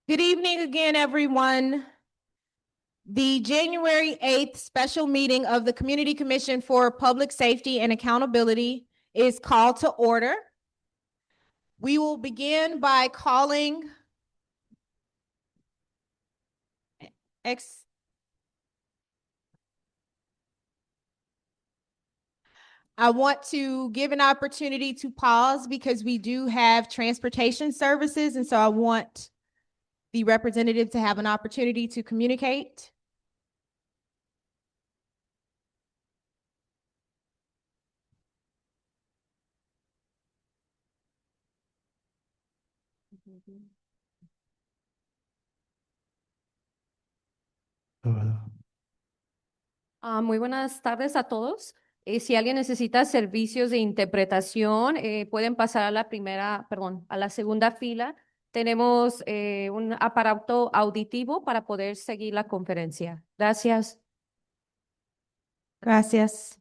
Good evening again, everyone. The January 8th special meeting of the Community Commission for Public Safety and Accountability is called to order. We will begin by calling I want to give an opportunity to pause because we do have transportation services, and so I want the representative to have an opportunity to communicate. Muy buenas tardes a todos. Si alguien necesita servicios de interpretación, pueden pasar a a la segunda fila. Tenemos un aparato auditivo para poder seguir la conferencia. Gracias. Gracias.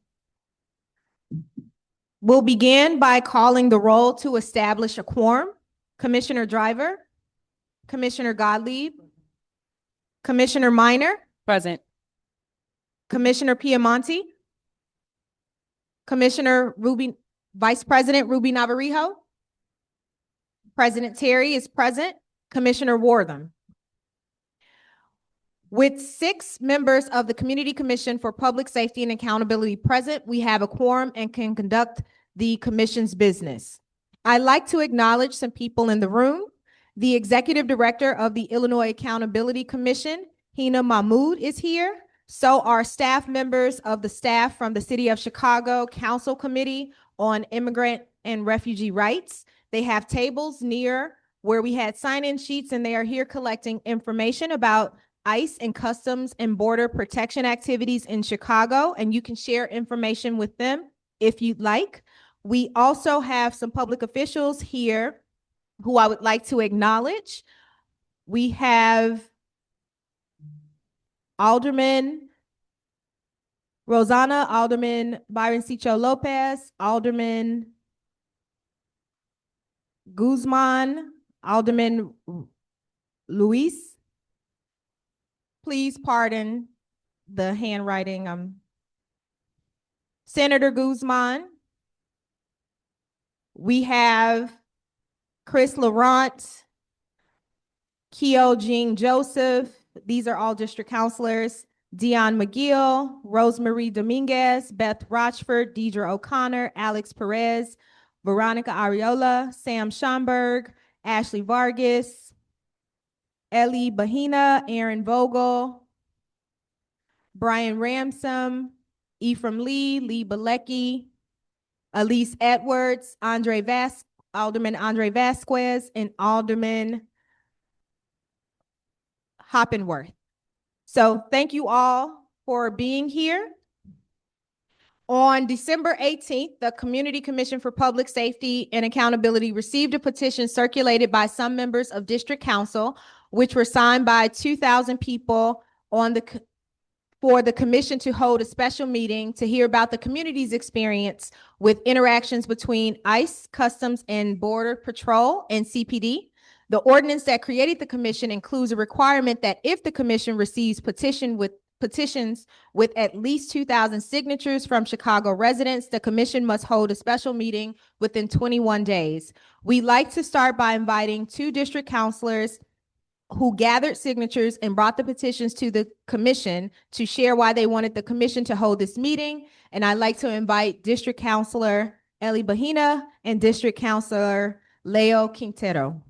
We'll begin by calling the roll to establish a quorum. Commissioner Driver, Commissioner Gottlieb, Commissioner Minor, Present. Commissioner Piemonte, Commissioner Ruby, Vice President Ruby Navarijo, President Terry is present, Commissioner Wortham. With 6 members of the Community Commission for Public Safety and Accountability present, we have a quorum and can conduct the commission's business. I'd like to acknowledge some people in the room. The Executive Director of the Illinois Accountability Commission, Hina Mahmood, is here. So are staff members of the staff from the City of Chicago Council Committee on Immigrant and Refugee Rights. They have tables near where we had sign-in sheets, and they are here collecting information about ICE and Customs and Border Protection activities in Chicago, and you can share information with them if you'd like. We also have some public officials here who I would like to acknowledge. We have Alderman Rosanna, Alderman Byron Cicho Lopez, Alderman Guzman, Alderman Luis. Please pardon the handwriting. Senator Guzman. We have Chris Laurent, Keo Jean Joseph. These are all district counselors. Dion McGill, Rosemary Dominguez, Beth Rochford, Deidre O'Connor, Alex Perez, Veronica Ariola, Sam Schomburg, Ashley Vargas, Ellie Bahina, Aaron Vogel, Brian Ransom, Ephraim Lee, Lee Balecki, Elise Edwards, Alderman Andre Vasquez, and Alderman Hoppenworth. So thank you all for being here. On December 18th, the Community Commission for Public Safety and Accountability received a petition circulated by some members of District Council, which were signed by 2,000 people for the commission to hold a special meeting to hear about the community's experience with interactions between ICE, Customs and Border Patrol, and CPD. The ordinance that created the commission includes a requirement that if the commission receives petitions with at least 2,000 signatures from Chicago residents, the commission must hold a special meeting within 21 days. We'd like to start by inviting 2 district counselors who gathered signatures and brought the petitions to the commission to share why they wanted the commission to hold this meeting. And I'd like to invite District Counselor Ellie Bahina and District Counselor Leo Quintero.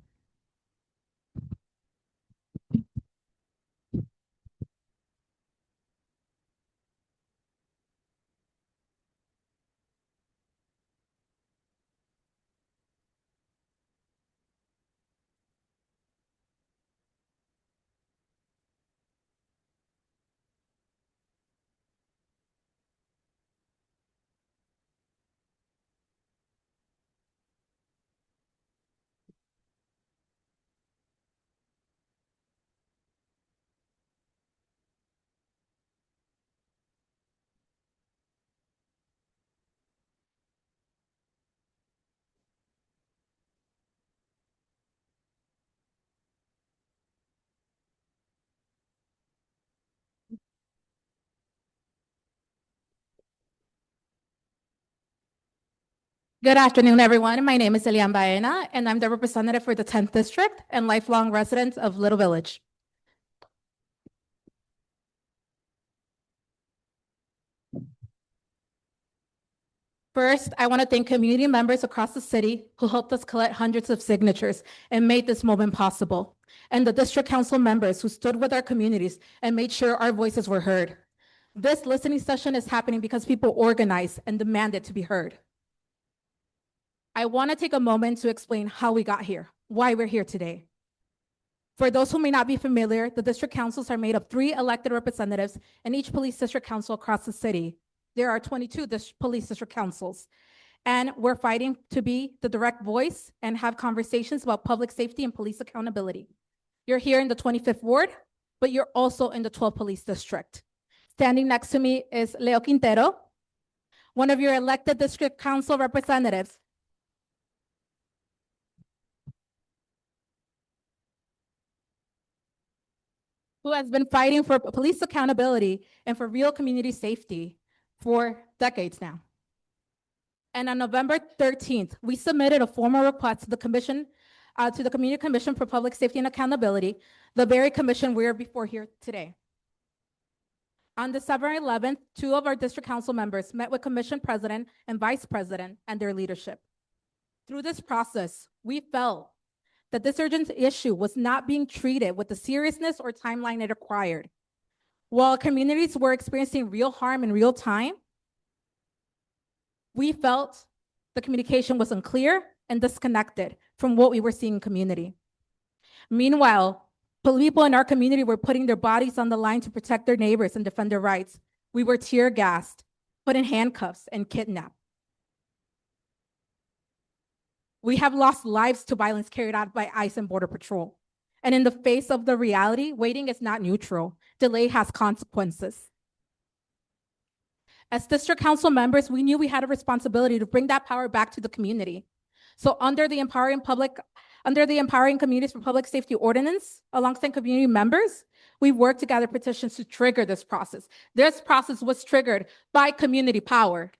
Good afternoon, everyone. My name is Elian Baena, and I'm the representative for the 10th District and lifelong resident of Little Village. First, I want to thank community members across the city who helped us collect hundreds of signatures and made this moment possible, and the district council members who stood with our communities and made sure our voices were heard. This listening session is happening because people organized and demanded to be heard. I want to take a moment to explain how we got here, why we're here today. For those who may not be familiar, the district councils are made of 3 elected representatives in each police district council across the city. There are 22 police district councils, and we're fighting to be the direct voice and have conversations about public safety and police accountability. You're here in the 25th Ward, but you're also in the 12th Police District. Standing next to me is Leo Quintero, one of your elected district council representatives. Who has been fighting for police accountability and for real community safety for decades now. And on November 13th, we submitted a formal request to the Commission, to the Community Commission for Public Safety and Accountability, the very commission we're before here today. On December 11th, 2 of our district council members met with Commission President and Vice President and their leadership. Through this process, we felt that this urgent issue was not being treated with the seriousness or timeline it required. While communities were experiencing real harm in real time, we felt the communication was unclear and disconnected from what we were seeing in community. Meanwhile, people in our community were putting their bodies on the line to protect their neighbors and defend their rights. We were tear gassed, put in handcuffs, and kidnapped. We have lost lives to violence carried out by ICE and Border Patrol. And in the face of the reality, waiting is not neutral. Delay has consequences. As district council members, we knew we had a responsibility to bring that power back to the community. So under the Empowering Communities for Public Safety Ordinance, alongside community members, we worked to gather petitions to trigger this process. This process was triggered by community power.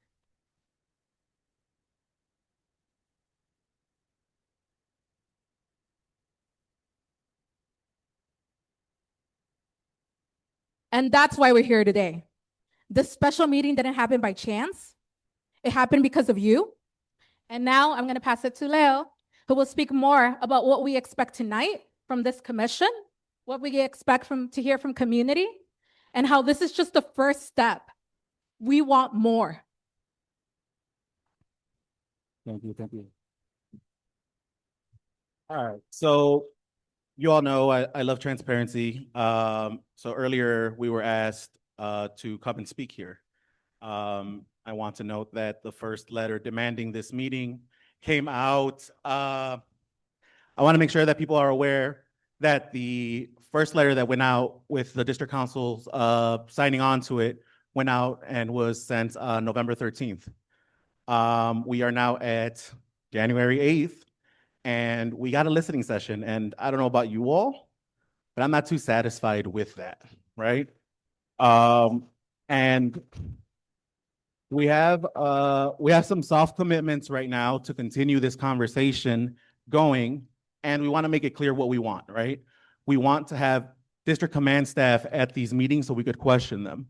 And that's why we're here today. This special meeting didn't happen by chance. It happened because of you. And now I'm going to pass it to Leo, who will speak more about what we expect tonight from this commission, what we expect to hear from community, and how this is just the first step. We want more. Thank you. All right, so you all know I love transparency. So earlier we were asked to come and speak here. I want to note that the first letter demanding this meeting came out. I want to make sure that people are aware that the first letter that went out with the district councils signing on to it went out and was sent November 13th. We are now at January 8th, and we got a listening session. And I don't know about you all, but I'm not too satisfied with that, right? And we have some soft commitments right now to continue this conversation going, and we want to make it clear what we want, right? We want to have district command staff at these meetings so we could question them.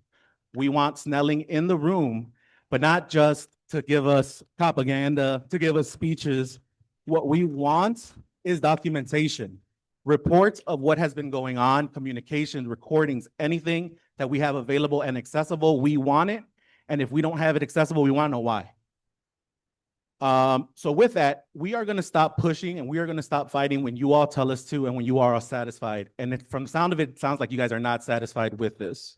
We want Snelling in the room, but not just to give us propaganda, to give us speeches. What we want is documentation, reports of what has been going on, communication, recordings, anything that we have available and accessible, we want it. And if we don't have it accessible, we want to know why. So with that, we are going to stop pushing and we are going to stop fighting when you all tell us to and when you are satisfied. And from the sound of it, it sounds like you guys are not satisfied with this.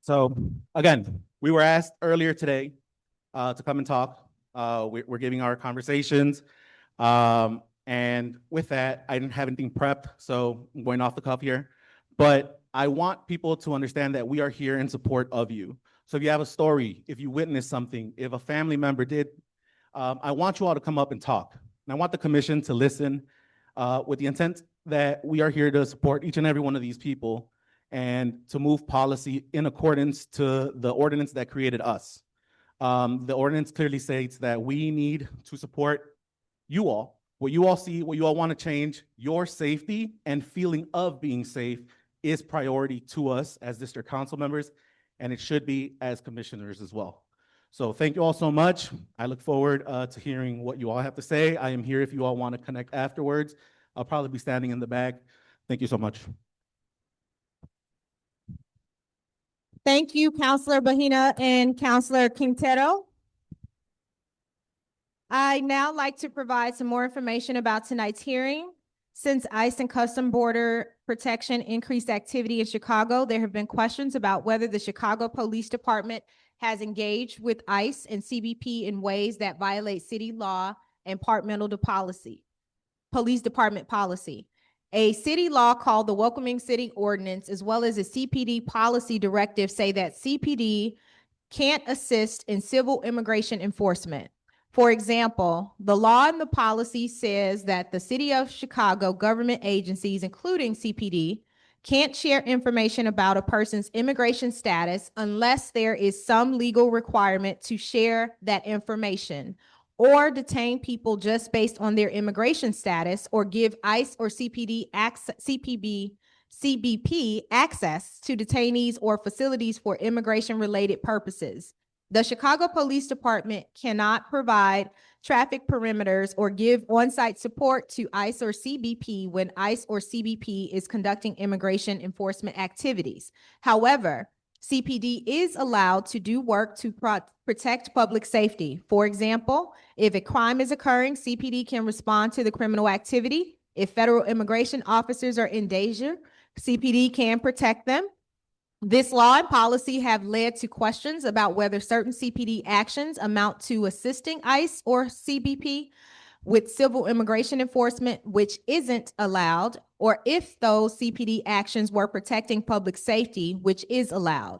So again, we were asked earlier today to come and talk. We're giving our conversations. And with that, I didn't have anything prepped, so I'm going off the cuff here. But I want people to understand that we are here in support of you. So if you have a story, if you witnessed something, if a family member did, I want you all to come up and talk. And I want the commission to listen with the intent that we are here to support each and every one of these people and to move policy in accordance to the ordinance that created us. The ordinance clearly states that we need to support you all, what you all see, what you all want to change. Your safety and feeling of being safe is priority to us as district council members, and it should be as commissioners as well. So thank you all so much. I look forward to hearing what you all have to say. I am here if you all want to connect afterwards. I'll probably be standing in the back. Thank you so much. Thank you, Counselor Bahina and Counselor Quintero. I now like to provide some more information about tonight's hearing. Since ICE and Custom Border Protection increased activity in Chicago, there have been questions about whether the Chicago Police Department has engaged with ICE and CBP in ways that violate city law and police department policy. A city law called the Welcoming City Ordinance, as well as a CPD policy directive, say that CPD can't assist in civil immigration enforcement. For example, the law and the policy says that the City of Chicago government agencies, including CPD, can't share information about a person's immigration status unless there is some legal requirement to share that information, or detain people just based on their immigration status, or give ICE or CBP access to detainees or facilities for immigration-related purposes. The Chicago Police Department cannot provide traffic perimeters or give on-site support to ICE or CBP when ICE or CBP is conducting immigration enforcement activities. However, CPD is allowed to do work to protect public safety. For example, if a crime is occurring, CPD can respond to the criminal activity. If federal immigration officers are in danger, CPD can protect them. This law and policy have led to questions about whether certain CPD actions amount to assisting ICE or CBP with civil immigration enforcement, which isn't allowed, or if those CPD actions were protecting public safety, which is allowed.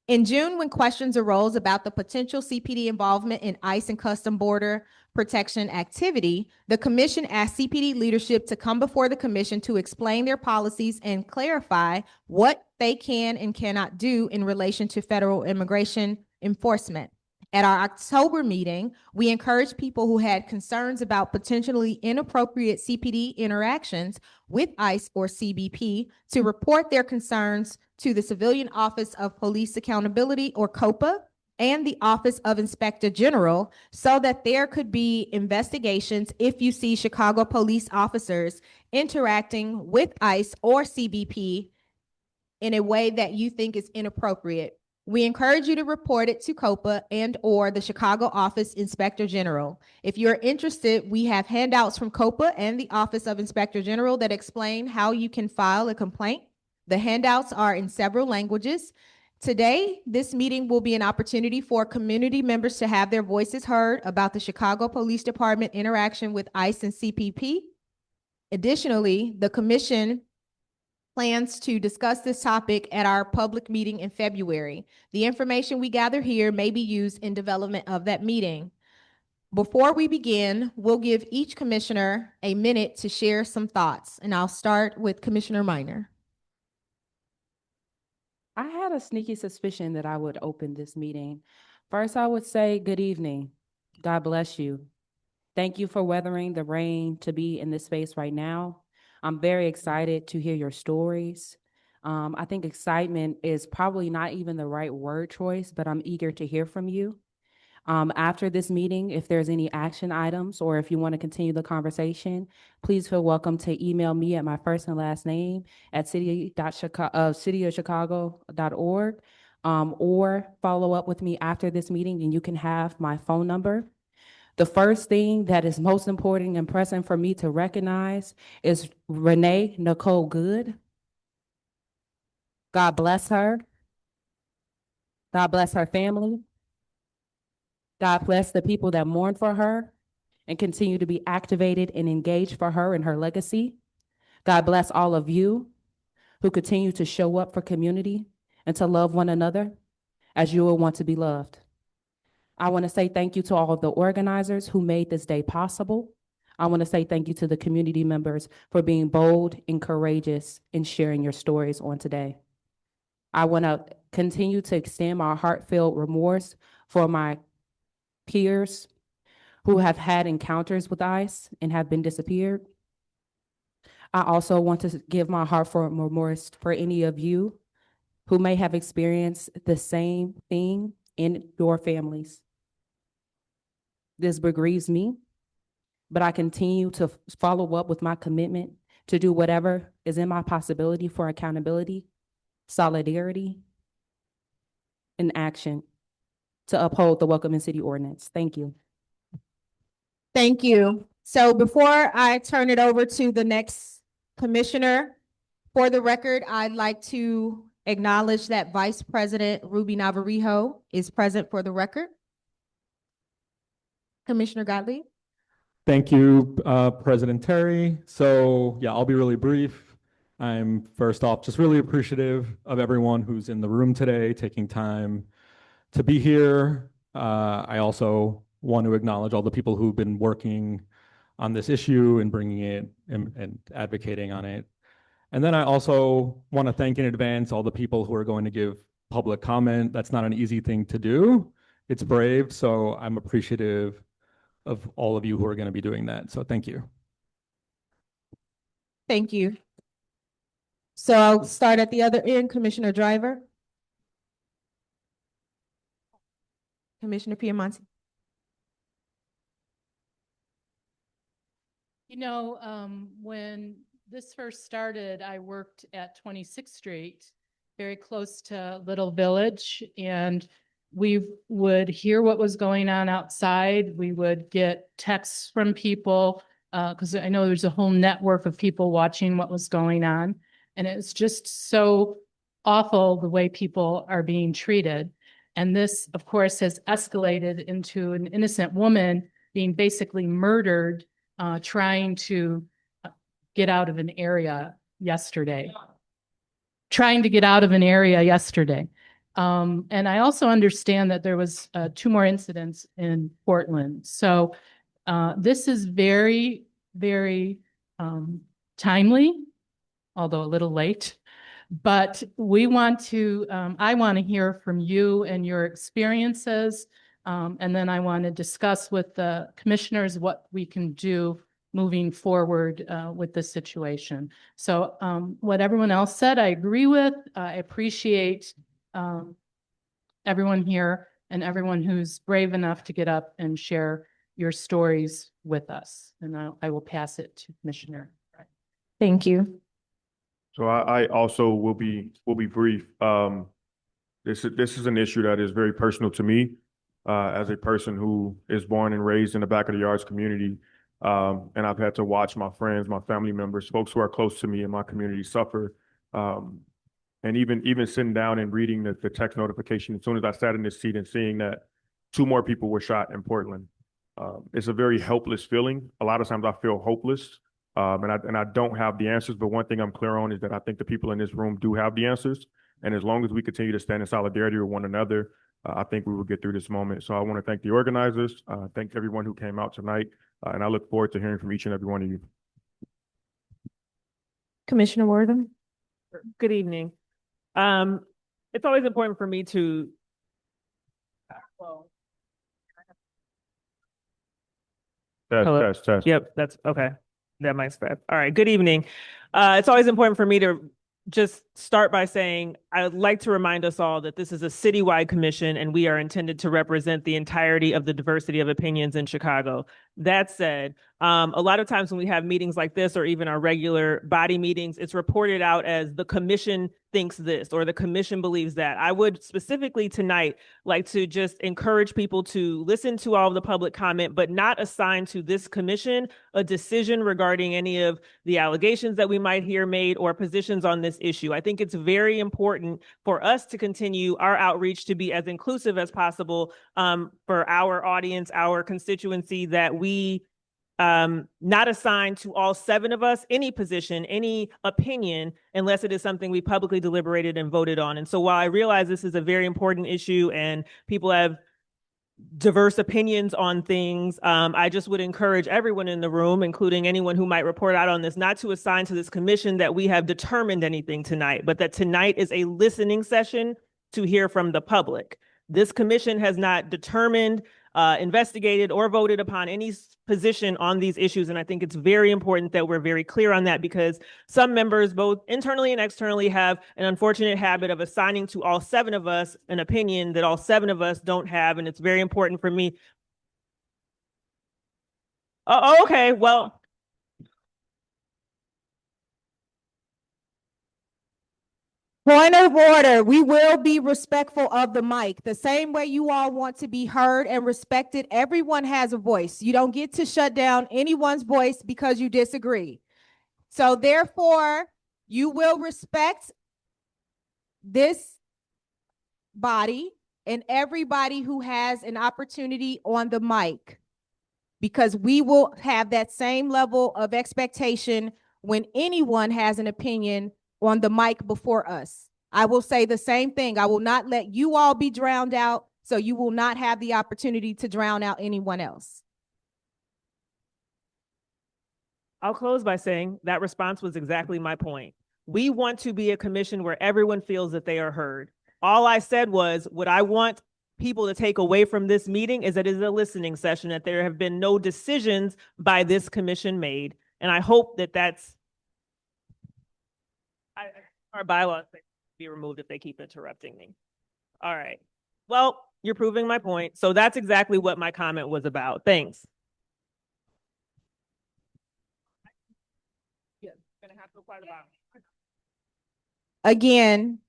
In June, when questions arose about the potential CPD involvement in ICE and Custom Border Protection activity, the commission asked CPD leadership to come before the commission to explain their policies and clarify what they can and cannot do in relation to federal immigration enforcement. At our October meeting, we encouraged people who had concerns about potentially inappropriate CPD interactions with ICE or CBP to report their concerns to the Civilian Office of Police Accountability, or COPA, and the Office of Inspector General, so that there could be investigations if you see Chicago police officers interacting with ICE or CBP in a way that you think is inappropriate. We encourage you to report it to COPA and or the Chicago Office Inspector General. If you're interested, we have handouts from COPA and the Office of Inspector General that explain how you can file a complaint. The handouts are in several languages. Today, this meeting will be an opportunity for community members to have their voices heard about the Chicago Police Department interaction with ICE and CBP. Additionally, the commission plans to discuss this topic at our public meeting in February. The information we gather here may be used in development of that meeting. Before we begin, we'll give each commissioner a minute to share some thoughts, and I'll start with Commissioner Minor. I had a sneaky suspicion that I would open this meeting. First, I would say good evening. God bless you. Thank you for weathering the rain to be in this space right now. I'm very excited to hear your stories. I think excitement is probably not even the right word choice, but I'm eager to hear from you. After this meeting, if there's any action items or if you want to continue the conversation, please feel welcome to email me at my first and last name at cityofchicago.org, or follow up with me after this meeting and you can have my phone number. The first thing that is most important and pressing for me to recognize is Renee Nicole Good. God bless her. God bless her family. God bless the people that mourn for her and continue to be activated and engaged for her and her legacy. God bless all of you who continue to show up for community and to love one another as you will want to be loved. I want to say thank you to all of the organizers who made this day possible. I want to say thank you to the community members for being bold and courageous in sharing your stories on today. I want to continue to extend my heartfelt remorse for my peers who have had encounters with ICE and have been disappeared. I also want to give my heartfelt remorse for any of you who may have experienced the same thing in your families. This begrieves me, but I continue to follow up with my commitment to do whatever is in my possibility for accountability, solidarity, and action to uphold the Welcoming City Ordinance. Thank you. Thank you. So before I turn it over to the next commissioner, for the record, I'd like to acknowledge that Vice President Ruby Navarijo is present for the record. Commissioner Gottlieb. Thank you, President Terry. So yeah, I'll be really brief. I'm first off just really appreciative of everyone who's in the room today, taking time to be here. I also want to acknowledge all the people who've been working on this issue and bringing it and advocating on it. And then I also want to thank in advance all the people who are going to give public comment. That's not an easy thing to do. It's brave, so I'm appreciative of all of you who are going to be doing that. So thank you. Thank you. So I'll start at the other end, Commissioner Driver. Commissioner Piemonte. You know, when this first started, I worked at 26th Street, very close to Little Village, and we would hear what was going on outside. We would get texts from people, because I know there's a whole network of people watching what was going on. And it's just so awful the way people are being treated. And this, of course, has escalated into an innocent woman being basically murdered, trying to get out of an area yesterday. And I also understand that there was 2 more incidents in Portland. So this is very, very timely, although a little late. But we want to, I want to hear from you and your experiences. And then I want to discuss with the commissioners what we can do moving forward with this situation. So what everyone else said, I agree with. I appreciate everyone here and everyone who's brave enough to get up and share your stories with us. And I will pass it to Commissioner. Thank you. So I also will be brief. This is an issue that is very personal to me, as a person who is born and raised in the back of the yards community. And I've had to watch my friends, my family members, folks who are close to me in my community suffer. And even sitting down and reading the text notification as soon as I sat in this seat and seeing that 2 more people were shot in Portland. It's a very helpless feeling. A lot of times I feel hopeless. And I don't have the answers, but one thing I'm clear on is that I think the people in this room do have the answers. And as long as we continue to stand in solidarity with one another, I think we will get through this moment. So I want to thank the organizers, thank everyone who came out tonight, and I look forward to hearing from each and every one of you. Commissioner Wortham. Good evening. It's always important for me to, Hello? Test. Yep, that's okay. That mic's bad. All right, good evening. It's always important for me to just start by saying I would like to remind us all that this is a citywide commission and we are intended to represent the entirety of the diversity of opinions in Chicago. That said, a lot of times when we have meetings like this or even our regular body meetings, it's reported out as the commission thinks this or the commission believes that. I would specifically tonight like to just encourage people to listen to all of the public comment, but not assign to this commission a decision regarding any of the allegations that we might hear made or positions on this issue. I think it's very important for us to continue our outreach to be as inclusive as possible for our audience, our constituency, that we not assign to all 7 of us any position, any opinion, unless it is something we publicly deliberated and voted on. And so while I realize this is a very important issue and people have diverse opinions on things. I just would encourage everyone in the room, including anyone who might report out on this, not to assign to this commission that we have determined anything tonight, but that tonight is a listening session to hear from the public. This commission has not determined, investigated, or voted upon any position on these issues. And I think it's very important that we're very clear on that, because some members, both internally and externally, have an unfortunate habit of assigning to all 7 of us an opinion that all 7 of us don't have. And it's very important for me. Oh, okay. Well, point of order, we will be respectful of the mic. The same way you all want to be heard and respected, everyone has a voice. You don't get to shut down anyone's voice because you disagree. So therefore, you will respect this body and everybody who has an opportunity on the mic, because we will have that same level of expectation when anyone has an opinion on the mic before us. I will say the same thing. I will not let you all be drowned out, so you will not have the opportunity to drown out anyone else. I'll close by saying that response was exactly my point. We want to be a commission where everyone feels that they are heard. All I said was, what I want people to take away from this meeting is that it is a listening session, that there have been no decisions by this commission made. And I hope that that's our bylaws be removed if they keep interrupting me. All right. Well, you're proving my point. So that's exactly what my comment was about. Thanks. Yeah, gonna have to quite about. Again,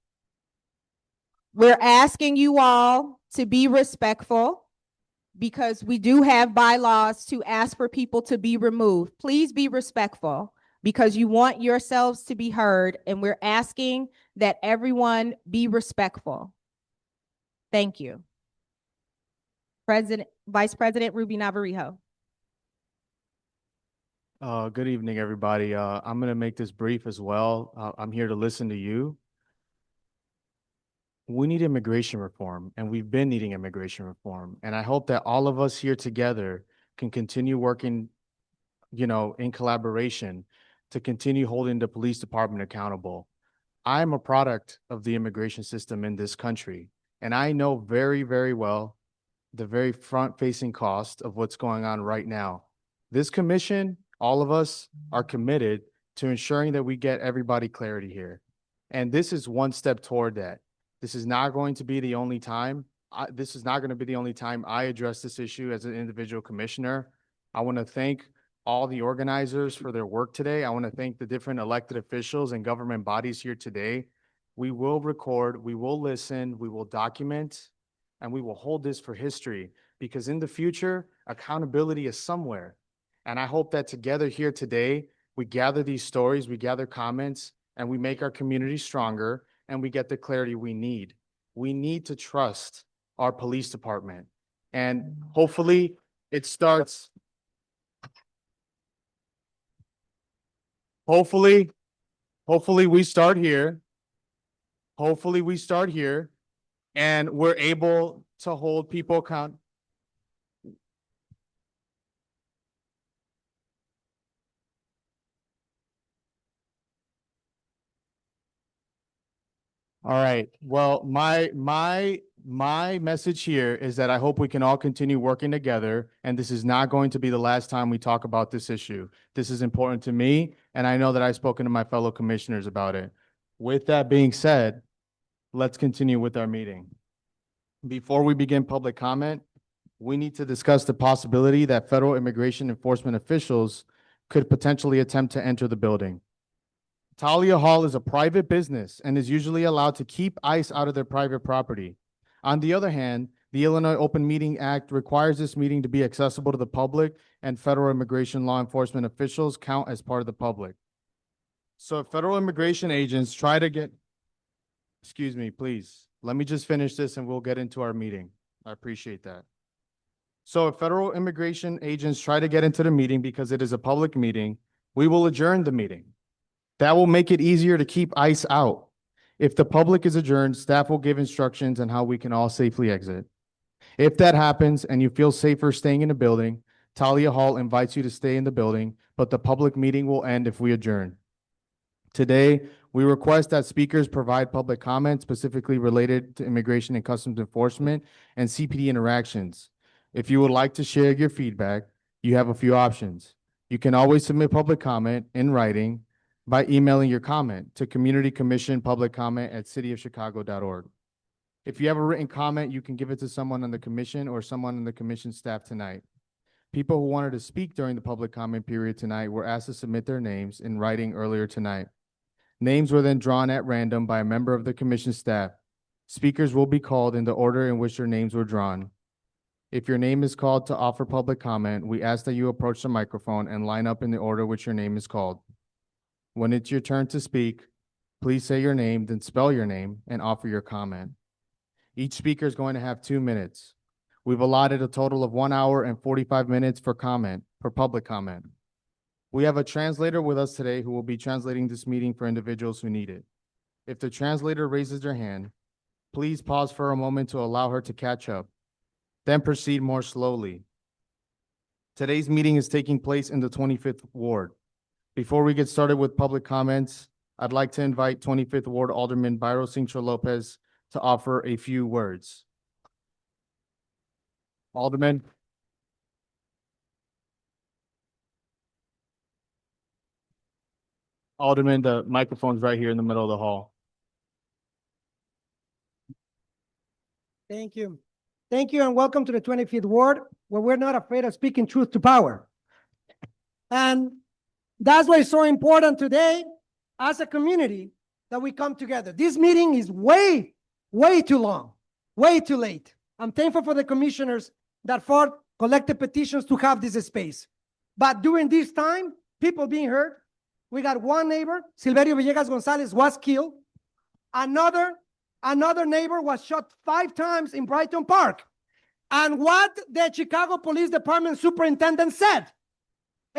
we're asking you all to be respectful, because we do have bylaws to ask for people to be removed. Please be respectful, because you want yourselves to be heard, and we're asking that everyone be respectful. Thank you. Vice President Ruby Navarrijo. Good evening, everybody. I'm going to make this brief as well. I'm here to listen to you. We need immigration reform, and we've been needing immigration reform. And I hope that all of us here together can continue working, in collaboration to continue holding the police department accountable. I'm a product of the immigration system in this country, and I know very, very well the very front-facing cost of what's going on right now. This commission, all of us, are committed to ensuring that we get everybody clarity here. And this is one step toward that. This is not going to be the only time. This is not going to be the only time I address this issue as an individual commissioner. I want to thank all the organizers for their work today. I want to thank the different elected officials and government bodies here today. We will record, we will listen, we will document, and we will hold this for history, because in the future, accountability is somewhere. And I hope that together here today, we gather these stories, we gather comments, and we make our community stronger, and we get the clarity we need. We need to trust our police department. And hopefully it starts. Hopefully we start here. Hopefully we start here, and we're able to hold people accountable. All right. Well, my message here is that I hope we can all continue working together, and this is not going to be the last time we talk about this issue. This is important to me, and I know that I've spoken to my fellow commissioners about it. With that being said, let's continue with our meeting. Before we begin public comment, we need to discuss the possibility that federal immigration enforcement officials could potentially attempt to enter the building. Talia Hall is a private business and is usually allowed to keep ICE out of their private property. On the other hand, the Illinois Open Meeting Act requires this meeting to be accessible to the public, and federal immigration law enforcement officials count as part of the public. So if federal immigration agents try to get, excuse me, please, let me just finish this and we'll get into our meeting. I appreciate that. So if federal immigration agents try to get into the meeting because it is a public meeting, we will adjourn the meeting. That will make it easier to keep ICE out. If the public is adjourned, staff will give instructions on how we can all safely exit. If that happens and you feel safer staying in the building, Talia Hall invites you to stay in the building, but the public meeting will end if we adjourn. Today, we request that speakers provide public comment specifically related to immigration and customs enforcement and CPD interactions. If you would like to share your feedback, you have a few options. You can always submit public comment in writing by emailing your comment to communitycommissionpubliccomment@cityofchicago.org. If you have a written comment, you can give it to someone on the commission or someone on the commission staff tonight. People who wanted to speak during the public comment period tonight were asked to submit their names in writing earlier tonight. Names were then drawn at random by a member of the commission staff. Speakers will be called in the order in which their names were drawn. If your name is called to offer public comment, we ask that you approach the microphone and line up in the order which your name is called. When it's your turn to speak, please say your name, then spell your name and offer your comment. Each speaker is going to have 2 minutes. We've allotted a total of 1 hour and 45 minutes for public comment. We have a translator with us today who will be translating this meeting for individuals who need it. If the translator raises their hand, please pause for a moment to allow her to catch up, then proceed more slowly. Today's meeting is taking place in the 25th Ward. Before we get started with public comments, I'd like to invite 25th Ward Alderman Byro Cintra Lopez to offer a few words. Alderman. Alderman, the microphone's right here in the middle of the hall. Thank you. Thank you and welcome to the 25th Ward, where we're not afraid of speaking truth to power. And that's why it's so important today as a community that we come together. This meeting is way too long, way too late. I'm thankful for the commissioners that fought collected petitions to have this space. But during this time, people being hurt, we got one neighbor, Silverio Villegas Gonzalez, was killed. Another neighbor was shot 5 times in Brighton Park. And what the Chicago Police Department superintendent said,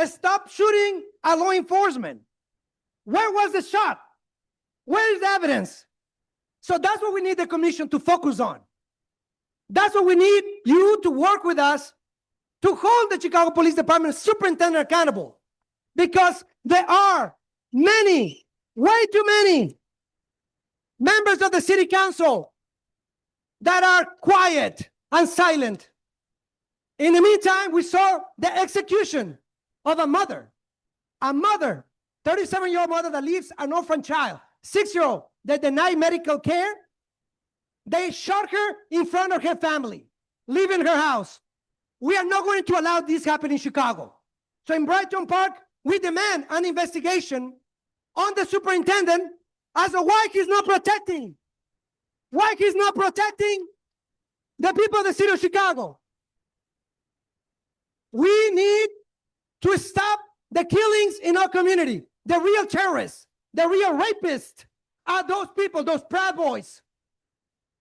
stop shooting at law enforcement. Where was the shot? Where is the evidence? So that's what we need the commission to focus on. That's what we need you to work with us to hold the Chicago Police Department superintendent accountable. Because there are many, way too many members of the city council that are quiet and silent. In the meantime, we saw the execution of a mother, 37-year-old mother that leaves an orphan child, 6-year-old that denied medical care. They shot her in front of her family, leaving her house. We are not going to allow this happen in Chicago. So in Brighton Park, we demand an investigation on the superintendent as to why he's not protecting. Why he's not protecting the people of the city of Chicago. We need to stop the killings in our community. The real terrorists, the real rapists are those people, those Proud Boys,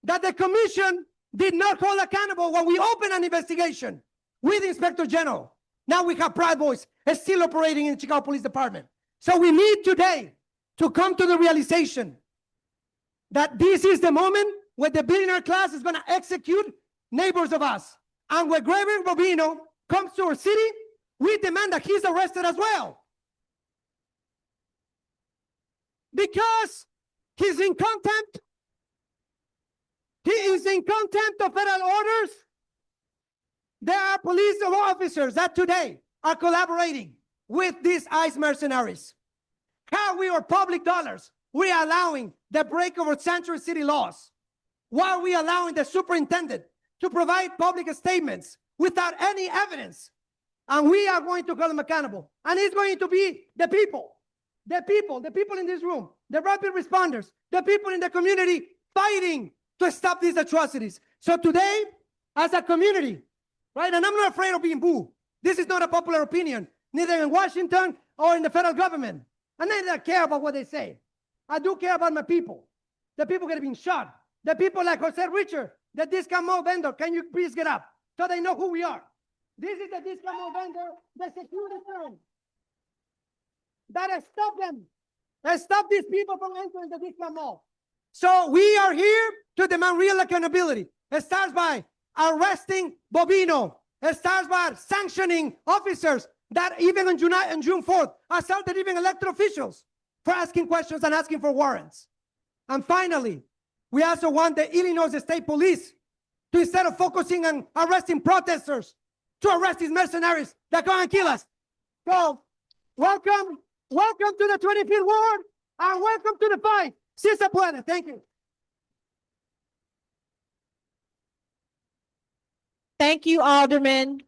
that the commission did not hold accountable when we opened an investigation with the Inspector General. Now we have Proud Boys still operating in the Chicago Police Department. So we need today to come to the realization that this is the moment where the billionaire class is going to execute neighbors of us. And when Gregory Bobino comes to our city, we demand that he's arrested as well. Because he's in contempt. He is in contempt of federal orders. There are police officers that today are collaborating with these ICE mercenaries. How we are public dollars, we are allowing the break of our sanctuary city laws, while we are allowing the superintendent to provide public statements without any evidence. And we are going to hold them accountable. And it's going to be the people in this room, the rapid responders, the people in the community fighting to stop these atrocities. So today, as a community, right, and I'm not afraid of being booed. This is not a popular opinion, neither in Washington or in the federal government. And I don't care about what they say. I do care about my people. The people that are being shot. The people like Jose Richard, the discount mall vendor. Can you please get up so they know who we are? This is the discount mall vendor, the security firm that has stopped them, has stopped these people from entering the discount mall. So we are here to demand real accountability. It starts by arresting Bobino. It starts by sanctioning officers that even on June 4th assaulted even elected officials for asking questions and asking for warrants. And finally, we also want the Illinois State Police to, instead of focusing on arresting protesters, to arrest these mercenaries that go and kill us. So, welcome to the 25th Ward, and welcome to the fight. Si se puede. Thank you. Thank you, Alderman.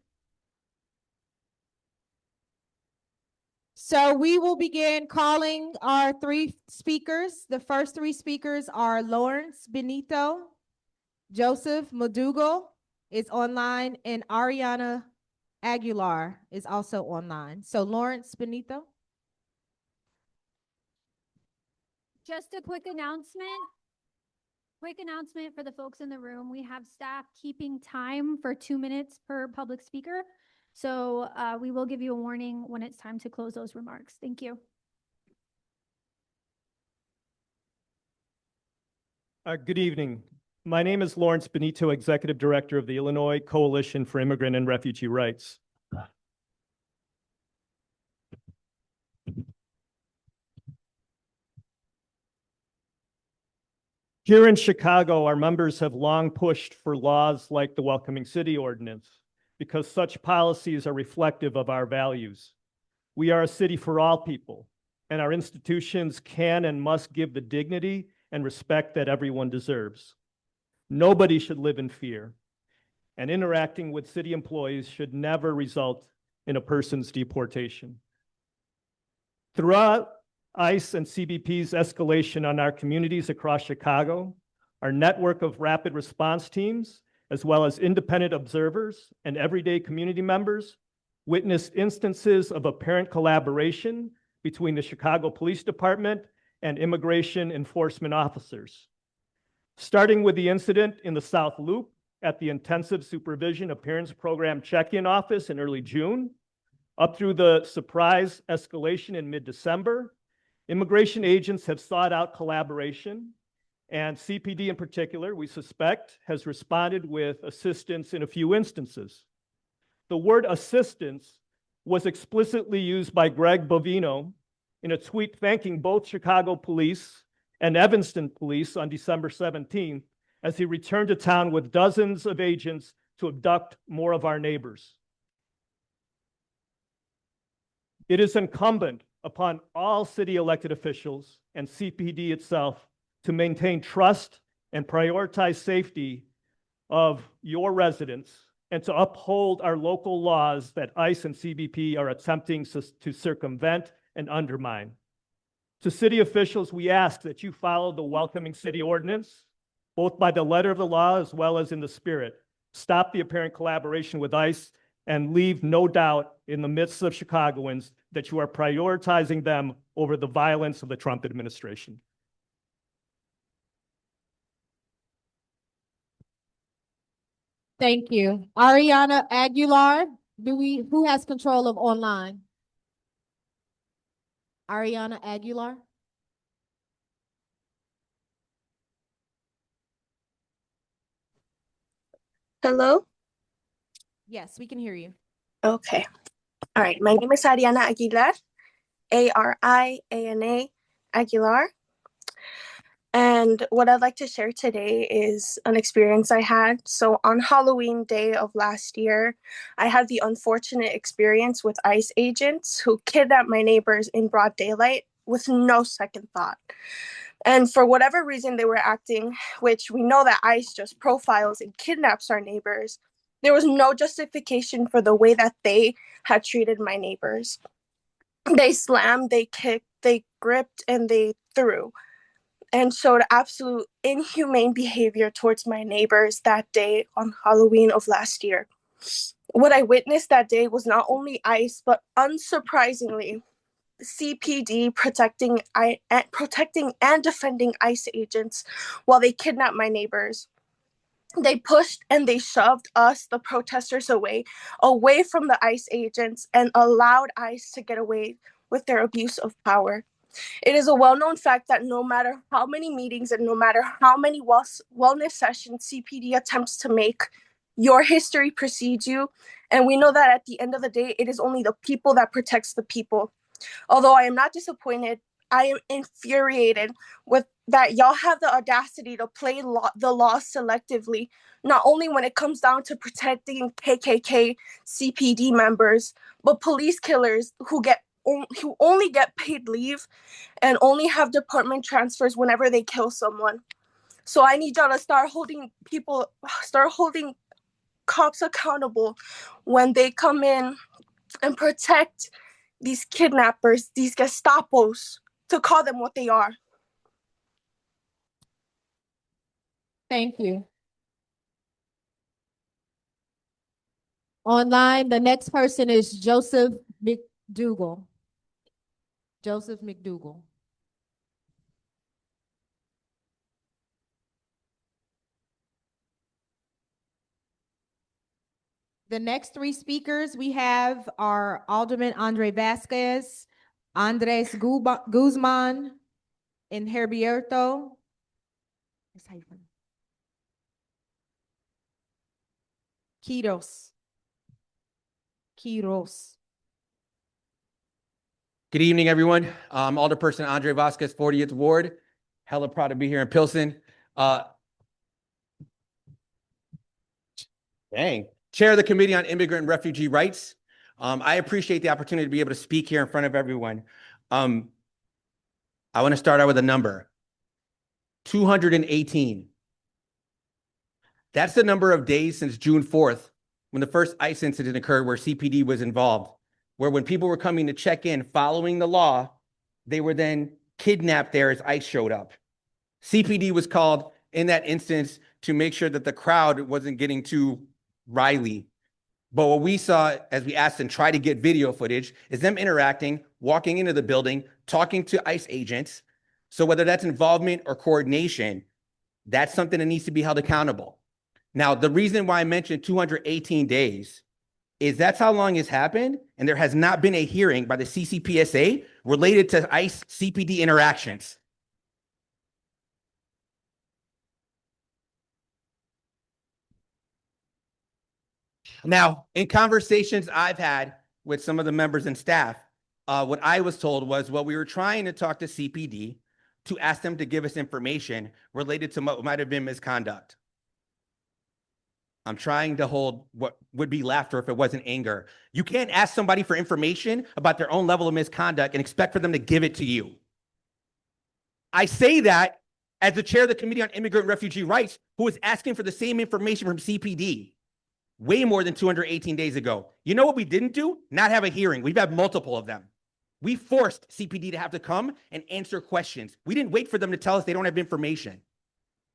So we will begin calling our three speakers. The first three speakers are Lawrence Benito, Joseph Madugal is online, and Ariana Aguilar is also online. So Lawrence Benito. Just a quick announcement. Quick announcement for the folks in the room. We have staff keeping time for 2 minutes per public speaker. So we will give you a warning when it's time to close those remarks. Thank you. Good evening. My name is Lawrence Benito, Executive Director of the Illinois Coalition for Immigrant and Refugee Rights. Here in Chicago, our members have long pushed for laws like the Welcoming City Ordinance because such policies are reflective of our values. We are a city for all people, and our institutions can and must give the dignity and respect that everyone deserves. Nobody should live in fear, and interacting with city employees should never result in a person's deportation. Throughout ICE and CBP's escalation on our communities across Chicago, our network of rapid response teams, as well as independent observers and everyday community members, witnessed instances of apparent collaboration between the Chicago Police Department and immigration enforcement officers. Starting with the incident in the South Loop at the Intensive Supervision Appearance Program check-in office in early June, up through the surprise escalation in mid-December, immigration agents have sought out collaboration, and CPD in particular, we suspect, has responded with assistance in a few instances. The word assistance was explicitly used by Greg Bovino in a tweet thanking both Chicago police and Evanston police on December 17th as he returned to town with dozens of agents to abduct more of our neighbors. It is incumbent upon all city elected officials and CPD itself to maintain trust and prioritize safety of your residents and to uphold our local laws that ICE and CBP are attempting to circumvent and undermine. To city officials, we ask that you follow the Welcoming City Ordinance, both by the letter of the law as well as in the spirit. Stop the apparent collaboration with ICE and leave no doubt in the midst of Chicagoans that you are prioritizing them over the violence of the Trump administration. Thank you. Ariana Aguilar, who has control of online? Ariana Aguilar? Hello? Yes, we can hear you. Okay. All right. My name is Ariana Aguilar, Ariana Aguilar. And what I'd like to share today is an experience I had. So on Halloween day of last year, I had the unfortunate experience with ICE agents who kidnapped my neighbors in broad daylight with no second thought. And for whatever reason they were acting, which we know that ICE just profiles and kidnaps our neighbors, there was no justification for the way that they had treated my neighbors. They slammed, they kicked, they gripped, and they threw, and showed absolute inhumane behavior towards my neighbors that day on Halloween of last year. What I witnessed that day was not only ICE, but unsurprisingly, CPD protecting and defending ICE agents while they kidnapped my neighbors. They pushed and they shoved us, the protesters, away from the ICE agents and allowed ICE to get away with their abuse of power. It is a well-known fact that no matter how many meetings and no matter how many wellness sessions CPD attempts to make Your history precedes you, and we know that at the end of the day, it is only the people that protects the people. Although I am not disappointed, I am infuriated with that y'all have the audacity to play the law selectively, not only when it comes down to protecting KKK CPD members, but police killers who only get paid leave and only have department transfers whenever they kill someone. So I need y'all to start holding cops accountable when they come in and protect these kidnappers, these Gestapos, to call them what they are. Thank you. Online, the next person is Joseph McDougall. Joseph McDougall. The next three speakers we have are Alderman Andre Vasquez, Andres Guzman, and Herberto. Quiros. Good evening, everyone. Alderperson Andre Vasquez, 40th Ward. Hella proud to be here in Pilsen. Chair of the Committee on Immigrant and Refugee Rights. I appreciate the opportunity to be able to speak here in front of everyone. I want to start out with a number. 218. That's the number of days since June 4th, when the first ICE incident occurred where CPD was involved, where when people were coming to check in following the law, they were then kidnapped there as ICE showed up. CPD was called in that instance to make sure that the crowd wasn't getting too riley. But what we saw as we asked and tried to get video footage is them interacting, walking into the building, talking to ICE agents. So whether that's involvement or coordination, that's something that needs to be held accountable. Now, the reason why I mentioned 218 days is that's how long it's happened, and there has not been a hearing by the CCPSA related to ICE CPD interactions. Now, in conversations I've had with some of the members and staff, what I was told was, well, we were trying to talk to CPD to ask them to give us information related to what might have been misconduct. I'm trying to hold what would be laughter if it wasn't anger. You can't ask somebody for information about their own level of misconduct and expect for them to give it to you. I say that as the chair of the Committee on Immigrant and Refugee Rights, who was asking for the same information from CPD way more than 218 days ago. You know what we didn't do? Not have a hearing. We've had multiple of them. We forced CPD to have to come and answer questions. We didn't wait for them to tell us they don't have information.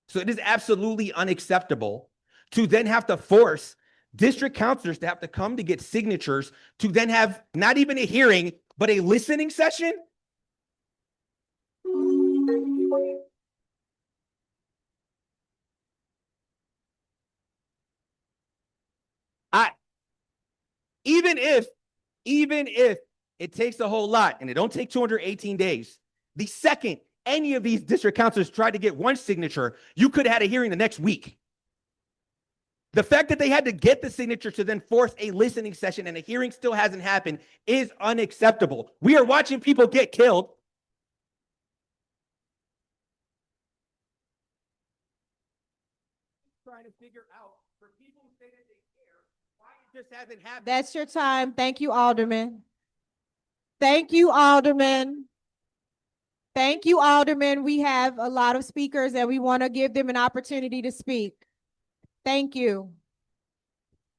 So it is absolutely unacceptable to then have to force district counselors to have to come to get signatures to then have not even a hearing, but a listening session. Even if it takes a whole lot and it don't take 218 days, the second any of these district counselors tried to get one signature, you could have had a hearing the next week. The fact that they had to get the signature to then force a listening session and a hearing still hasn't happened is unacceptable. We are watching people get killed. Trying to figure out for people who say that they care why it just hasn't happened. That's your time. Thank you, Alderman. Thank you, Alderman. Thank you, Alderman. We have a lot of speakers and we want to give them an opportunity to speak. Thank you.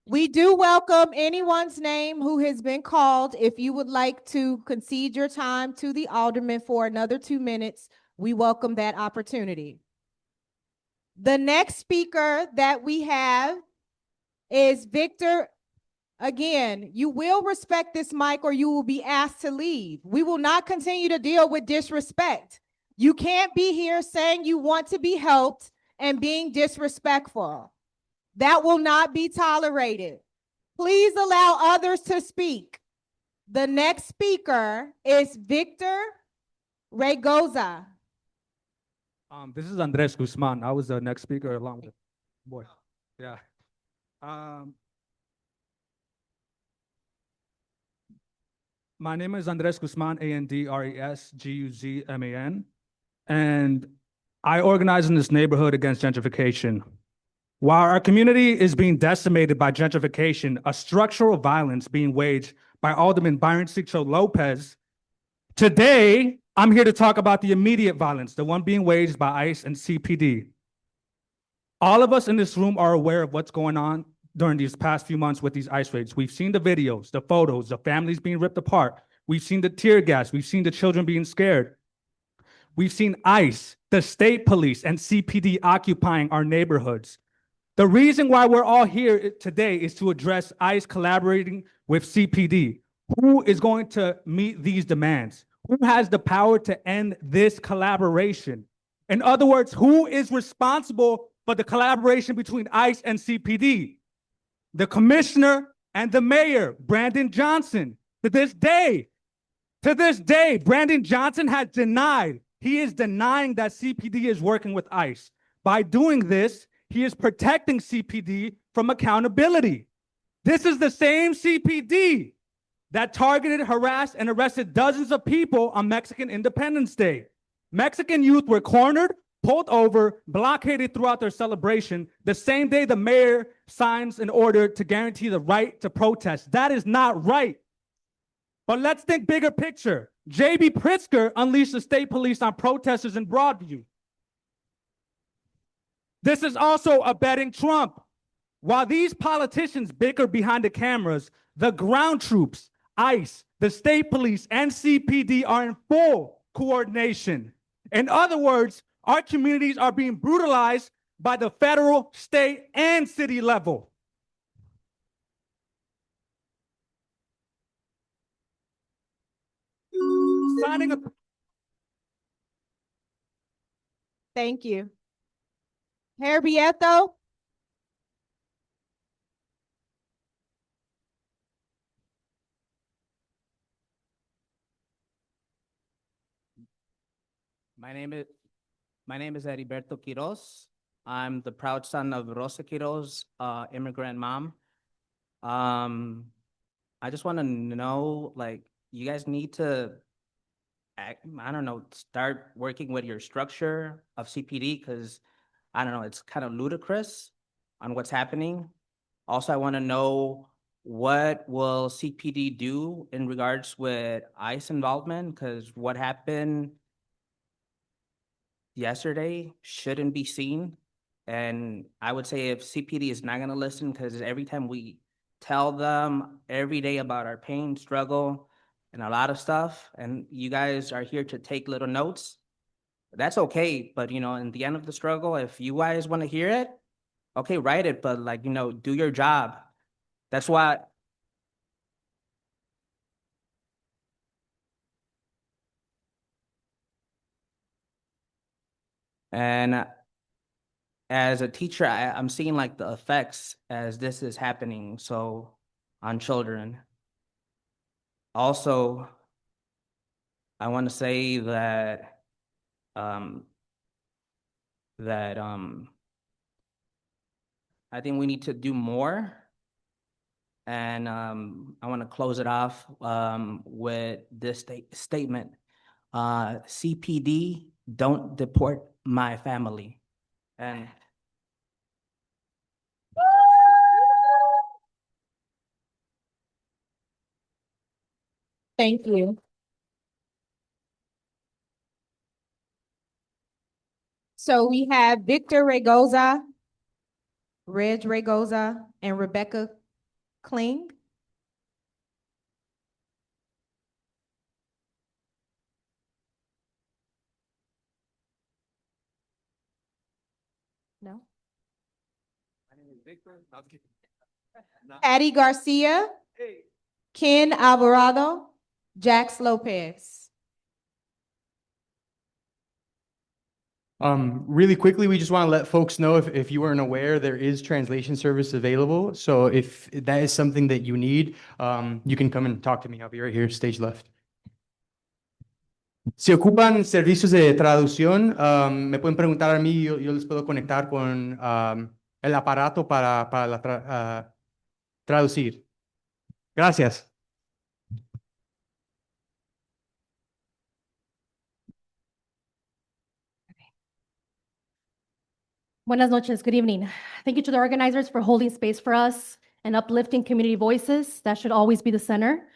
We do welcome anyone's name who has been called. If you would like to concede your time to the alderman for another 2 minutes, we welcome that opportunity. The next speaker that we have is Victor. Again, you will respect this mic or you will be asked to leave. We will not continue to deal with disrespect. You can't be here saying you want to be helped and being disrespectful. That will not be tolerated. Please allow others to speak. The next speaker is Victor Regoza. This is Andres Guzman. I was the next speaker along with boy. Yeah. My name is Andres Guzman, Andresguzman, and I organize in this neighborhood against gentrification. While our community is being decimated by gentrification, a structural violence being waged by Alderman Byron Ciccio Lopez, today I'm here to talk about the immediate violence, the one being waged by ICE and CPD. All of us in this room are aware of what's going on during these past few months with these ICE raids. We've seen the videos, the photos, the families being ripped apart. We've seen the tear gas. We've seen the children being scared. We've seen ICE, the state police, and CPD occupying our neighborhoods. The reason why we're all here today is to address ICE collaborating with CPD. Who is going to meet these demands? Who has the power to end this collaboration? In other words, who is responsible for the collaboration between ICE and CPD? The commissioner and the mayor, Brandon Johnson. To this day, Brandon Johnson has denied, he is denying that CPD is working with ICE. By doing this, he is protecting CPD from accountability. This is the same CPD that targeted, harassed, and arrested dozens of people on Mexican Independence Day. Mexican youth were cornered, pulled over, blockaded throughout their celebration, the same day the mayor signs an order to guarantee the right to protest. That is not right. But let's think bigger picture. J.B. Pritzker unleashed the state police on protesters in Broadview. This is also abetting Trump. While these politicians bicker behind the cameras, the ground troops, ICE, the state police, and CPD are in full coordination. In other words, our communities are being brutalized by the federal, state, and city level. Signing a Thank you. Herbietto? My name is Heriberto Quiroz. I'm the proud son of Rosa Quiroz, immigrant mom. I just want to know, like, you guys need to start working with your structure of CPD, because I don't know, it's kind of ludicrous on what's happening. Also, I want to know, what will CPD do in regards with ICE involvement? Because what happened yesterday shouldn't be seen. And I would say if CPD is not going to listen, because every time we tell them every day about our pain, struggle, and a lot of stuff, and you guys are here to take little notes, that's okay. But, in the end of the struggle, if you guys want to hear it, okay, write it, but do your job. That's why. And as a teacher, I'm seeing like the effects as this is happening, so on children. Also, I want to say that I think we need to do more. And I want to close it off with this statement. CPD, don't deport my family. And Thank you. So we have Victor Regoza, Reg Regoza, and Rebecca Kling. No. Addie Garcia, Ken Alvarado, Jax Lopez. Really quickly, we just want to let folks know, if you weren't aware, there is translation service available. So if that is something that you need, you can come and talk to me. I'll be right here, stage left. Si ocupan servicios de traducción, me pueden preguntar a mí, yo les puedo conectar con el aparato para traducir. Gracias. Buenas noches, good evening. Thank you to the organizers for holding space for us and uplifting community voices. That should always be the center.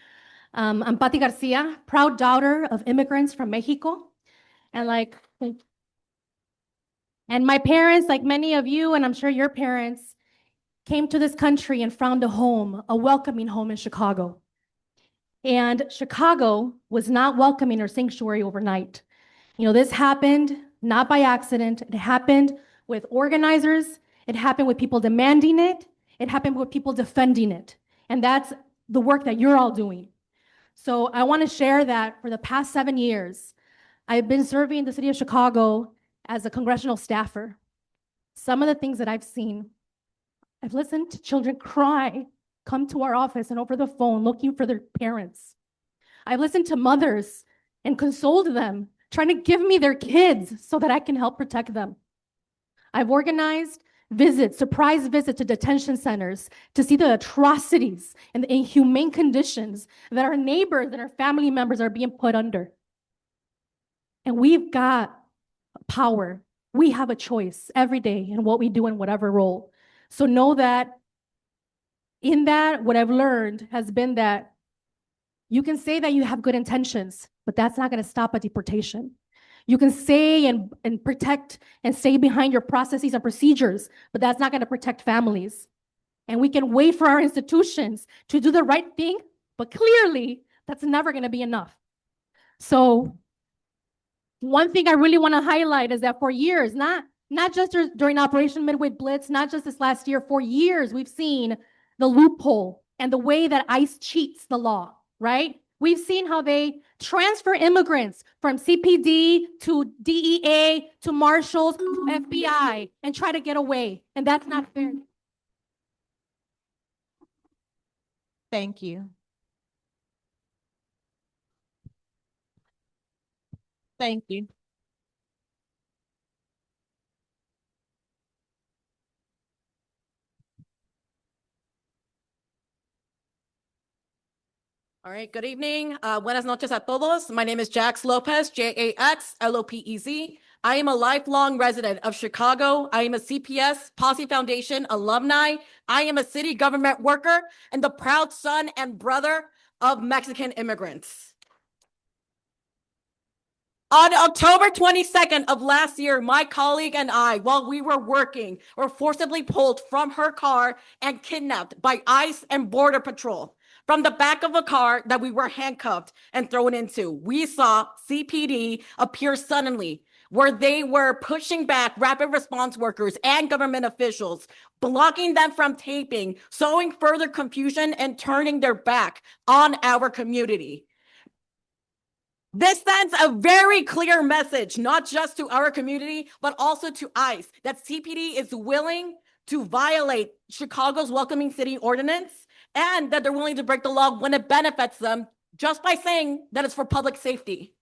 I'm Patti Garcia, proud daughter of immigrants from Mexico. And my parents, like many of you, and I'm sure your parents, came to this country and found a home, a welcoming home in Chicago. And Chicago was not welcoming or sanctuary overnight. You know, this happened not by accident. It happened with organizers. It happened with people demanding it. It happened with people defending it. And that's the work that you're all doing. So I want to share that for the past 7 years, I've been serving the city of Chicago as a congressional staffer. Some of the things that I've seen, I've listened to children cry, come to our office and over the phone looking for their parents. I've listened to mothers and consoled them, trying to give me their kids so that I can help protect them. I've organized visits, surprise visits to detention centers to see the atrocities and the inhumane conditions that our neighbors and our family members are being put under. And we've got power. We have a choice every day in what we do in whatever role. So know that in that, what I've learned has been that you can say that you have good intentions, but that's not going to stop a deportation. You can say and protect and stay behind your processes and procedures, but that's not going to protect families. And we can wait for our institutions to do the right thing, but clearly that's never going to be enough. So one thing I really want to highlight is that for years, not just during Operation Midway Blitz, not just this last year, for years, we've seen the loophole and the way that ICE cheats the law, right? We've seen how they transfer immigrants from CPD to DEA to Marshals to FBI and try to get away. And that's not fair. Thank you. Thank you. All right, good evening. Buenas noches a todos. My name is Jax Lopez, JaxLopez. I am a lifelong resident of Chicago. I am a CPS Posse Foundation alumni. I am a city government worker and the proud son and brother of Mexican immigrants. On October 22nd of last year, my colleague and I, while we were working, were forcibly pulled from her car and kidnapped by ICE and Border Patrol. From the back of a car that we were handcuffed and thrown into, we saw CPD appear suddenly, where they were pushing back rapid response workers and government officials, blocking them from taping, sowing further confusion and turning their back on our community. This sends a very clear message, not just to our community, but also to ICE, that CPD is willing to violate Chicago's Welcoming City Ordinance and that they're willing to break the law when it benefits them just by saying that it's for public safety.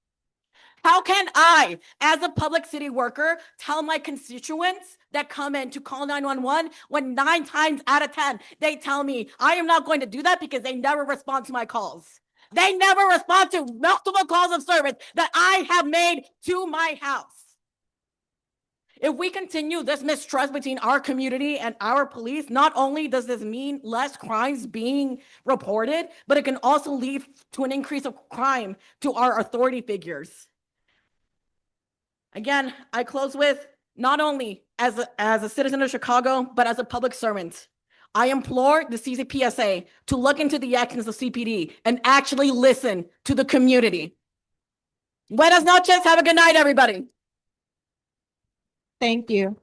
How can I, as a public city worker, tell my constituents that come in to call 911 when 9 times out of 10, they tell me I am not going to do that because they never respond to my calls? They never respond to multiple calls of service that I have made to my house. If we continue this mistrust between our community and our police, not only does this mean less crimes being reported, but it can also lead to an increase of crime to our authority figures. Again, I close with not only as a citizen of Chicago, but as a public servant. I implore the CCPSA to look into the actions of CPD and actually listen to the community. Buenas noches. Have a good night, everybody. Thank you.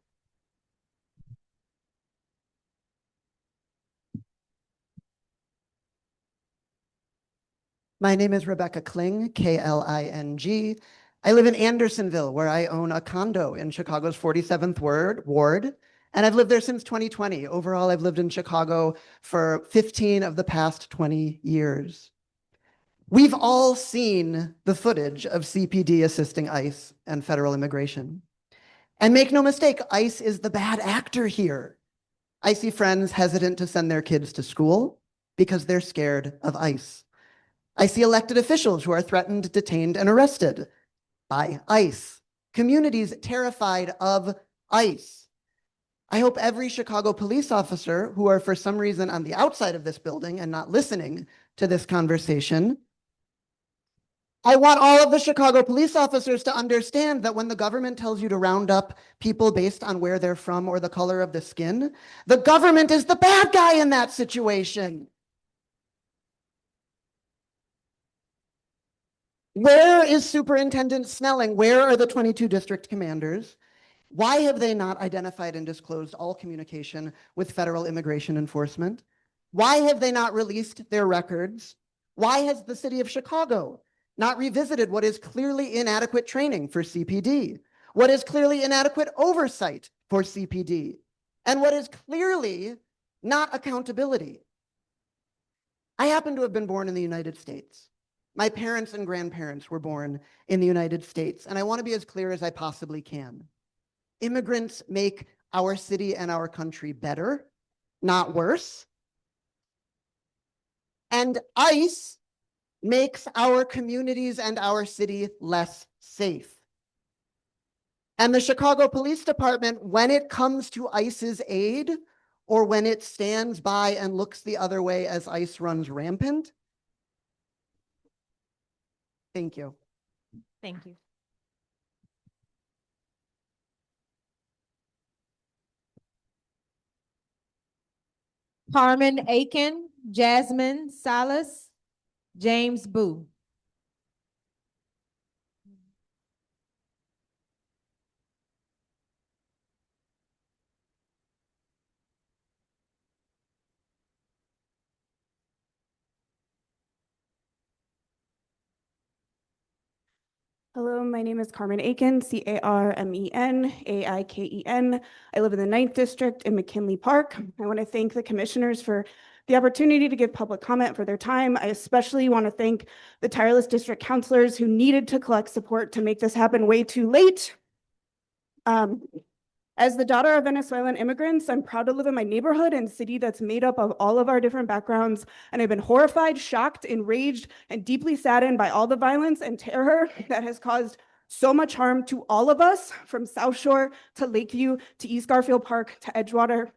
My name is Rebecca Kling, Kling. I live in Andersonville, where I own a condo in Chicago's 47th ward, and I've lived there since 2020. Overall, I've lived in Chicago for 15 of the past 20 years. We've all seen the footage of CPD assisting ICE and federal immigration. And make no mistake, ICE is the bad actor here. I see friends hesitant to send their kids to school because they're scared of ICE. I see elected officials who are threatened, detained, and arrested by ICE. Communities terrified of ICE. I hope every Chicago police officer who are for some reason on the outside of this building and not listening to this conversation, I want all of the Chicago police officers to understand that when the government tells you to round up people based on where they're from or the color of the skin, the government is the bad guy in that situation. Where is Superintendent Snelling? Where are the 22 district commanders? Why have they not identified and disclosed all communication with federal immigration enforcement? Why have they not released their records? Why has the city of Chicago not revisited what is clearly inadequate training for CPD, what is clearly inadequate oversight for CPD, and what is clearly not accountability? I happen to have been born in the United States. My parents and grandparents were born in the United States, and I want to be as clear as I possibly can. Immigrants make our city and our country better, not worse. And ICE makes our communities and our city less safe. And the Chicago Police Department, when it comes to ICE's aid, or when it stands by and looks the other way as ICE runs rampant. Thank you. Thank you. Carmen Aiken, Jasmine Salas, James Boo. Hello, my name is Carmen Aiken, CarmenAiken. I live in the 9th District in McKinley Park. I want to thank the commissioners for the opportunity to give public comment for their time. I especially want to thank the tireless district counselors who needed to collect support to make this happen way too late. As the daughter of Venezuelan immigrants, I'm proud to live in my neighborhood and city that's made up of all of our different backgrounds. And I've been horrified, shocked, enraged, and deeply saddened by all the violence and terror that has caused so much harm to all of us, from South Shore to Lakeview to East Garfield Park to Edgewater.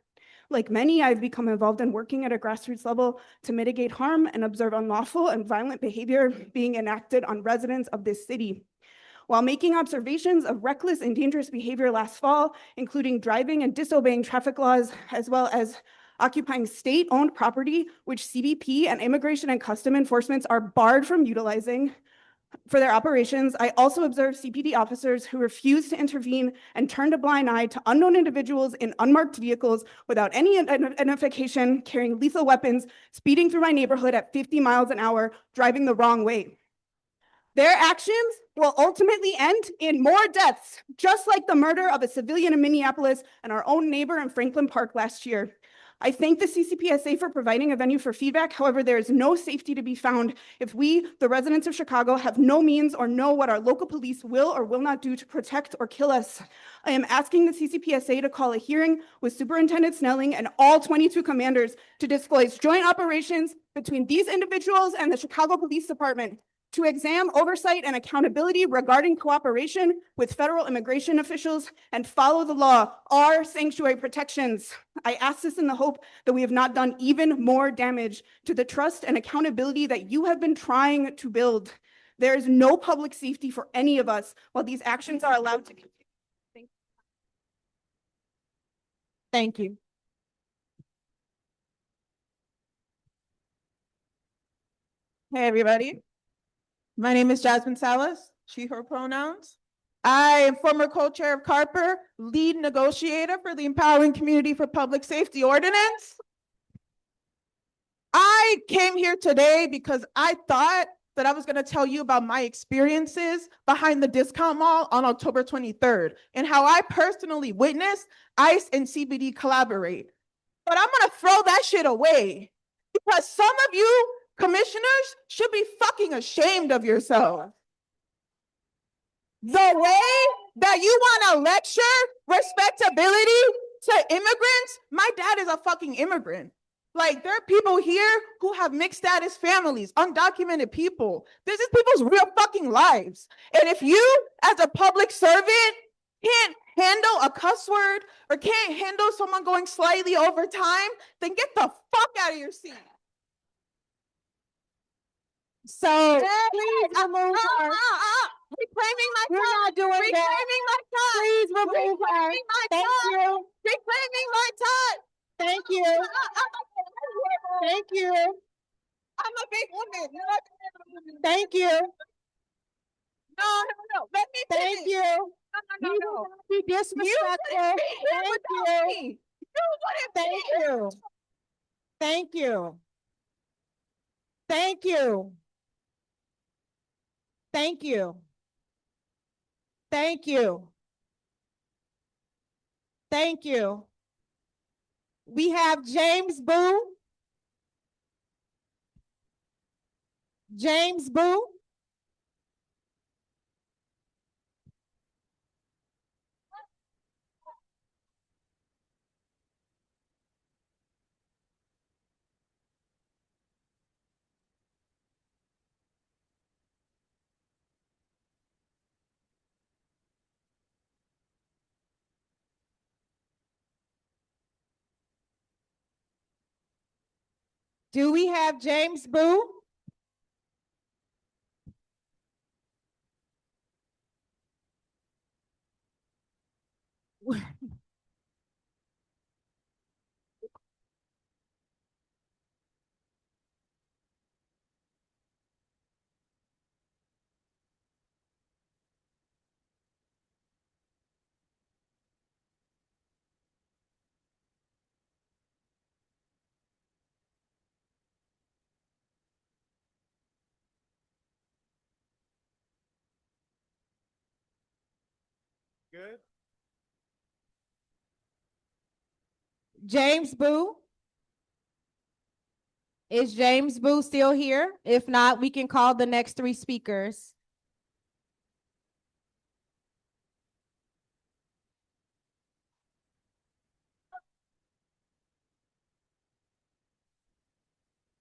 Like many, I've become involved in working at a grassroots level to mitigate harm and observe unlawful and violent behavior being enacted on residents of this city. While making observations of reckless and dangerous behavior last fall, including driving and disobeying traffic laws, as well as occupying state-owned property, which CBP and Immigration and Custom Enforcement are barred from utilizing for their operations, I also observed CPD officers who refused to intervene and turned a blind eye to unknown individuals in unmarked vehicles without any identification, carrying lethal weapons, speeding through my neighborhood at 50 miles an hour, driving the wrong way. Their actions will ultimately end in more deaths, just like the murder of a civilian in Minneapolis and our own neighbor in Franklin Park last year. I thank the CCPSA for providing a venue for feedback. However, there is no safety to be found if we, the residents of Chicago, have no means or know what our local police will or will not do to protect or kill us. I am asking the CCPSA to call a hearing with Superintendent Snelling and all 22 commanders to disclose joint operations between these individuals and the Chicago Police Department, to examine oversight and accountability regarding cooperation with federal immigration officials, and follow the law, our sanctuary protections. I ask this in the hope that we have not done even more damage to the trust and accountability that you have been trying to build. There is no public safety for any of us while these actions are allowed to continue. Thank you. Hey, everybody. My name is Jasmine Salas, she, her pronouns. I am former co-chair of CARPER, lead negotiator for the Empowering Community for Public Safety Ordinance. I came here today because I thought that I was going to tell you about my experiences behind the discount mall on October 23rd and how I personally witnessed ICE and CBD collaborate. But I'm going to throw that shit away because some of you commissioners should be fucking ashamed of yourselves. The way that you want to lecture respectability to immigrants, my dad is a fucking immigrant. Like, there are people here who have mixed status families, undocumented people. This is people's real fucking lives. And if you, as a public servant, can't handle a cuss word or can't handle someone going slightly over time, then get the fuck out of your seat. So please remove her. Reclaiming my We're time. not doing that. Reclaiming my time. Please remove her. Reclaiming my Thank time. you. Reclaiming my time. Thank you. Thank you. I'm a big woman. You're not gonna be able to- Thank you. No. Let me Thank finish. you. No. You will not be disrespectful. You wouldn't be here Thank without you. me. You wouldn't Thank be here. you. Thank you. Thank you. Thank you. Thank you. Thank you. We have James Boo. James Boo. Do we have James Boo? Good. James Boo? Is James Boo still here? If not, we can call the next three speakers.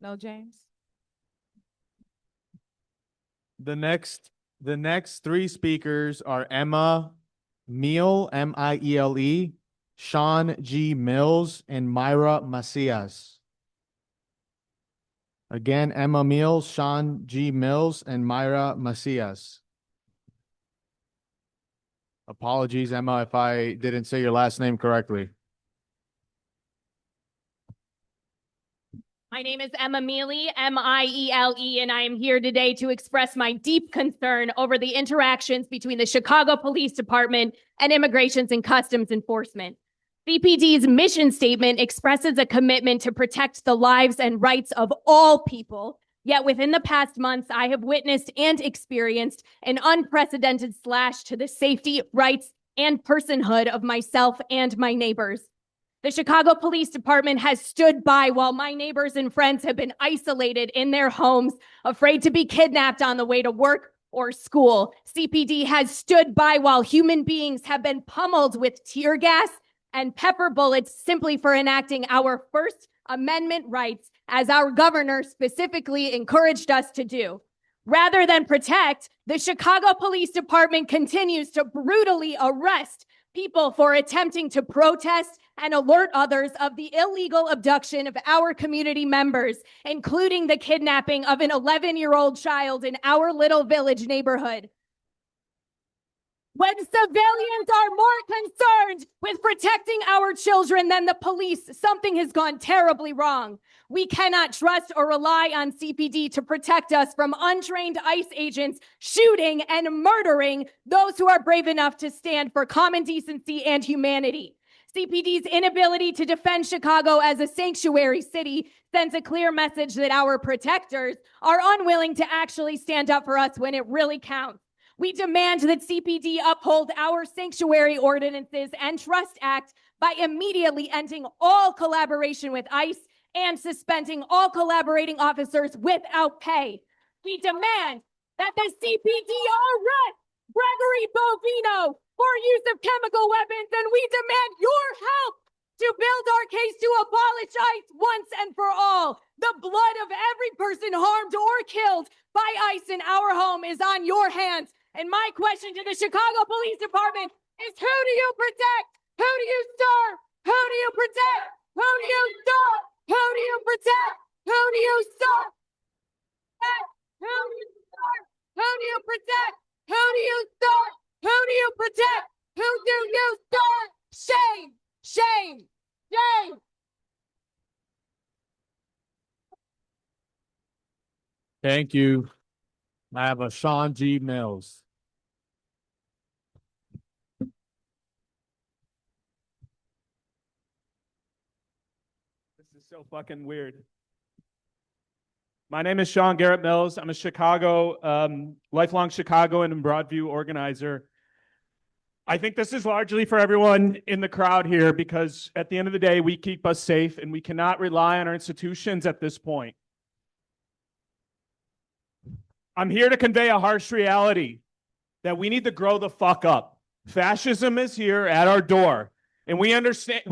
No, James? The next three speakers are Emma Miele, Miele, Sean G. Mills, and Myra Macias. Again, Emma Miele, Sean G. Mills, and Myra Macias. Apologies, Emma, if I didn't say your last name correctly. My name is Emma Miele, Miele, and I am here today to express my deep concern over the interactions between the Chicago Police Department and Immigrations and Customs Enforcement. CPD's mission statement expresses a commitment to protect the lives and rights of all people. Yet within the past months, I have witnessed and experienced an unprecedented slash to the safety, rights, and personhood of myself and my neighbors. The Chicago Police Department has stood by while my neighbors and friends have been isolated in their homes, afraid to be kidnapped on the way to work or school. CPD has stood by while human beings have been pummeled with tear gas and pepper bullets simply for enacting our First Amendment rights, as our governor specifically encouraged us to do. Rather than protect, the Chicago Police Department continues to brutally arrest people for attempting to protest and alert others of the illegal abduction of our community members, including the kidnapping of an 11-year-old child in our Little Village neighborhood. When civilians are more concerned with protecting our children than the police, something has gone terribly wrong. We cannot trust or rely on CPD to protect us from untrained ICE agents shooting and murdering those who are brave enough to stand for common decency and humanity. CPD's inability to defend Chicago as a sanctuary city sends a clear message that our protectors are unwilling to actually stand up for us when it really counts. We demand that CPD uphold our sanctuary ordinances and Trust Act by immediately ending all collaboration with ICE and suspending all collaborating officers without pay. We demand that the CPD arrest Gregory Bovino for use of chemical weapons, and we demand your help to build our case to abolish ICE once and for all. The blood of every person harmed or killed by ICE in our home is on your hands. And my question to the Chicago Police Department is, who do you protect? Who do you serve? Who do you protect? Who do you serve? Who do you protect? Who do you serve? Who do you serve? Who do you protect? Who do you serve? Who do you protect? Who do you serve? Shame! Shame! Shame! Thank you. I have a Sean G. Mills. This is so fucking weird. My name is Sean Garrett Mills. I'm a lifelong Chicagoan and Broadview organizer. I think this is largely for everyone in the crowd here because at the end of the day, we keep us safe and we cannot rely on our institutions at this point. I'm here to convey a harsh reality that we need to grow the fuck up. Fascism is here at our door, and we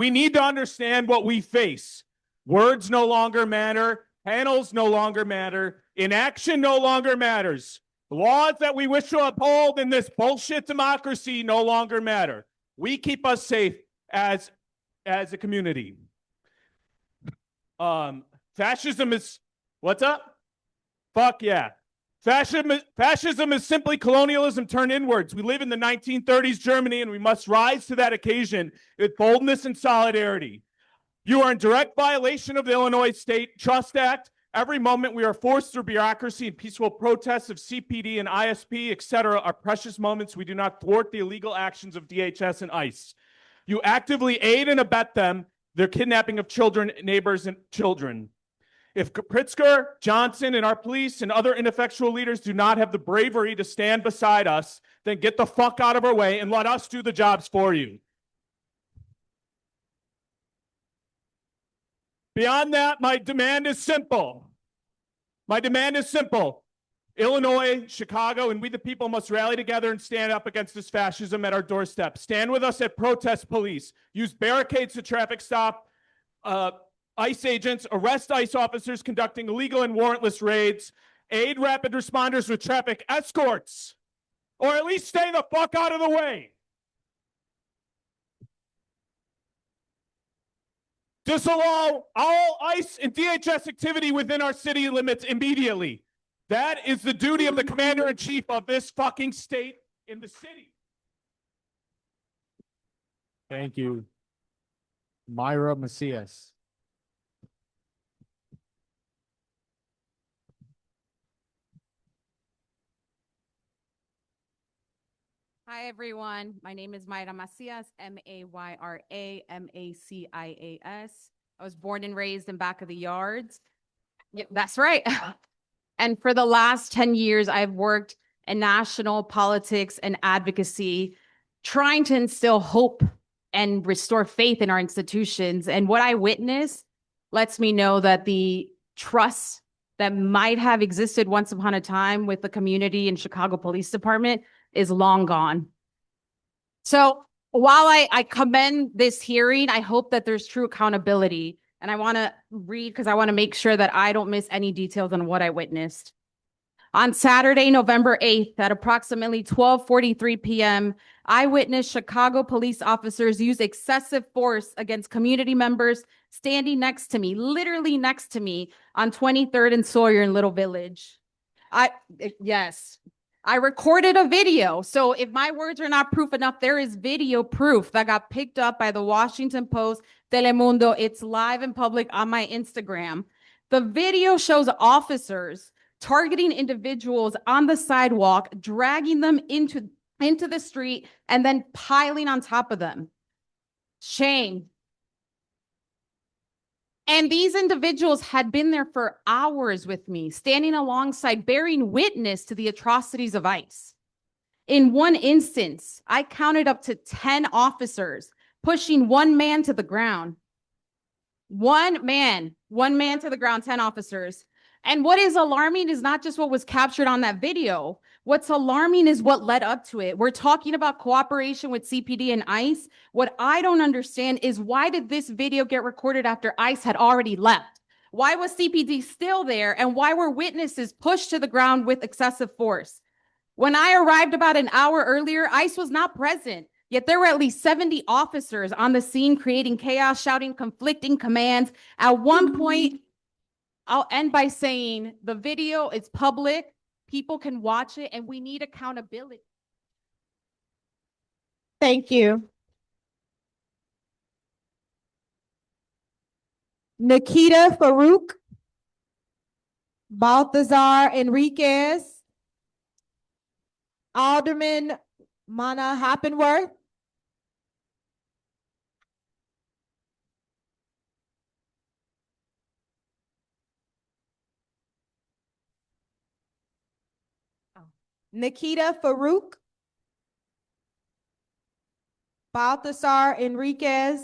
need to understand what we face. Words no longer matter. Panels no longer matter. Inaction no longer matters. Laws that we wish to uphold in this bullshit democracy no longer matter. We keep us safe as a community. Fascism is, what's up? Fuck yeah. Fascism is simply colonialism turned inwards. We live in the 1930s Germany, and we must rise to that occasion with boldness and solidarity. You are in direct violation of the Illinois State Trust Act. Every moment we are forced through bureaucracy and peaceful protests of CPD and ISP, etc., are precious moments we do not thwart the illegal actions of DHS and ICE. You actively aid and abet them, their kidnapping of children, neighbors, and children. If Pritzker, Johnson, and our police and other ineffectual leaders do not have the bravery to stand beside us, then get the fuck out of our way and let us do the jobs for you. Beyond that, my demand is simple. Illinois, Chicago, and we the people must rally together and stand up against this fascism at our doorstep. Stand with us at protest police. Use barricades to traffic stop ICE agents, arrest ICE officers conducting illegal and warrantless raids, aid rapid responders with traffic escorts, or at least stay the fuck out of the way. Disallow all ICE and DHS activity within our city limits immediately. That is the duty of the commander-in-chief of this fucking state in the city. Thank you. Myra Macias. Hi, everyone. My name is Mayra Macias, Mayra Macias. I was born and raised in back of the yards. Yeah, that's right. And for the last 10 years, I've worked in national politics and advocacy, trying to instill hope and restore faith in our institutions. And what I witnessed lets me know that the trust that might have existed once upon a time with the community and Chicago Police Department is long gone. So while I commend this hearing, I hope that there's true accountability. And I want to read because I want to make sure that I don't miss any details on what I witnessed. On Saturday, November 8th at approximately 12:43 p.m., I witnessed Chicago police officers use excessive force against community members standing next to me, literally next to me on 23rd and Sawyer in Little Village. Yes. I recorded a video. So if my words are not proof enough, there is video proof that got picked up by the Washington Post, Telemundo. It's live in public on my Instagram. The video shows officers targeting individuals on the sidewalk, dragging them into the street, and then piling on top of them. Shame. And these individuals had been there for hours with me, standing alongside, bearing witness to the atrocities of ICE. In one instance, I counted up to 10 officers pushing one man to the ground. One man to the ground, 10 officers. And what is alarming is not just what was captured on that video. What's alarming is what led up to it. We're talking about cooperation with CPD and ICE. What I don't understand is why did this video get recorded after ICE had already left? Why was CPD still there? And why were witnesses pushed to the ground with excessive force? When I arrived about an hour earlier, ICE was not present. Yet there were at least 70 officers on the scene creating chaos, shouting conflicting commands. At one point, I'll end by saying the video is public. People can watch it, and we need accountability. Thank you. Nikita Farouk, Balthazar Enriquez, Alderman Mana Hoppenworth, Nikita Farouk, Balthazar Enriquez,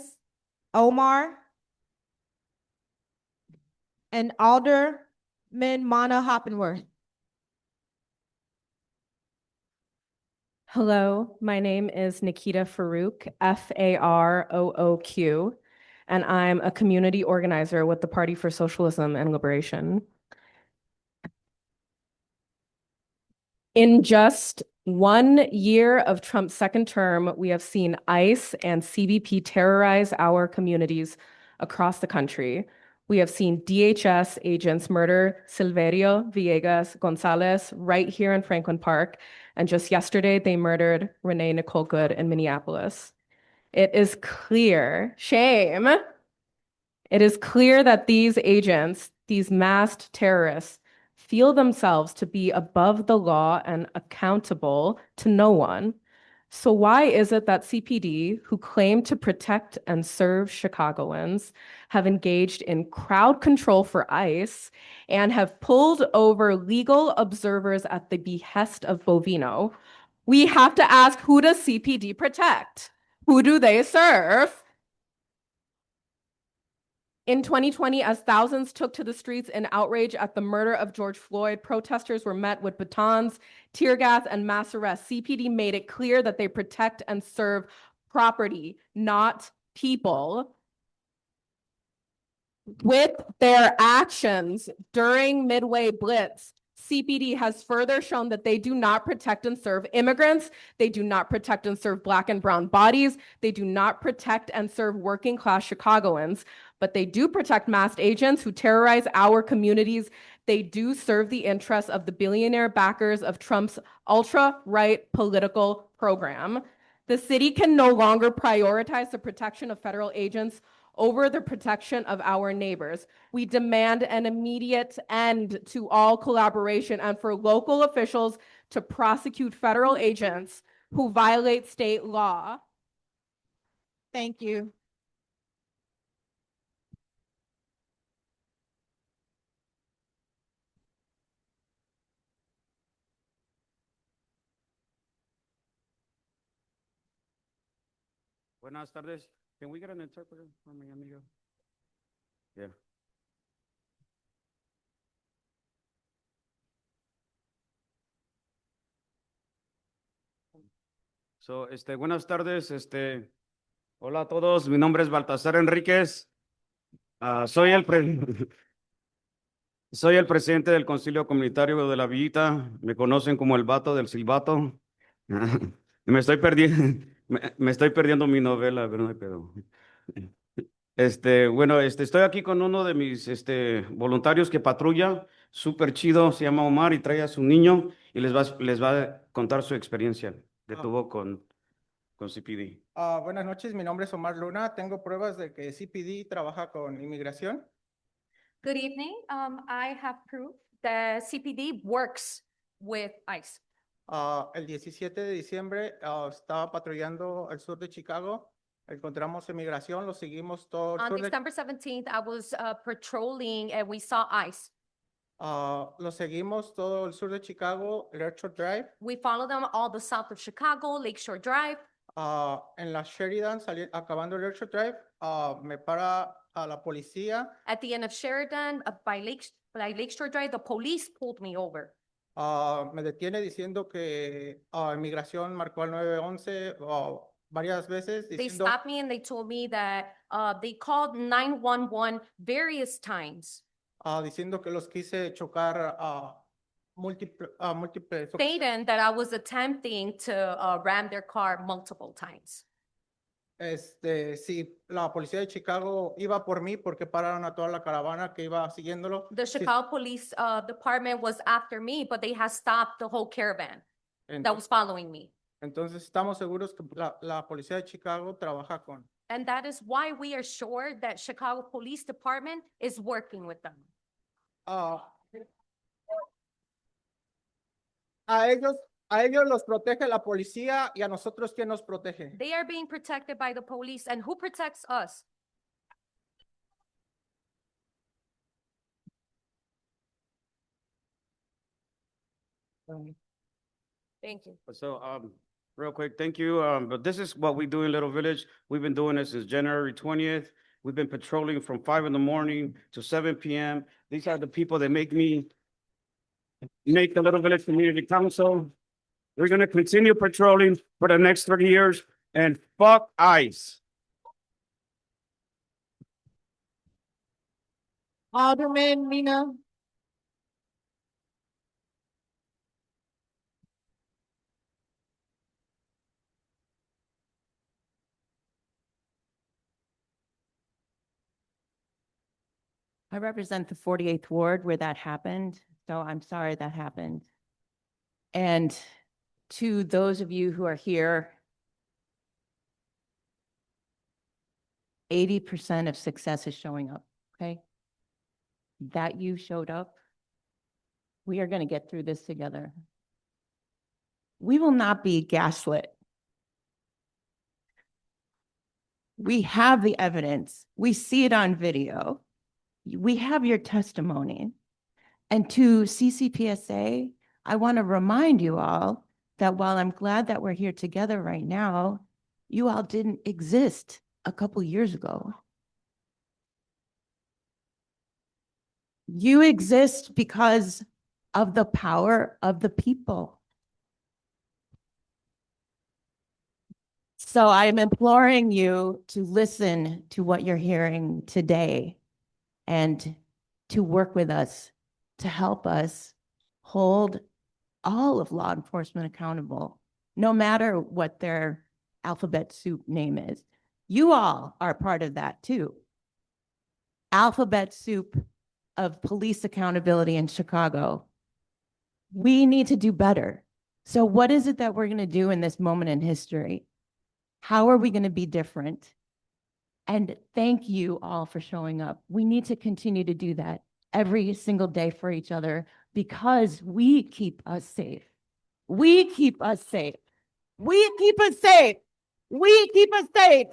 Omar, and Alderman Mana Hoppenworth. Hello, my name is Nikita Farouk, Farooq, and I'm a community organizer with the Party for Socialism and Liberation. In just 1 year of Trump's second term, we have seen ICE and CBP terrorize our communities across the country. We have seen DHS agents murder Silverio Villegas Gonzalez right here in Franklin Park. And just yesterday, they murdered Renee Nicole Good in Minneapolis. It is clear, shame. It is clear that these agents, these masked terrorists, feel themselves to be above the law and accountable to no one. So why is it that CPD, who claim to protect and serve Chicagoans, have engaged in crowd control for ICE and have pulled over legal observers at the behest of Bovino? We have to ask, who does CPD protect? Who do they serve? In 2020, as thousands took to the streets in outrage at the murder of George Floyd, protesters were met with batons, tear gas, and mass arrests. CPD made it clear that they protect and serve property, not people. With their actions during Midway Blitz, CPD has further shown that they do not protect and serve immigrants. They do not protect and serve Black and brown bodies. They do not protect and serve working class Chicagoans, but they do protect masked agents who terrorize our communities. They do serve the interests of the billionaire backers of Trump's ultra-right political program. The city can no longer prioritize the protection of federal agents over the protection of our neighbors. We demand an immediate end to all collaboration and for local officials to prosecute federal agents who violate state law. Thank you. Buenas tardes. Can we get an interpreter for mi amigo? Yeah. So, buenas tardes, hola a todos, mi nombre es Baltasar Enríquez. Soy soy el presidente del Concilio Comunitario de la Villita, me conocen como el vato del silbato. Me estoy perdiendo, me estoy perdiendo mi novela, pero no hay pedo. Bueno, estoy aquí con uno de mis, voluntarios que patrulla, súper chido, se llama Omar y trae a su niño y les va a contar su experiencia que tuvo con CPD. Buenas noches, mi nombre es Omar Luna. Tengo pruebas de que CPD trabaja con inmigración. Good evening. I have proof that CPD works with ICE. El 17 de diciembre estaba patrullando al sur de Chicago. Encontramos inmigración, lo seguimos todo el On sur de December 17th, I was patrolling and we saw ICE. lo seguimos todo el sur de Chicago, Lakeshore Drive. We followed them all the south of Chicago, Lakeshore Drive. En la Sheridan, acabando Lakeshore Drive, me para a la policía. At the end of Sheridan, by Lakeshore Drive, the police pulled me over. Me detiene diciendo que inmigración marcó al 911 varias veces They diciendo, stopped me and they told me that they called 911 various times, diciendo que los quise chocar múltiples stating that I was attempting to ram their car multiple times. Si la policía de Chicago iba por mí porque pararon a toda la caravana que iba siguiéndolo. The Chicago Police Department was after me, but they had stopped the whole caravan that was following me. Entonces estamos seguros que la policía de Chicago trabaja con. And that is why we are sure that Chicago Police Department is working with them. A ellos los protege la policía y a nosotros, ¿quién nos protege? They are being protected by the police, and who protects us? Thank you. So, real quick, thank you. But this is what we do in Little Village. We've been doing this since January 20th. We've been patrolling from 5 in the morning to 7 p.m. These are the people that make the Little Village Community Council. We're gonna continue patrolling for the next 30 years, and fuck ICE. Alderman Mina. I represent the 48th Ward where that happened, so I'm sorry that happened. And to those of you who are here, 80% of success is showing up, okay? That you showed up, we are going to get through this together. We will not be gaslit. We have the evidence. We see it on video. We have your testimony. And to CCPSA, I want to remind you all that while I'm glad that we're here together right now, you all didn't exist a couple years ago. You exist because of the power of the people. So I am imploring you to listen to what you're hearing today and to work with us to help us hold all of law enforcement accountable, no matter what their alphabet soup name is. You all are part of that too. Alphabet soup of police accountability in Chicago. We need to do better. So what is it that we're going to do in this moment in history? How are we going to be different? And thank you all for showing up. We need to continue to do that every single day for each other because we keep us safe. We keep us safe. We keep us safe. We keep us safe.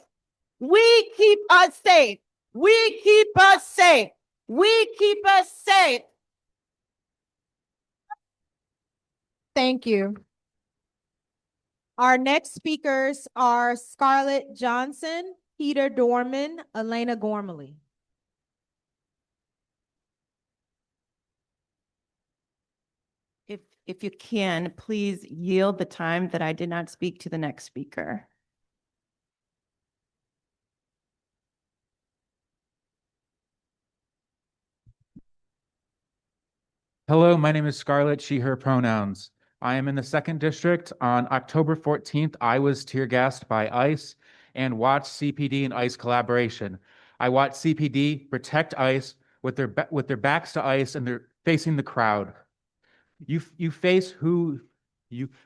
We keep us safe. We keep us safe. We keep us safe. Thank you. Our next speakers are Scarlett Johnson, Peter Dorman, Elena Gormley. If you can, please yield the time that I did not speak to the next speaker. Hello, my name is Scarlett, she, her pronouns. I am in the 2nd District. On October 14th, I was tear gassed by ICE and watched CPD and ICE collaboration. I watched CPD protect ICE with their backs to ICE and they're facing the crowd. You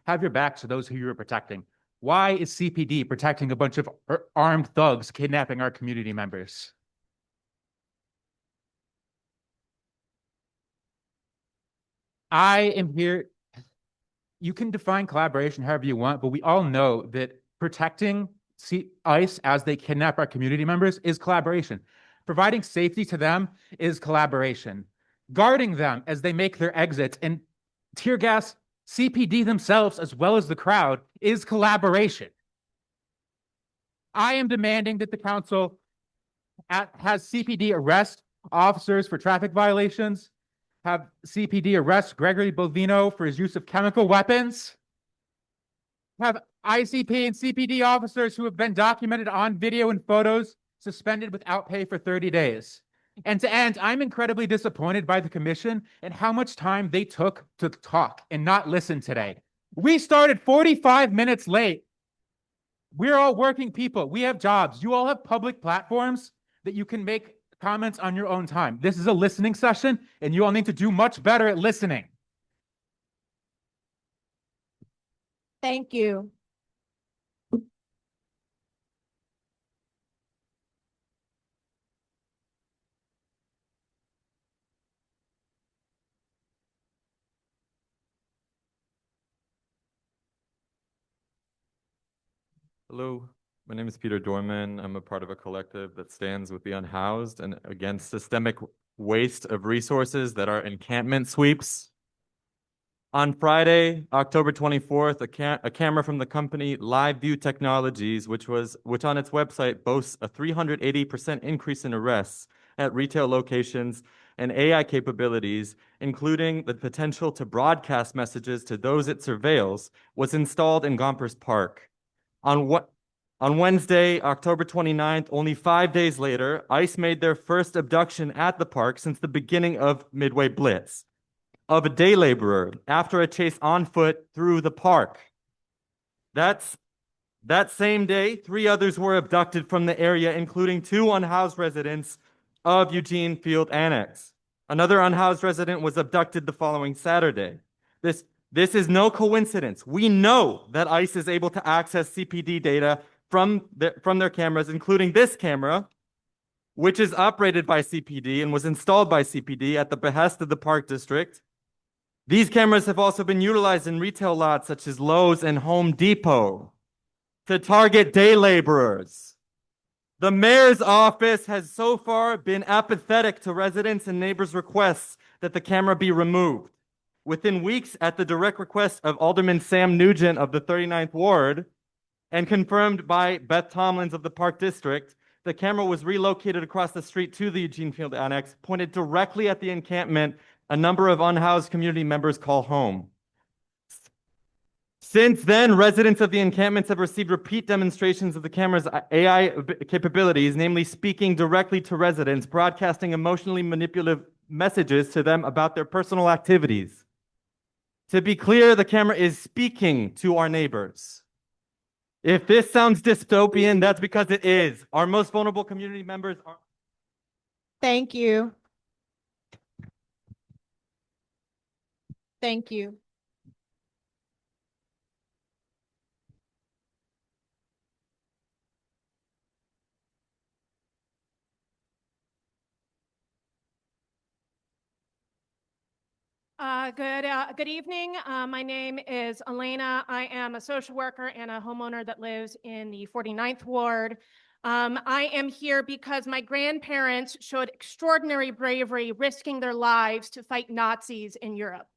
have your backs to those who you are protecting. Why is CPD protecting a bunch of armed thugs kidnapping our community members? I am here. You can define collaboration however you want, but we all know that protecting ICE as they kidnap our community members is collaboration. Providing safety to them is collaboration. Guarding them as they make their exits and tear gas CPD themselves as well as the crowd is collaboration. I am demanding that the council has CPD arrest officers for traffic violations, have CPD arrest Gregory Bovino for his use of chemical weapons. Have ICP and CPD officers who have been documented on video and photos suspended without pay for 30 days. And to end, I'm incredibly disappointed by the commission and how much time they took to talk and not listen today. We started 45 minutes late. We're all working people. We have jobs. You all have public platforms that you can make comments on your own time. This is a listening session, and you all need to do much better at listening. Thank you. Hello, my name is Peter Dorman. I'm a part of a collective that stands with the unhoused and against systemic waste of resources that are encampment sweeps. On Friday, October 24th, a camera from the company Live View Technologies, which on its website boasts a 380% increase in arrests at retail locations and AI capabilities, including the potential to broadcast messages to those it surveils, was installed in Gompers Park. On Wednesday, October 29th, only 5 days later, ICE made their first abduction at the park since the beginning of Midway Blitz of a day laborer after a chase on foot through the park. That same day, 3 others were abducted from the area, including 2 unhoused residents of Eugene Field Annex. Another unhoused resident was abducted the following Saturday. This is no coincidence. We know that ICE is able to access CPD data from their cameras, including this camera, which is operated by CPD and was installed by CPD at the behest of the Park District. These cameras have also been utilized in retail lots such as Lowe's and Home Depot to target day laborers. The mayor's office has so far been apathetic to residents' and neighbors' requests that the camera be removed. Within weeks, at the direct request of Alderman Sam Nugent of the 39th Ward, and confirmed by Beth Tomlins of the Park District, the camera was relocated across the street to the Eugene Field Annex, pointed directly at the encampment a number of unhoused community members call home. Since then, residents of the encampments have received repeat demonstrations of the camera's AI capabilities, namely speaking directly to residents, broadcasting emotionally manipulative messages to them about their personal activities. To be clear, the camera is speaking to our neighbors. If this sounds dystopian, that's because it is. Our most vulnerable community members are. Thank you. Thank you. Good evening. My name is Elena. I am a social worker and a homeowner that lives in the 49th Ward. I am here because my grandparents showed extraordinary bravery, risking their lives to fight Nazis in Europe.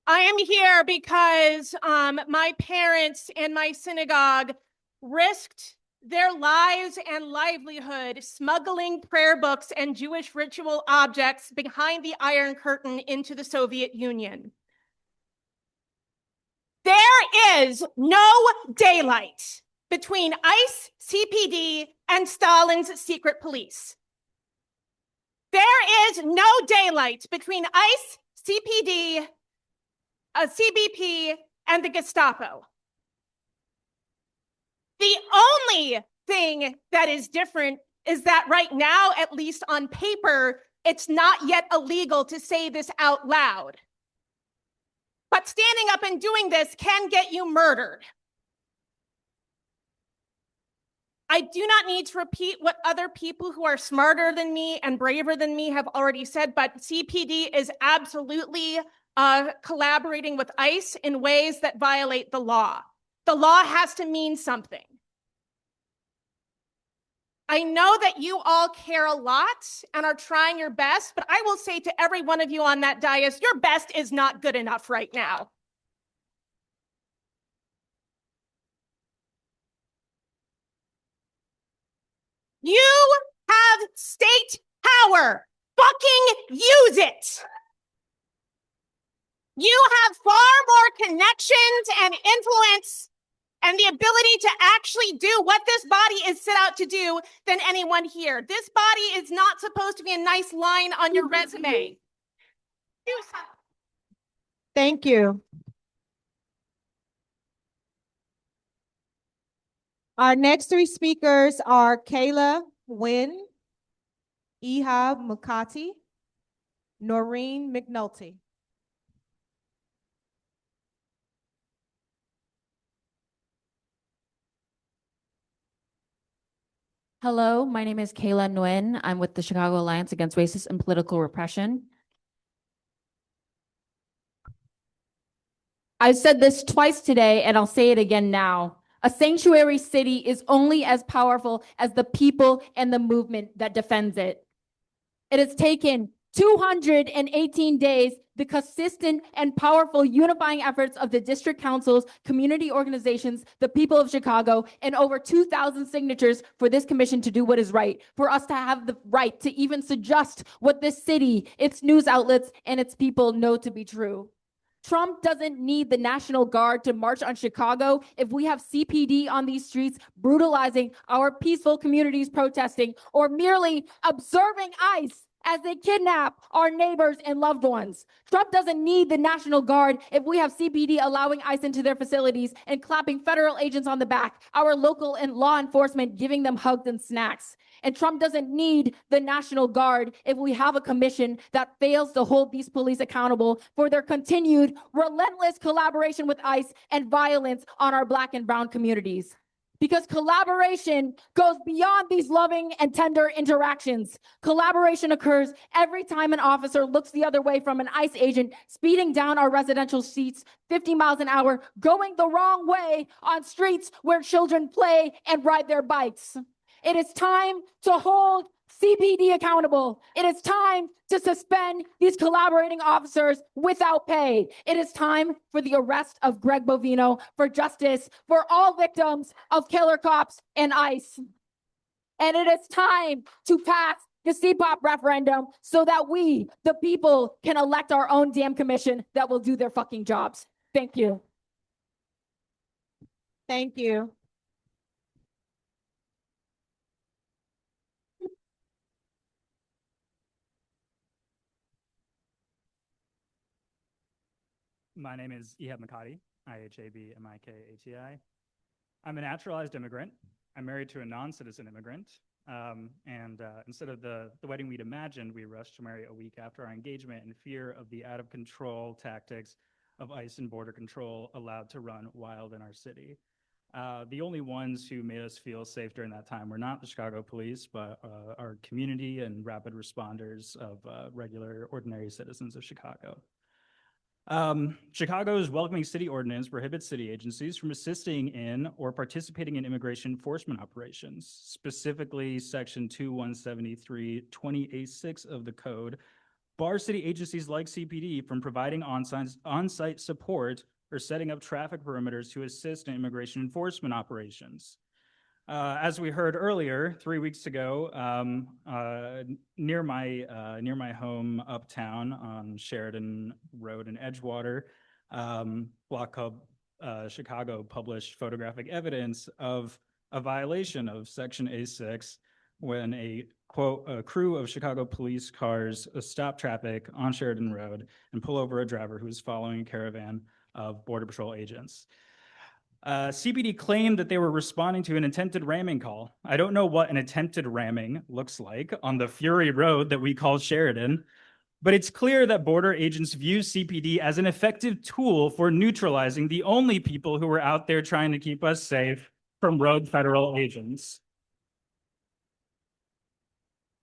I am here because my parents and my synagogue risked their lives and livelihood smuggling prayer books and Jewish ritual objects behind the Iron Curtain into the Soviet Union. There is no daylight between ICE, CPD, and Stalin's secret police. There is no daylight between ICE, CPD, CBP, and the Gestapo. The only thing that is different is that right now, at least on paper, it's not yet illegal to say this out loud. But standing up and doing this can get you murdered. I do not need to repeat what other people who are smarter than me and braver than me have already said, but CPD is absolutely collaborating with ICE in ways that violate the law. The law has to mean something. I know that you all care a lot and are trying your best, but I will say to every one of you on that dais, your best is not good enough right now. You have state power. Fucking use it. You have far more connections and influence and the ability to actually do what this body is set out to do than anyone here. This body is not supposed to be a nice line on your resume. Do something. Thank you. Our next three speakers are Kayla Nguyen, Ihab Mukati, Noreen McNulty. Hello, my name is Kayla Nguyen. I'm with the Chicago Alliance Against Racist and Political Repression. I've said this twice today, and I'll say it again now. A sanctuary city is only as powerful as the people and the movement that defends it. It has taken 218 days, the consistent and powerful unifying efforts of the district councils, community organizations, the people of Chicago, and over 2,000 signatures for this commission to do what is right, for us to have the right to even suggest what this city, its news outlets, and its people know to be true. Trump doesn't need the National Guard to march on Chicago if we have CPD on these streets brutalizing our peaceful communities protesting, or merely observing ICE as they kidnap our neighbors and loved ones. Trump doesn't need the National Guard if we have CPD allowing ICE into their facilities and clapping federal agents on the back, our local and law enforcement giving them hugs and snacks. And Trump doesn't need the National Guard if we have a commission that fails to hold these police accountable for their continued relentless collaboration with ICE and violence on our Black and brown communities. Because collaboration goes beyond these loving and tender interactions. Collaboration occurs every time an officer looks the other way from an ICE agent speeding down our residential streets 50 miles an hour, going the wrong way on streets where children play and ride their bikes. It is time to hold CPD accountable. It is time to suspend these collaborating officers without pay. It is time for the arrest of Greg Bovino, for justice for all victims of killer cops and ICE. And it is time to pass the CPOP referendum so that we, the people, can elect our own damn commission that will do their fucking jobs. Thank you. Thank you. My name is Ihab Mukati, Ihabmikati. I'm a naturalized immigrant. I'm married to a non-citizen immigrant. Instead of the wedding we'd imagined, we rushed to marry a week after our engagement in fear of the out-of-control tactics of ICE and border control allowed to run wild in our city. The only ones who made us feel safe during that time were not the Chicago police, but our community and rapid responders of regular, ordinary citizens of Chicago. Chicago's welcoming city ordinance prohibits city agencies from assisting in or participating in immigration enforcement operations. Specifically, Section 2173-20A6 of the code bars city agencies like CPD from providing on-site support or setting up traffic perimeters to assist in immigration enforcement operations. As we heard earlier, 3 weeks ago, near my home uptown on Sheridan Road in Edgewater, Block Club Chicago published photographic evidence of a violation of Section A6 when a crew of Chicago police cars stop traffic on Sheridan Road and pull over a driver who was following a caravan of Border Patrol agents. CPD claimed that they were responding to an attempted ramming call. I don't know what an attempted ramming looks like on the Fury Road that we call Sheridan, but it's clear that border agents view CPD as an effective tool for neutralizing the only people who were out there trying to keep us safe from rogue federal agents.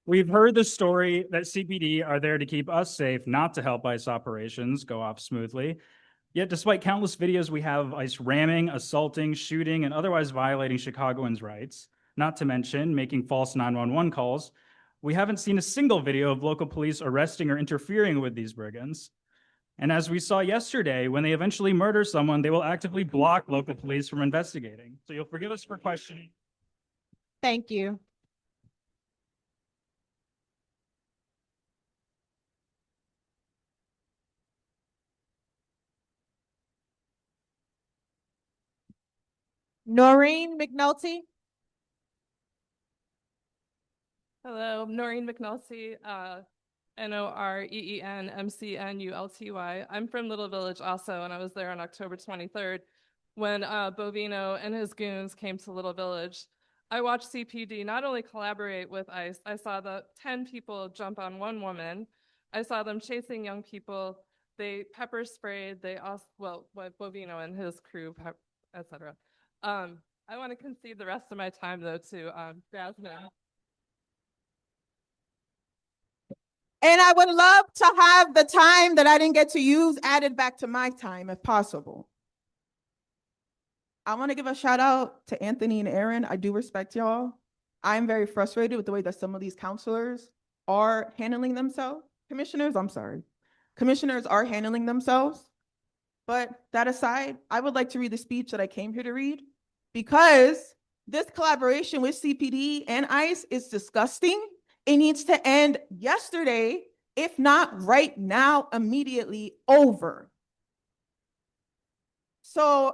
We've heard the story that CPD are there to keep us safe, not to help ICE operations go off smoothly. Yet, despite countless videos we have of ICE ramming, assaulting, shooting, and otherwise violating Chicagoans' rights, not to mention making false 911 calls, we haven't seen a single video of local police arresting or interfering with these brigands. And as we saw yesterday, when they eventually murder someone, they will actively block local police from investigating. So you'll forgive us for questioning. Thank you. Noreen McNulty. Hello, I'm Noreen McNulty, NOREENMCNULTY. I'm from Little Village also, and I was there on October 23rd when Bovino and his goons came to Little Village. I watched CPD not only collaborate with ICE, I saw the 10 people jump on one woman. I saw them chasing young people. They pepper sprayed, they also, well, what Bovino and his crew, etc. I want to concede the rest of my time though to Jasmine. And I would love to have the time that I didn't get to use added back to my time if possible. I want to give a shout out to Anthony and Aaron. I do respect y'all. I'm very frustrated with the way that some of these counselors are handling themselves. Commissioners are handling themselves. But that aside, I would like to read the speech that I came here to read because this collaboration with CPD and ICE is disgusting. It needs to end yesterday, if not right now, immediately over. So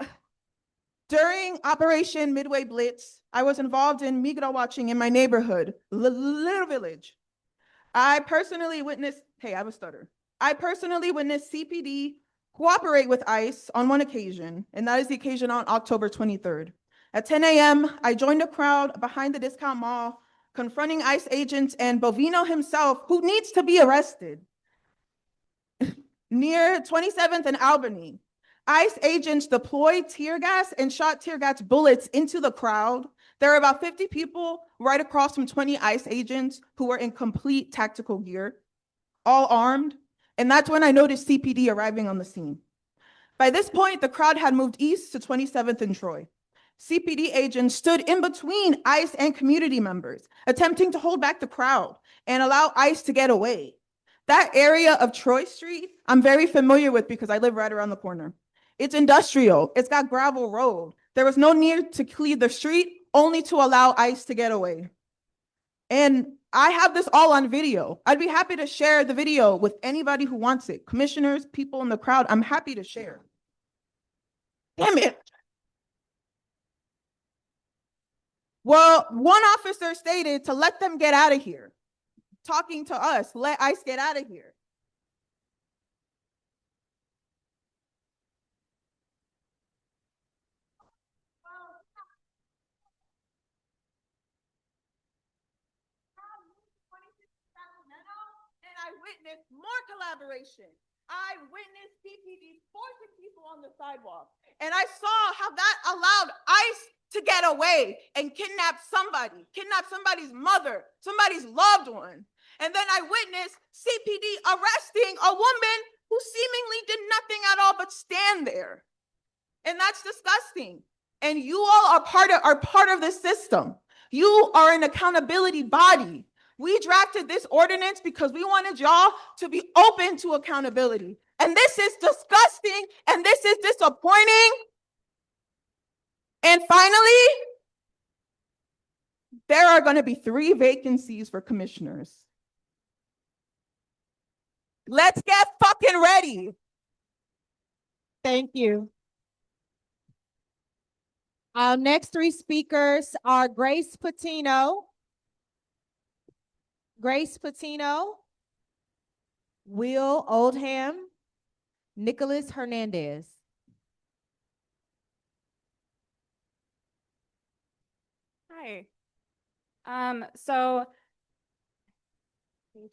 during Operation Midway Blitz, I was involved in Migro watching in my neighborhood, Little Village. I personally witnessed CPD cooperate with ICE on one occasion, and that is the occasion on October 23rd. At 10 a.m., I joined a crowd behind the discount mall, confronting ICE agents and Bovino himself, who needs to be arrested, near 27th and Albany. ICE agents deployed tear gas and shot tear gas bullets into the crowd. There were about 50 people right across from 20 ICE agents who were in complete tactical gear, all armed. And that's when I noticed CPD arriving on the scene. By this point, the crowd had moved east to 27th and Troy. CPD agents stood in between ICE and community members, attempting to hold back the crowd and allow ICE to get away. That area of Troy Street, I'm very familiar with because I live right around the corner. It's industrial, it's got gravel road. There was no need to clear the street, only to allow ICE to get away. And I have this all on video. I'd be happy to share the video with anybody who wants it. Commissioners, people in the crowd, I'm happy to share. Damn it. Well, one officer stated to let them get out of here. Talking to us, let ICE get out of here. And I witnessed more collaboration. I witnessed CPD forcing people on the sidewalk. And I saw how that allowed ICE to get away and kidnap somebody's mother, somebody's loved one. And then I witnessed CPD arresting a woman who seemingly did nothing at all but stand there. And that's disgusting. And you all are part of this system. You are an accountability body. We drafted this ordinance because we wanted y'all to be open to accountability. And this is disgusting and this is disappointing. And finally, there are going to be 3 vacancies for commissioners. Let's get fucking ready. Thank you. Our next 3 speakers are Grace Patino, Will Oldham, Nicholas Hernandez. Hi. Thank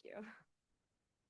you.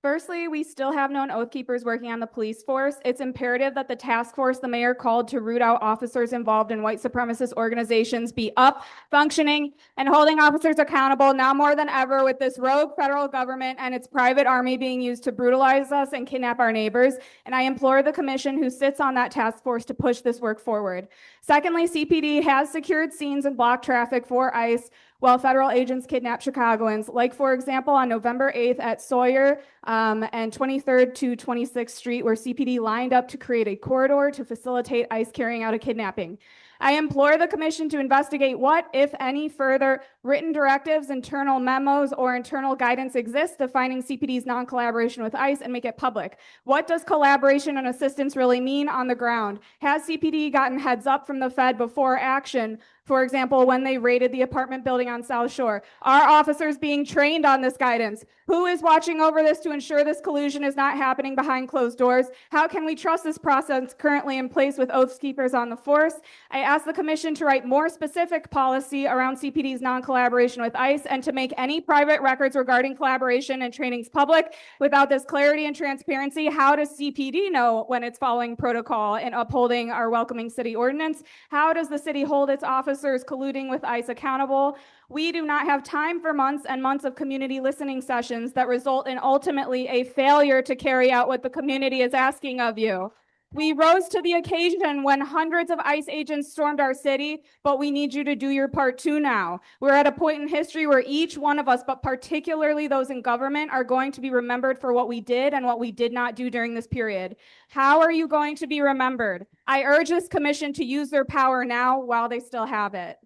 Firstly, we still have known oath keepers working on the police force. It's imperative that the task force the mayor called to root out officers involved in white supremacist organizations be up, functioning, and holding officers accountable now more than ever with this rogue federal government and its private army being used to brutalize us and kidnap our neighbors. And I implore the commission who sits on that task force to push this work forward. Secondly, CPD has secured scenes and blocked traffic for ICE while federal agents kidnap Chicagoans, like, for example, on November 8th at Sawyer and 23rd to 26th Street, where CPD lined up to create a corridor to facilitate ICE carrying out a kidnapping. I implore the commission to investigate what, if any, further written directives, internal memos, or internal guidance exist defining CPD's non-collaboration with ICE and make it public? What does collaboration and assistance really mean on the ground? Has CPD gotten heads up from the Fed before action? For example, when they raided the apartment building on South Shore. Are officers being trained on this guidance? Who is watching over this to ensure this collusion is not happening behind closed doors? How can we trust this process currently in place with oath keepers on the force? I ask the Commission to write more specific policy around CPD's non-collaboration with ICE and to make any private records regarding collaboration and trainings public. Without this clarity and transparency, how does CPD know when it's following protocol and upholding our welcoming city ordinance? How does the city hold its officers colluding with ICE accountable? We do not have time for months and months of community listening sessions that result in ultimately a failure to carry out what the community is asking of you. We rose to the occasion when hundreds of ICE agents stormed our city, but we need you to do your part too now. We're at a point in history where each one of us, but particularly those in government, are going to be remembered for what we did and what we did not do during this period. How are you going to be remembered? I urge this commission to use their power now while they still have it.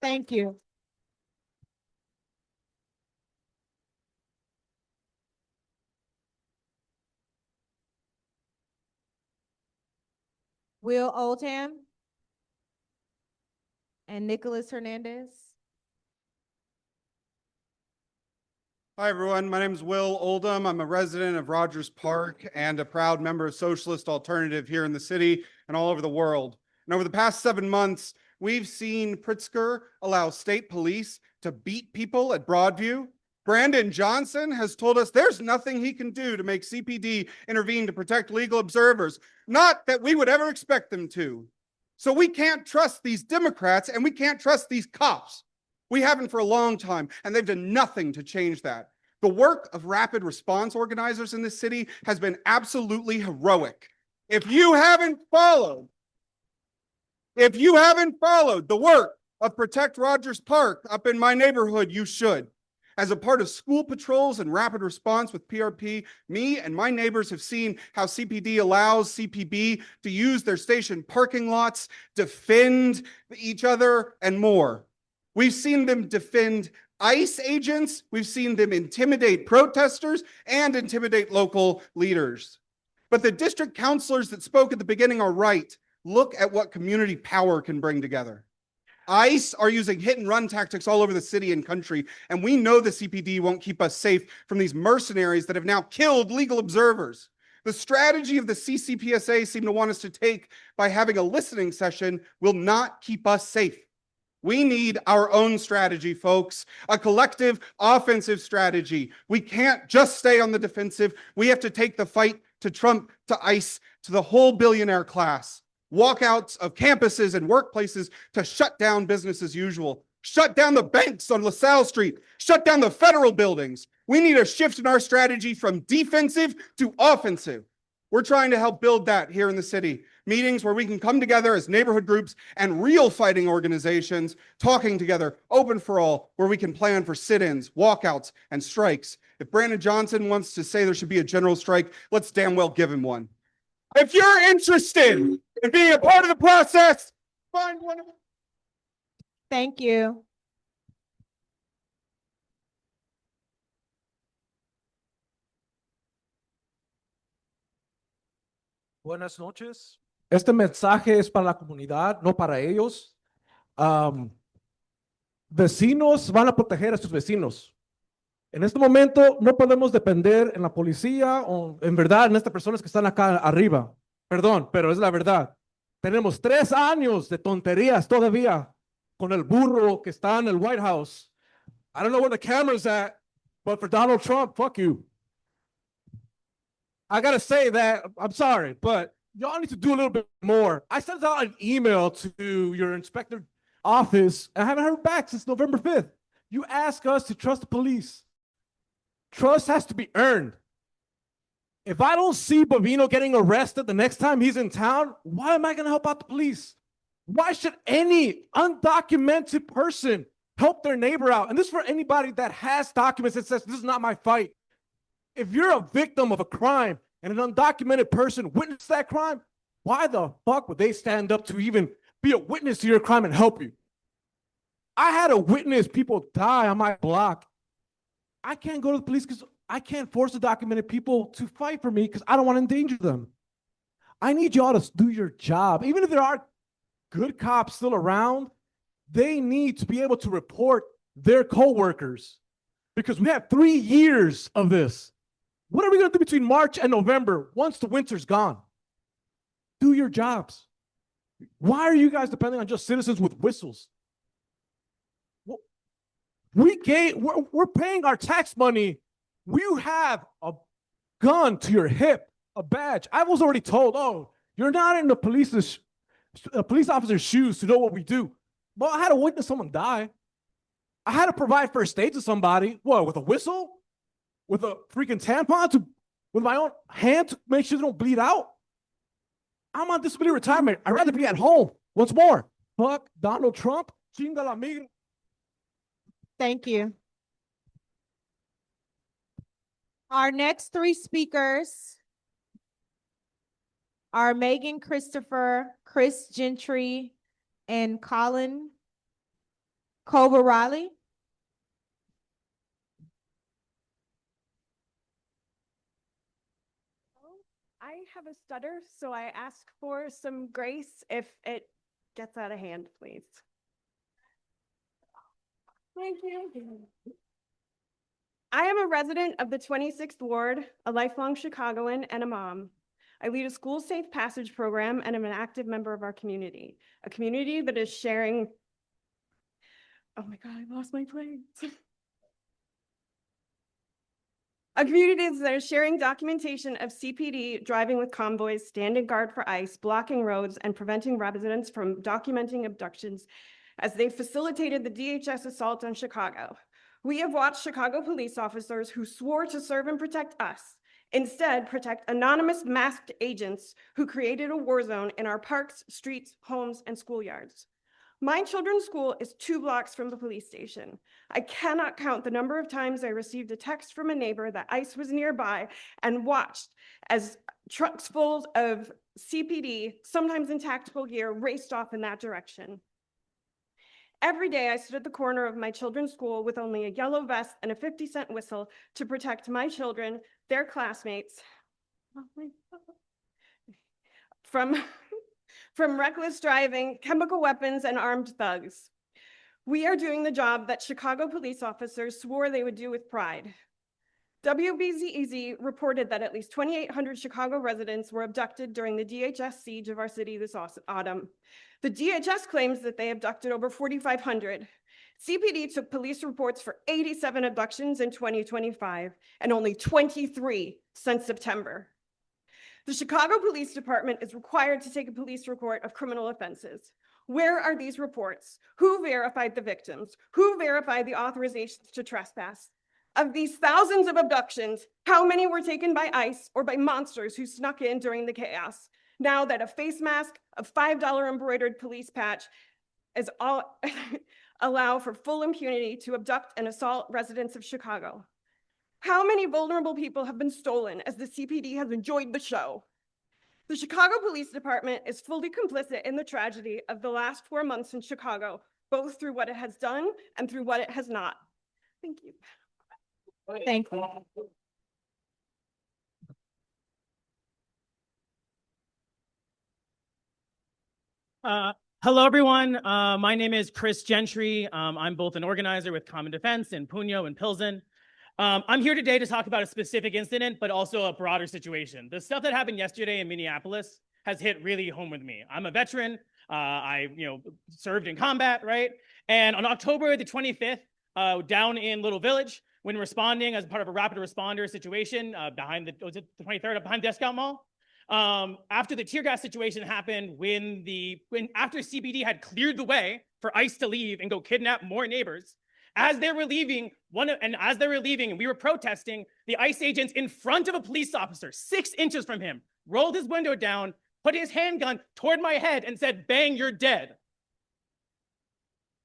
Thank you. Will Oldham and Nicholas Hernandez. Hi, everyone. My name is Will Oldham. I'm a resident of Rogers Park and a proud member of Socialist Alternative here in the city and all over the world. And over the past 7 months, we've seen Pritzker allow state police to beat people at Broadview. Brandon Johnson has told us there's nothing he can do to make CPD intervene to protect legal observers. Not that we would ever expect them to. So we can't trust these Democrats and we can't trust these cops. We haven't for a long time, and they've done nothing to change that. The work of rapid response organizers in this city has been absolutely heroic. If you haven't followed the work of Protect Rogers Park up in my neighborhood, you should. As a part of school patrols and rapid response with PRP, me and my neighbors have seen how CPD allows CPB to use their station parking lots, defend each other, and more. We've seen them defend ICE agents, we've seen them intimidate protesters and intimidate local leaders. But the district councilors that spoke at the beginning are right. Look at what community power can bring together. ICE are using hit and run tactics all over the city and country, and we know the CPD won't keep us safe from these mercenaries that have now killed legal observers. The strategy of the CCPSA seem to want us to take by having a listening session will not keep us safe. We need our own strategy, folks, a collective offensive strategy. We can't just stay on the defensive. We have to take the fight to Trump, to ICE, to the whole billionaire class. Walkouts of campuses and workplaces to shut down business as usual. Shut down the banks on LaSalle Street. Shut down the federal buildings. We need a shift in our strategy from defensive to offensive. We're trying to help build that here in the city. Meetings where we can come together as neighborhood groups and real fighting organizations, talking together, open for all, where we can plan for sit-ins, walkouts, and strikes. If Brandon Johnson wants to say there should be a general strike, let's damn well give him one. If you're interested in being a part of the process, find one of them. Thank you. Buenas noches. Este mensaje es para la comunidad, no para ellos. Vecinos van a proteger a sus vecinos. En este momento no podemos depender en la policía o en verdad en estas personas que están acá arriba. Perdón, pero es la verdad. Tenemos 3 años de tonterías todavía con el burro que está en el White House. I don't know where the camera's at, but for Donald Trump, fuck you. I gotta say that, I'm sorry, but y'all need to do a little bit more. I sent out an email to your inspector office. I haven't heard back since November 5th. You ask us to trust the police. Trust has to be earned. If I don't see Bovino getting arrested the next time he's in town, why am I going to help out the police? Why should any undocumented person help their neighbor out? And this is for anybody that has documents that says, this is not my fight. If you're a victim of a crime and an undocumented person witnessed that crime, why the fuck would they stand up to even be a witness to your crime and help you? I had to witness people die on my block. I can't go to the police because I can't force the documented people to fight for me because I don't want to endanger them. I need y'all to do your job. Even if there are good cops still around, they need to be able to report their coworkers because we have 3 years of this. What are we going to do between March and November once the winter's gone? Do your jobs. Why are you guys depending on just citizens with whistles? We're paying our tax money. You have a gun to your hip, a badge. I was already told, oh, you're not in the police officer's shoes to know what we do. Well, I had to witness someone die. I had to provide first aid to somebody. What, with a whistle? With a freaking tampon? With my own hand to make sure they don't bleed out? I'm on disability retirement. I'd rather be at home. What's more? Fuck Donald Trump. Chinga la migra. Thank you. Our next 3 speakers are Megan Christopher, Chris Gentry, and Colin Cover-Riley. I have a stutter, so I ask for some grace if it gets out of hand, please. Thank you. I am a resident of the 26th Ward, a lifelong Chicagoan, and a mom. I lead a school safe passage program and am an active member of our community, a community that is sharing. Oh my God, I lost my place. A community that is sharing documentation of CPD driving with convoys, standing guard for ICE, blocking roads, and preventing residents from documenting abductions as they facilitated the DHS assault on Chicago. We have watched Chicago police officers who swore to serve and protect us, instead protect anonymous masked agents who created a war zone in our parks, streets, homes, and schoolyards. My children's school is 2 blocks from the police station. I cannot count the number of times I received a text from a neighbor that ICE was nearby and watched as trucks full of CPD, sometimes in tactical gear, raced off in that direction. Every day I stood at the corner of my children's school with only a yellow vest and a 50-cent whistle to protect my children, their classmates, from reckless driving, chemical weapons, and armed thugs. We are doing the job that Chicago police officers swore they would do with pride. WBZEZ reported that at least 2,800 Chicago residents were abducted during the DHS siege of our city this autumn. The DHS claims that they abducted over 4,500. CPD took police reports for 87 abductions in 2025 and only 23 since September. The Chicago Police Department is required to take a police report of criminal offenses. Where are these reports? Who verified the victims? Who verified the authorizations to trespass? Of these thousands of abductions, how many were taken by ICE or by monsters who snuck in during the chaos? Now that a face mask, a $5 embroidered police patch is all allow for full impunity to abduct and assault residents of Chicago. How many vulnerable people have been stolen as the CPD has enjoyed the show? The Chicago Police Department is fully complicit in the tragedy of the last 4 months in Chicago, both through what it has done and through what it has not. Thank you. Thank you. Hello, everyone. My name is Chris Gentry. I'm both an organizer with Common Defense in Puno and Pilsen. I'm here today to talk about a specific incident, but also a broader situation. The stuff that happened yesterday in Minneapolis has hit really home with me. I'm a veteran. I served in combat, right? And on October the 25th, down in Little Village, when responding as part of a rapid responder situation behind the 23rd behind Discount Mall, after the tear gas situation happened, after CPD had cleared the way for ICE to leave and go kidnap more neighbors, as they were leaving, and we were protesting, the ICE agents in front of a police officer, 6 inches from him, rolled his window down, put his handgun toward my head and said, "Bang, you're dead."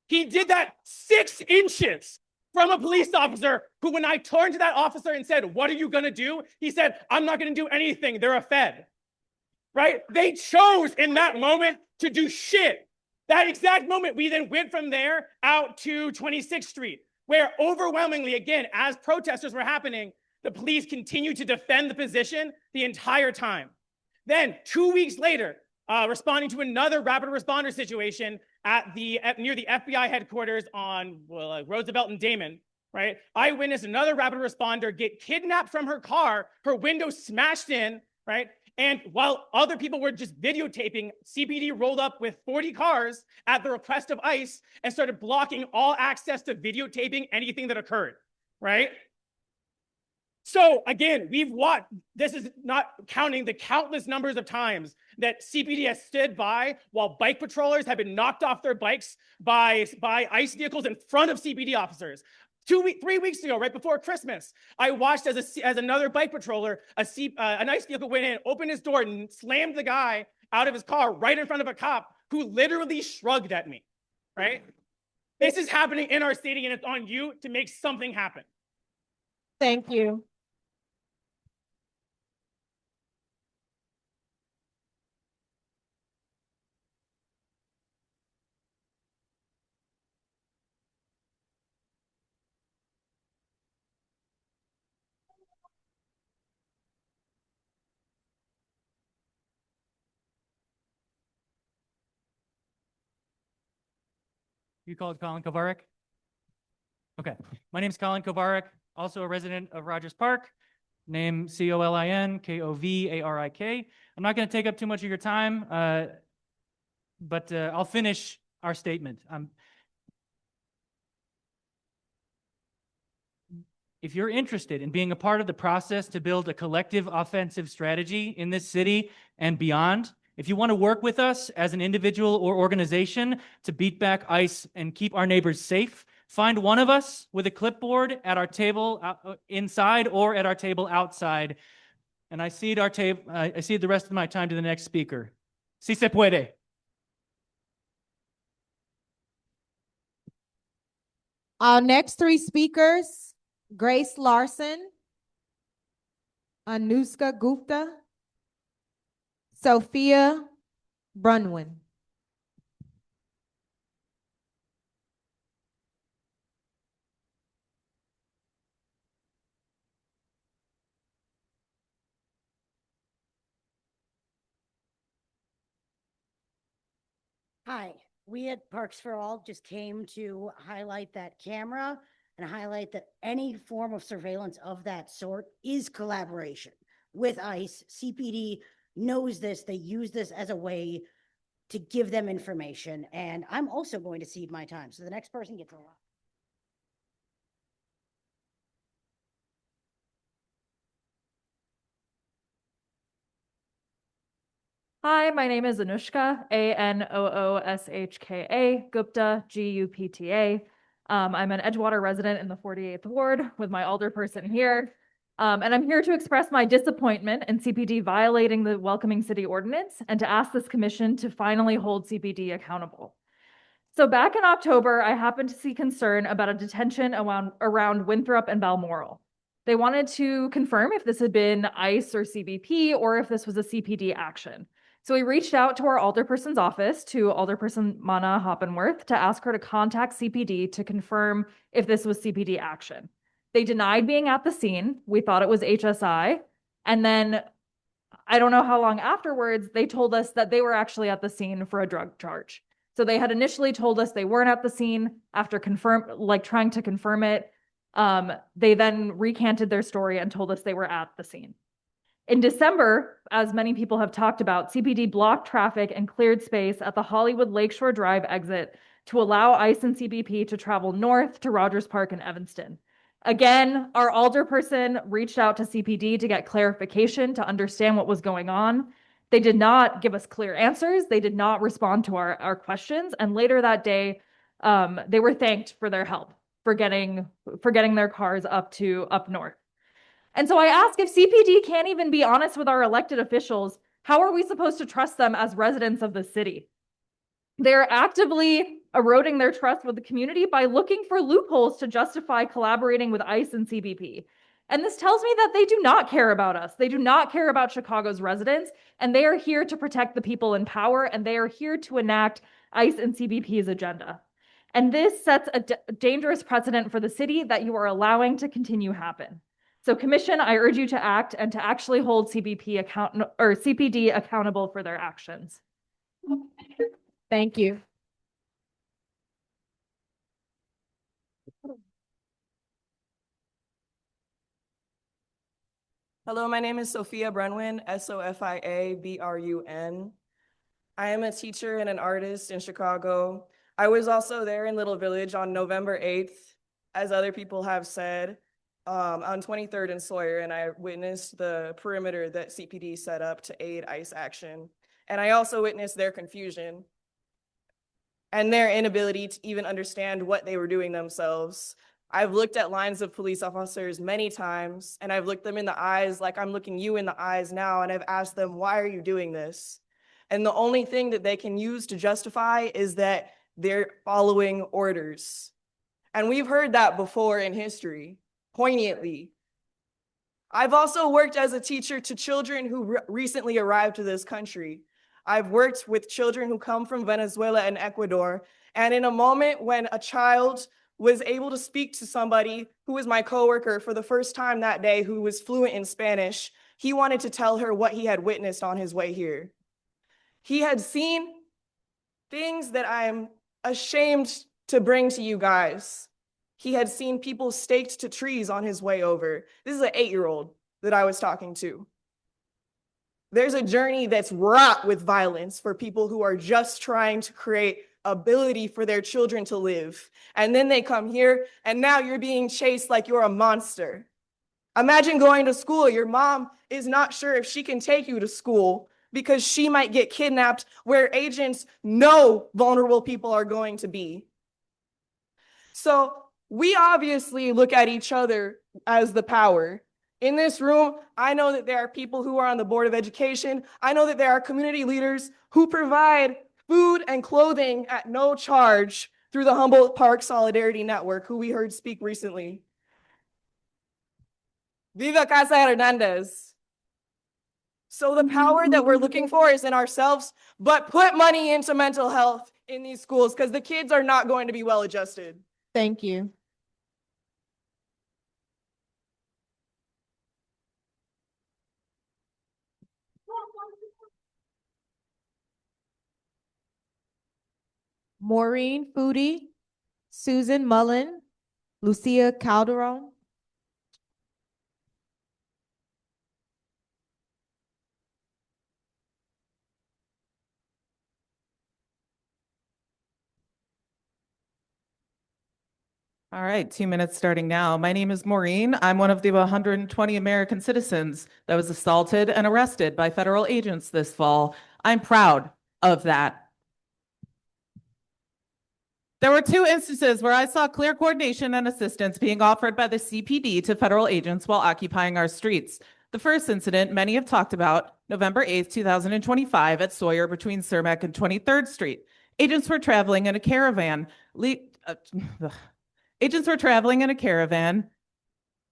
He did that 6 inches from a police officer who, when I turned to that officer and said, "What are you gonna do?" He said, "I'm not gonna do anything. They're a Fed." Right? They chose in that moment to do shit. That exact moment, we then went from there out to 26th Street, where overwhelmingly, again, as protesters were happening, the police continued to defend the position the entire time. Then 2 weeks later, responding to another rapid responder situation near the FBI headquarters on Roosevelt and Damon, right? I witnessed another rapid responder get kidnapped from her car, her window smashed in, right? And while other people were just videotaping, CPD rolled up with 40 cars at the request of ICE and started blocking all access to videotaping anything that occurred, right? So again, we've watched, this is not counting the countless numbers of times that CPD has stood by while bike patrollers have been knocked off their bikes by ICE vehicles in front of CPD officers. 3 weeks ago, right before Christmas, I watched as another bike patroller, an ICE vehicle went in, opened his door, and slammed the guy out of his car right in front of a cop who literally shrugged at me, right? This is happening in our city, and it's on you to make something happen. Thank you. You called Colin Kovarik? Okay, my name's Colin Kovarik, also a resident of Rogers Park. Name Colin Kovarik. I'm not going to take up too much of your time, but I'll finish our statement. If you're interested in being a part of the process to build a collective offensive strategy in this city and beyond, if you want to work with us as an individual or organization to beat back ICE and keep our neighbors safe, find one of us with a clipboard at our table inside or at our table outside. And I cede the rest of my time to the next speaker. Si se puede. Our next three speakers, Grace Larson, Anushka Gupta, Sophia Brunwyn. Hi, we at Parks for All just came to highlight that camera and highlight that any form of surveillance of that sort is collaboration with ICE. CPD knows this. They use this as a way to give them information. And I'm also going to cede my time. So the next person gets a lot. Hi, my name is Anushka, Anooshka Gupta, Gupta. I'm an Edgewater resident in the 48th Ward with my alderperson here. And I'm here to express my disappointment in CPD violating the Welcoming City Ordinance and to ask this commission to finally hold CPD accountable. So back in October, I happened to see concern about a detention around Winthrop and Balmoral. They wanted to confirm if this had been ICE or CBP or if this was a CPD action. So we reached out to our alderperson's office, to Alderperson Mana Hoppenworth, to ask her to contact CPD to confirm if this was CPD action. They denied being at the scene. We thought it was HSI. And then I don't know how long afterwards, they told us that they were actually at the scene for a drug charge. So they had initially told us they weren't at the scene. After trying to confirm it, they then recanted their story and told us they were at the scene. In December, as many people have talked about, CPD blocked traffic and cleared space at the Hollywood Lakeshore Drive exit to allow ICE and CBP to travel north to Rogers Park and Evanston. Again, our alderperson reached out to CPD to get clarification to understand what was going on. They did not give us clear answers. They did not respond to our questions. And later that day, they were thanked for their help, for getting their cars up north. And so I ask, if CPD can't even be honest with our elected officials, how are we supposed to trust them as residents of the city? They're actively eroding their trust with the community by looking for loopholes to justify collaborating with ICE and CBP. And this tells me that they do not care about us. They do not care about Chicago's residents, and they are here to protect the people in power, and they are here to enact ICE and CBP's agenda. And this sets a dangerous precedent for the city that you are allowing to continue happen. So Commission, I urge you to act and to actually hold CPD accountable for their actions. Thank you. Hello, my name is Sophia Brunwyn, Sofia-Brun. I am a teacher and an artist in Chicago. I was also there in Little Village on November 8th, as other people have said, on 23rd and Sawyer, and I witnessed the perimeter that CPD set up to aid ICE action. And I also witnessed their confusion and their inability to even understand what they were doing themselves. I've looked at lines of police officers many times, and I've looked them in the eyes like I'm looking you in the eyes now, and I've asked them, why are you doing this? And the only thing that they can use to justify is that they're following orders. And we've heard that before in history, poignantly. I've also worked as a teacher to children who recently arrived to this country. I've worked with children who come from Venezuela and Ecuador. And in a moment when a child was able to speak to somebody who was my coworker for the first time that day, who was fluent in Spanish, he wanted to tell her what he had witnessed on his way here. He had seen things that I'm ashamed to bring to you guys. He had seen people staked to trees on his way over. This is an 8-year-old that I was talking to. There's a journey that's wrought with violence for people who are just trying to create ability for their children to live. And then they come here, and now you're being chased like you're a monster. Imagine going to school. Your mom is not sure if she can take you to school because she might get kidnapped, where agents know vulnerable people are going to be. So we obviously look at each other as the power. In this room, I know that there are people who are on the Board of Education. I know that there are community leaders who provide food and clothing at no charge through the Humboldt Park Solidarity Network, who we heard speak recently. Viva Casa Hernandez. So the power that we're looking for is in ourselves, but put money into mental health in these schools because the kids are not going to be well adjusted. Thank you. Maureen Foodie, Susan Mullen, Lucia Calderon. All right, 2 minutes starting now. My name is Maureen. I'm one of the 120 American citizens that was assaulted and arrested by federal agents this fall. I'm proud of that. There were 2 instances where I saw clear coordination and assistance being offered by the CPD to federal agents while occupying our streets. The first incident many have talked about, November 8th, 2025 at Sawyer between Cermak and 23rd Street. Agents were traveling in a caravan. Agents were traveling in a caravan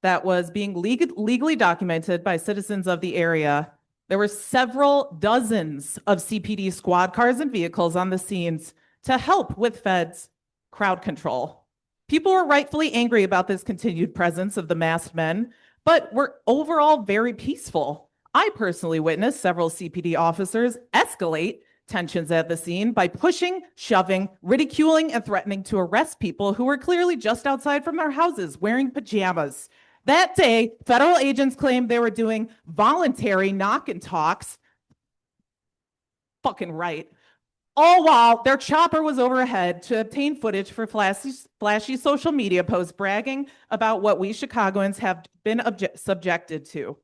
that was being legally documented by citizens of the area. There were several dozens of CPD squad cars and vehicles on the scenes to help with feds crowd control. People were rightfully angry about this continued presence of the masked men, but were overall very peaceful. I personally witnessed several CPD officers escalate tensions at the scene by pushing, shoving, ridiculing, and threatening to arrest people who were clearly just outside from their houses wearing pajamas. That day, federal agents claimed they were doing voluntary knock and talks. Fucking right. All while their chopper was overhead to obtain footage for flashy social media posts bragging about what we Chicagoans have been subjected to.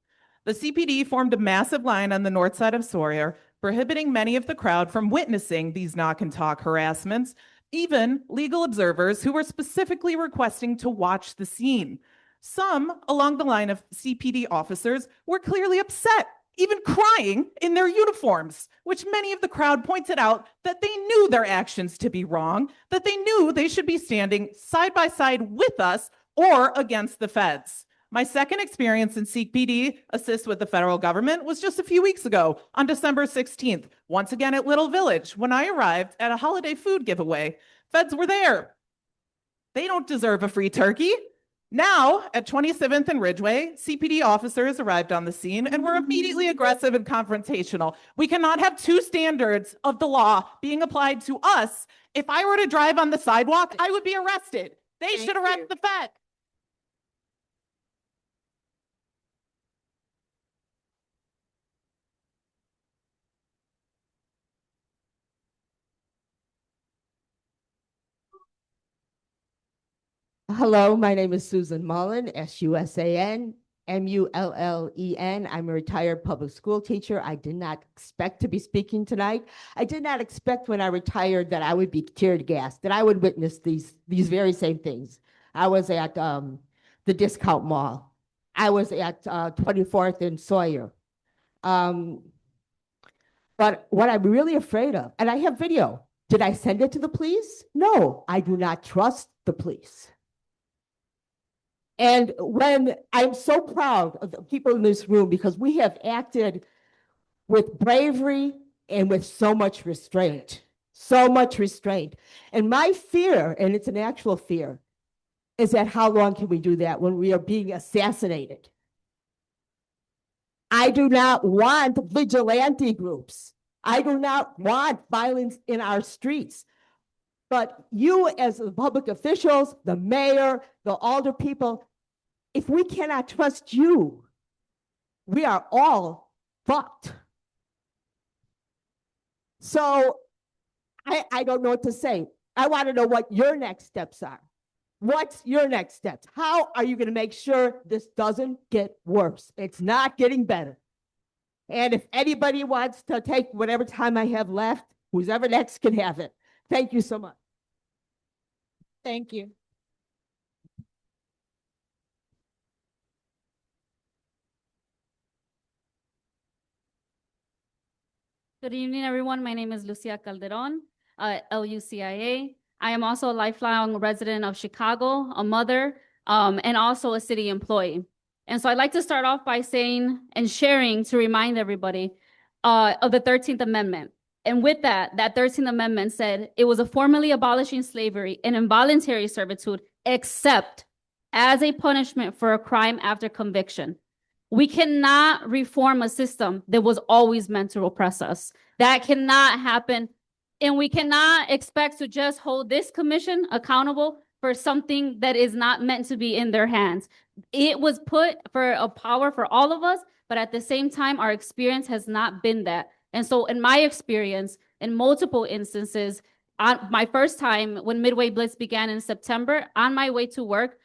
The CPD formed a massive line on the north side of Sawyer, prohibiting many of the crowd from witnessing these knock and talk harassments, even legal observers who were specifically requesting to watch the scene. Some along the line of CPD officers were clearly upset, even crying in their uniforms, which many of the crowd pointed out that they knew their actions to be wrong, that they knew they should be standing side by side with us or against the feds. My second experience in CPD assist with the federal government was just a few weeks ago on December 16th, once again at Little Village, when I arrived at a holiday food giveaway. Feds were there. They don't deserve a free turkey. Now, at 27th and Ridgeway, CPD officers arrived on the scene and were immediately aggressive and confrontational. We cannot have two standards of the law being applied to us. If I were to drive on the sidewalk, I would be arrested. They should arrest the Fed. Hello, my name is Susan Mullen, SUSAN, MULLEN. I'm a retired public school teacher. I did not expect to be speaking tonight. I did not expect when I retired that I would be tear gassed, that I would witness these very same things. I was at the discount mall. I was at 24th and Sawyer. But what I'm really afraid of, and I have video, did I send it to the police? No, I do not trust the police. And when I'm so proud of the people in this room because we have acted with bravery and with so much restraint, so much restraint. And my fear, and it's an actual fear, is that how long can we do that when we are being assassinated? I do not want vigilante groups. I do not want violence in our streets. But you as the public officials, the mayor, the alder people, if we cannot trust you, we are all fucked. So I don't know what to say. I want to know what your next steps are. What's your next steps? How are you going to make sure this doesn't get worse? It's not getting better. And if anybody wants to take whatever time I have left, who's ever next can have it. Thank you so much. Thank you. Good evening, everyone. My name is Lucia Calderon, LUCIA. I am also a lifelong resident of Chicago, a mother, and also a city employee. And so I'd like to start off by saying and sharing to remind everybody of the 13th Amendment. And with that 13th Amendment said it was a formally abolishing slavery and involuntary servitude, except as a punishment for a crime after conviction. We cannot reform a system that was always meant to oppress us. That cannot happen. And we cannot expect to just hold this commission accountable for something that is not meant to be in their hands. It was put for a power for all of us, but at the same time, our experience has not been that. And so in my experience, in multiple instances, on my first time when Midway Blitz began in September, on my way to work,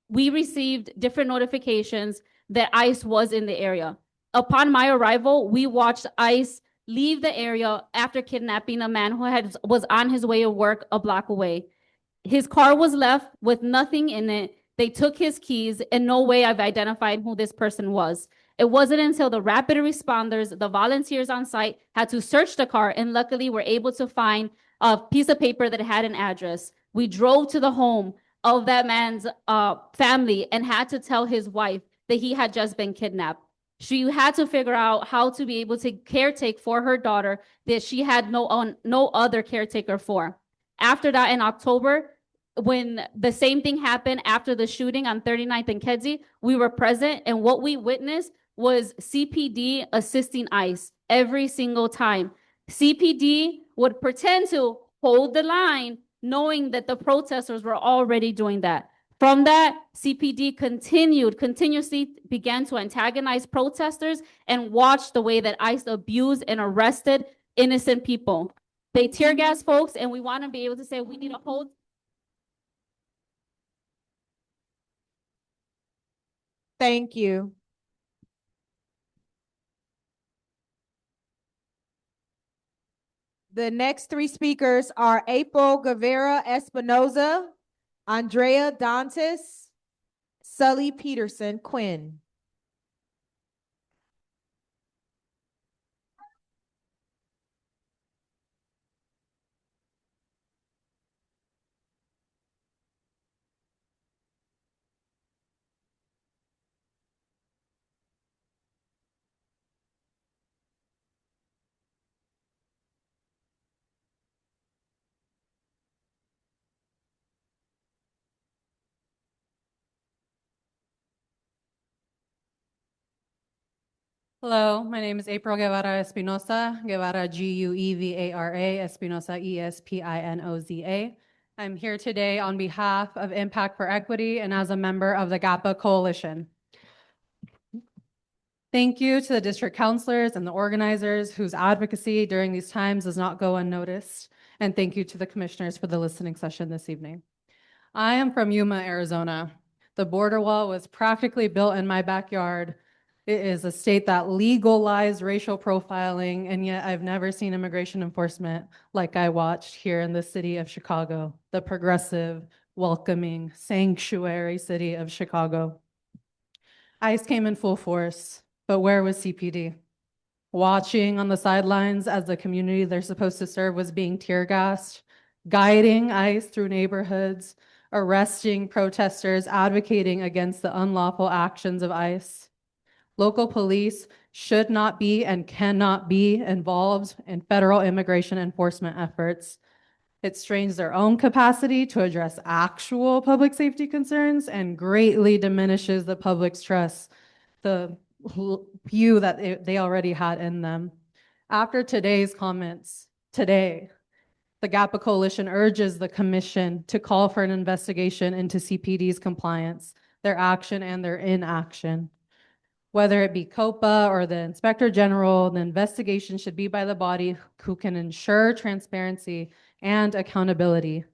we received different notifications that ICE was in the area. Upon my arrival, we watched ICE leave the area after kidnapping a man who was on his way to work a block away. His car was left with nothing in it. They took his keys, and no way I've identified who this person was. It wasn't until the rapid responders, the volunteers on site, had to search the car, and luckily were able to find a piece of paper that had an address. We drove to the home of that man's family and had to tell his wife that he had just been kidnapped. She had to figure out how to be able to caretake for her daughter that she had no other caretaker for. After that, in October, when the same thing happened after the shooting on 39th and Kedzie, we were present, and what we witnessed was CPD assisting ICE every single time. CPD would pretend to hold the line, knowing that the protesters were already doing that. From that, CPD continuously began to antagonize protesters and watch the way that ICE abused and arrested innocent people. They tear gas folks, and we want to be able to say we need to hold. Thank you. The next three speakers are April Guevara Espinoza, Andrea Dantes, Sully Peterson Quinn. Hello, my name is April Guevara Espinosa, Guevara Guevara, Espinosa Espinoza. I'm here today on behalf of Impact for Equity and as a member of the GAPA Coalition. Thank you to the district counselors and the organizers whose advocacy during these times does not go unnoticed. And thank you to the commissioners for the listening session this evening. I am from Yuma, Arizona. The border wall was practically built in my backyard. It is a state that legalized racial profiling, and yet I've never seen immigration enforcement like I watched here in the city of Chicago, the progressive, welcoming, sanctuary city of Chicago. ICE came in full force, but where was CPD? Watching on the sidelines as the community they're supposed to serve was being tear gassed, guiding ICE through neighborhoods, arresting protesters, advocating against the unlawful actions of ICE. Local police should not be and cannot be involved in federal immigration enforcement efforts. It strains their own capacity to address actual public safety concerns and greatly diminishes the public's trust, the view that they already had in them. After today's comments, today, the GAPA Coalition urges the commission to call for an investigation into CPD's compliance, their action and their inaction. Whether it be COPA or the Inspector General, the investigation should be by the body who can ensure transparency and accountability.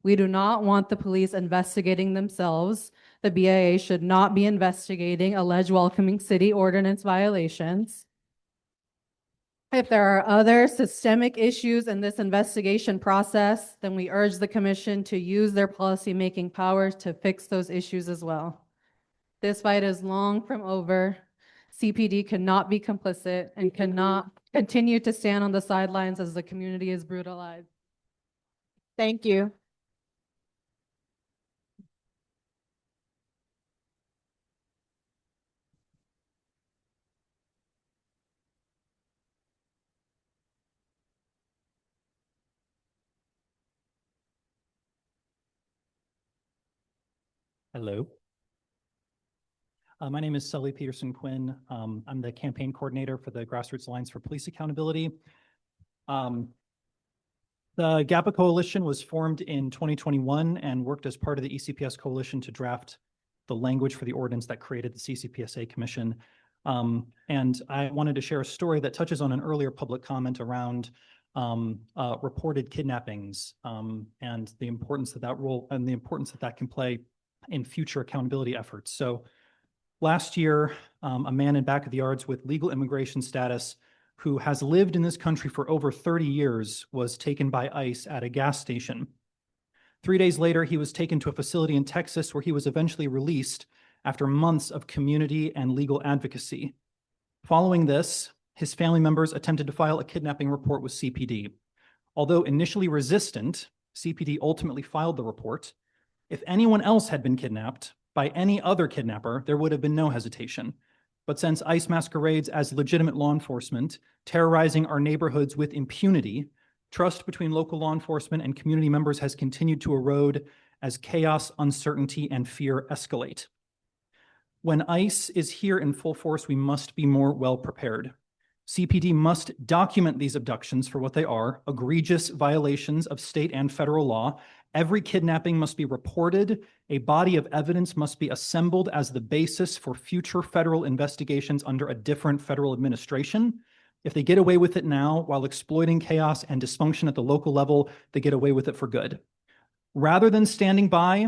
We do not want the police investigating themselves. The BIA should not be investigating alleged welcoming city ordinance violations. If there are other systemic issues in this investigation process, then we urge the commission to use their policymaking powers to fix those issues as well. This fight is long from over. CPD cannot be complicit and cannot continue to stand on the sidelines as the community is brutalized. Thank you. Hello. My name is Sully Peterson Quinn. I'm the campaign coordinator for the Grassroots Alliance for Police Accountability. The GAPA Coalition was formed in 2021 and worked as part of the ECPS Coalition to draft the language for the ordinance that created the CCPSA Commission. And I wanted to share a story that touches on an earlier public comment around reported kidnappings and the importance of that role and the importance that that can play in future accountability efforts. So last year, a man in back of the yards with legal immigration status who has lived in this country for over 30 years was taken by ICE at a gas station. 3 days later, he was taken to a facility in Texas where he was eventually released after months of community and legal advocacy. Following this, his family members attempted to file a kidnapping report with CPD. Although initially resistant, CPD ultimately filed the report. If anyone else had been kidnapped by any other kidnapper, there would have been no hesitation. But since ICE masquerades as legitimate law enforcement, terrorizing our neighborhoods with impunity, trust between local law enforcement and community members has continued to erode as chaos, uncertainty, and fear escalate. When ICE is here in full force, we must be more well prepared. CPD must document these abductions for what they are, egregious violations of state and federal law. Every kidnapping must be reported. A body of evidence must be assembled as the basis for future federal investigations under a different federal administration. If they get away with it now while exploiting chaos and dysfunction at the local level, they get away with it for good. Rather than standing by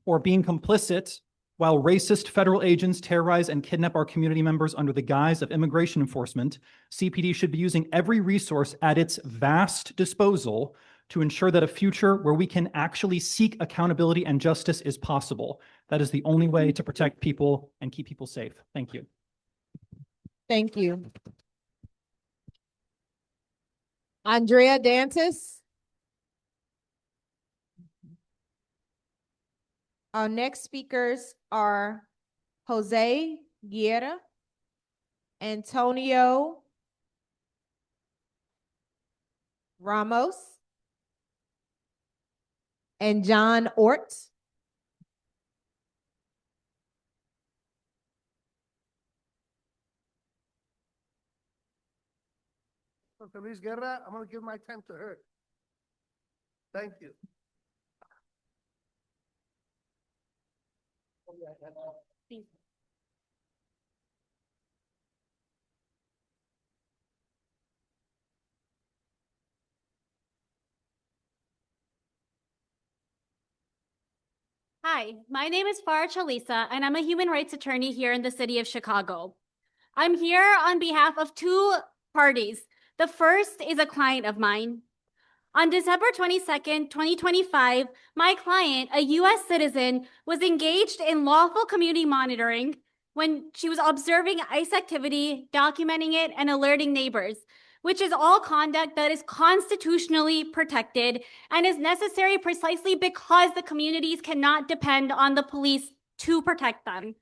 or being complicit while racist federal agents terrorize and kidnap our community members under the guise of immigration enforcement, CPD should be using every resource at its vast disposal to ensure that a future where we can actually seek accountability and justice is possible. That is the only way to protect people and keep people safe. Thank you. Thank you. Andrea Dantas. Our next speakers are Jose Guerra, Antonio Ramos, and John Ort. Jose Luis Guerra. I'm going to give my time to her. Thank you. Hi, my name is Farah Chalisa, and I'm a human rights attorney here in the city of Chicago. I'm here on behalf of two parties. The first is a client of mine. On December 22nd, 2025, my client, a US citizen, was engaged in lawful community monitoring when she was observing ICE activity, documenting it, and alerting neighbors, which is all conduct that is constitutionally protected and is necessary precisely because the communities cannot depend on the police to protect them.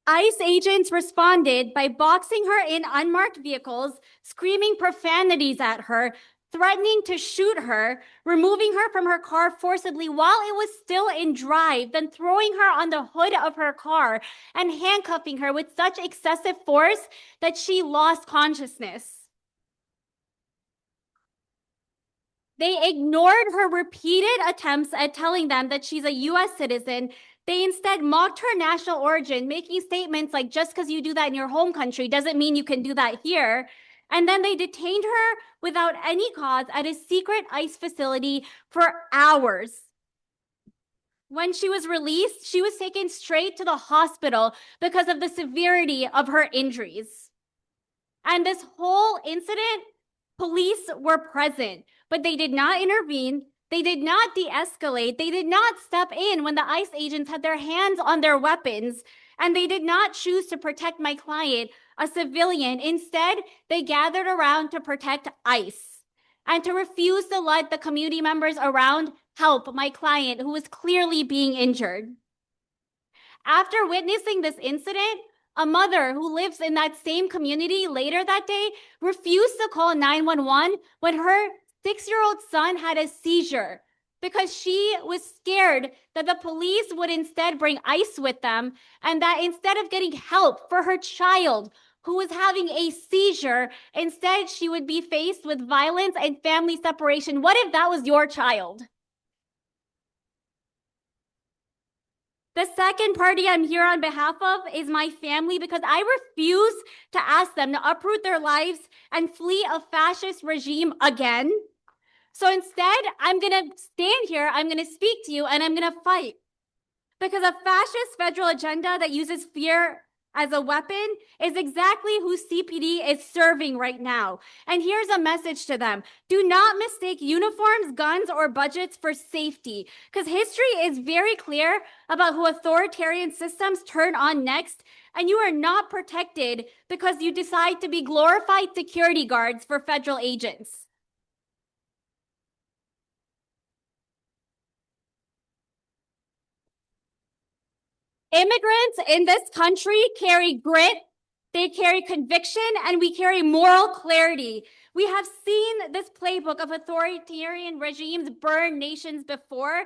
ICE agents responded by boxing her in unmarked vehicles, screaming profanities at her, threatening to shoot her, removing her from her car forcibly while it was still in drive, then throwing her on the hood of her car and handcuffing her with such excessive force that she lost consciousness. They ignored her repeated attempts at telling them that she's a US citizen. They instead mocked her national origin, making statements like, just because you do that in your home country doesn't mean you can do that here. And then they detained her without any cause at a secret ICE facility for hours. When she was released, she was taken straight to the hospital because of the severity of her injuries. And this whole incident, police were present, but they did not intervene. They did not de-escalate. They did not step in when the ICE agents had their hands on their weapons, and they did not choose to protect my client, a civilian. Instead, they gathered around to protect ICE and to refuse to let the community members around help my client who was clearly being injured. After witnessing this incident, a mother who lives in that same community later that day refused to call 911 when her 6-year-old son had a seizure because she was scared that the police would instead bring ICE with them and that instead of getting help for her child who was having a seizure, instead she would be faced with violence and family separation. What if that was your child? The second party I'm here on behalf of is my family because I refuse to ask them to uproot their lives and flee a fascist regime again. So instead, I'm going to stand here, I'm going to speak to you, and I'm going to fight. Because a fascist federal agenda that uses fear as a weapon is exactly who CPD is serving right now. And here's a message to them. Do not mistake uniforms, guns, or budgets for safety, because history is very clear about who authoritarian systems turn on next, and you are not protected because you decide to be glorified security guards for federal agents. Immigrants in this country carry grit, they carry conviction, and we carry moral clarity. We have seen this playbook of authoritarian regimes burn nations before,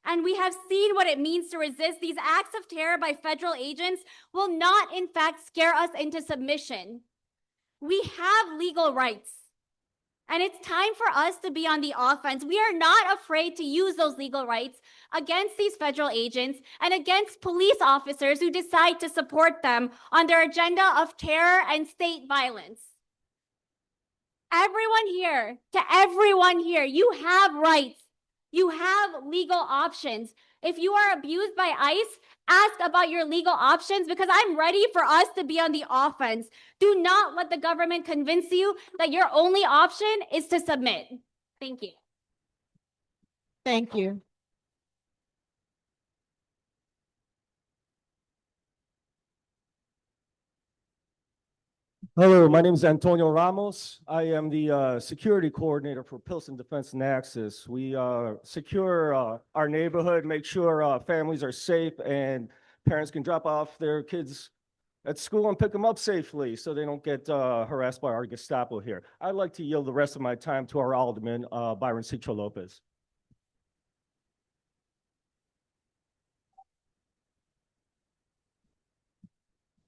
and we have seen what it means to resist. These acts of terror by federal agents will not, in fact, scare us into submission. We have legal rights. And it's time for us to be on the offense. We are not afraid to use those legal rights against these federal agents and against police officers who decide to support them on their agenda of terror and state violence. To everyone here, you have rights. You have legal options. If you are abused by ICE, ask about your legal options because I'm ready for us to be on the offense. Do not let the government convince you that your only option is to submit. Thank you. Thank you. Hello, my name is Antonio Ramos. I am the security coordinator for Pilsen Defense and Access. We secure our neighborhood, make sure families are safe and parents can drop off their kids at school and pick them up safely so they don't get harassed by our Gestapo here. I'd like to yield the rest of my time to our alderman, Byron Cicho Lopez.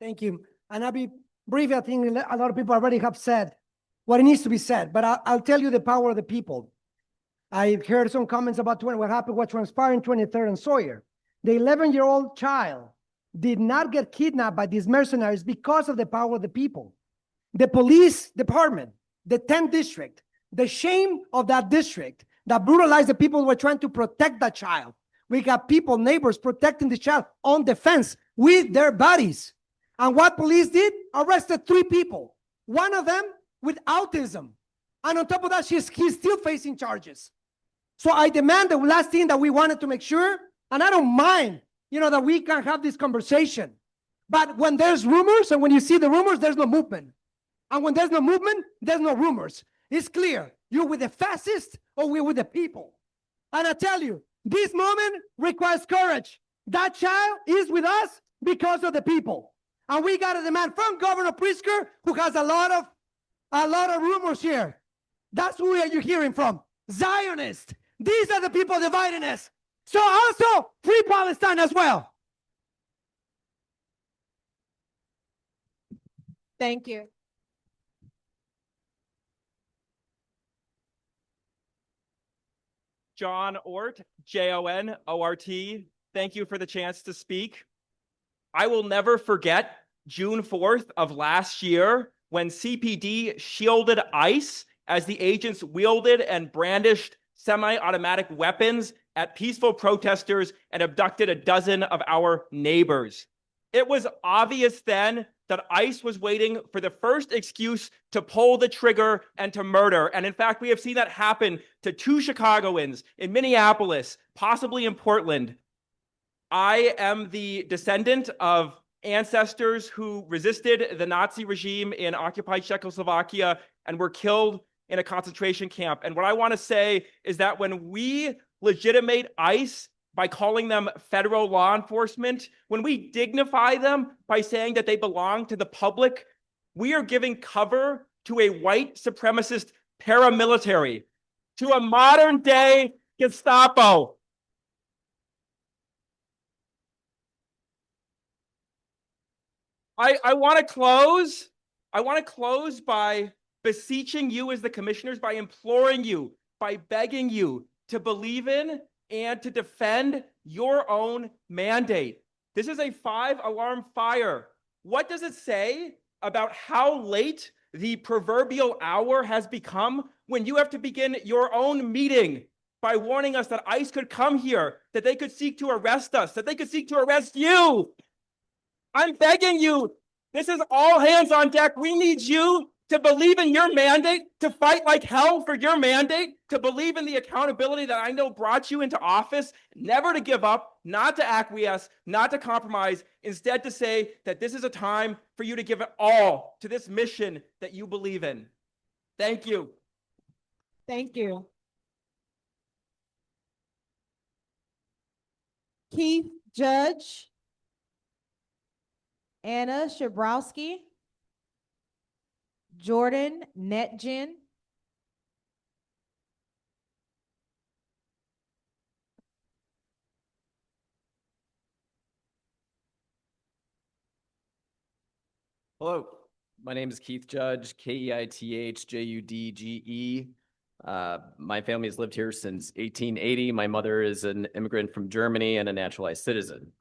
Thank you. And I'll be briefly, I think a lot of people already have said what needs to be said, but I'll tell you the power of the people. I heard some comments about what happened, what transpired in 23rd and Sawyer. The 11-year-old child did not get kidnapped by these mercenaries because of the power of the people. The police department, the 10th district, the shame of that district that brutalized the people who were trying to protect that child. We got people, neighbors protecting the child on the fence with their bodies. And what police did? Arrested 3 people. One of them with autism. And on top of that, he's still facing charges. So I demand the last thing that we wanted to make sure, and I don't mind, that we can have this conversation. But when there's rumors, and when you see the rumors, there's no movement. And when there's no movement, there's no rumors. It's clear. You're with the fascists or we're with the people. And I tell you, this moment requires courage. That child is with us because of the people. And we got a demand from Governor Pritzker, who has a lot of rumors here. That's who are you hearing from? Zionists. These are the people dividing us. So also free Palestine as well. Thank you. John Ort, Jon-O-R-T. Thank you for the chance to speak. I will never forget June 4th of last year when CPD shielded ICE as the agents wielded and brandished semi-automatic weapons at peaceful protesters and abducted a dozen of our neighbors. It was obvious then that ICE was waiting for the first excuse to pull the trigger and to murder. And in fact, we have seen that happen to 2 Chicagoans in Minneapolis, possibly in Portland. I am the descendant of ancestors who resisted the Nazi regime in occupied Czechoslovakia and were killed in a concentration camp. And what I want to say is that when we legitimate ICE by calling them federal law enforcement, when we dignify them by saying that they belong to the public, we are giving cover to a white supremacist paramilitary, to a modern day Gestapo. I want to close by beseeching you as the commissioners, by imploring you, by begging you to believe in and to defend your own mandate. This is a 5-alarm fire. What does it say about how late the proverbial hour has become when you have to begin your own meeting by warning us that ICE could come here, that they could seek to arrest us, that they could seek to arrest you? I'm begging you, this is all hands on deck. We need you to believe in your mandate, to fight like hell for your mandate, to believe in the accountability that I know brought you into office, never to give up, not to acquiesce, not to compromise, instead to say that this is a time for you to give it all to this mission that you believe in. Thank you. Thank you. Keith Judge, Anna Shabrowski, Jordan Netgen, Hello, my name is Keith Judge, Keithjudge. My family has lived here since 1880. My mother is an immigrant from Germany and a naturalized citizen.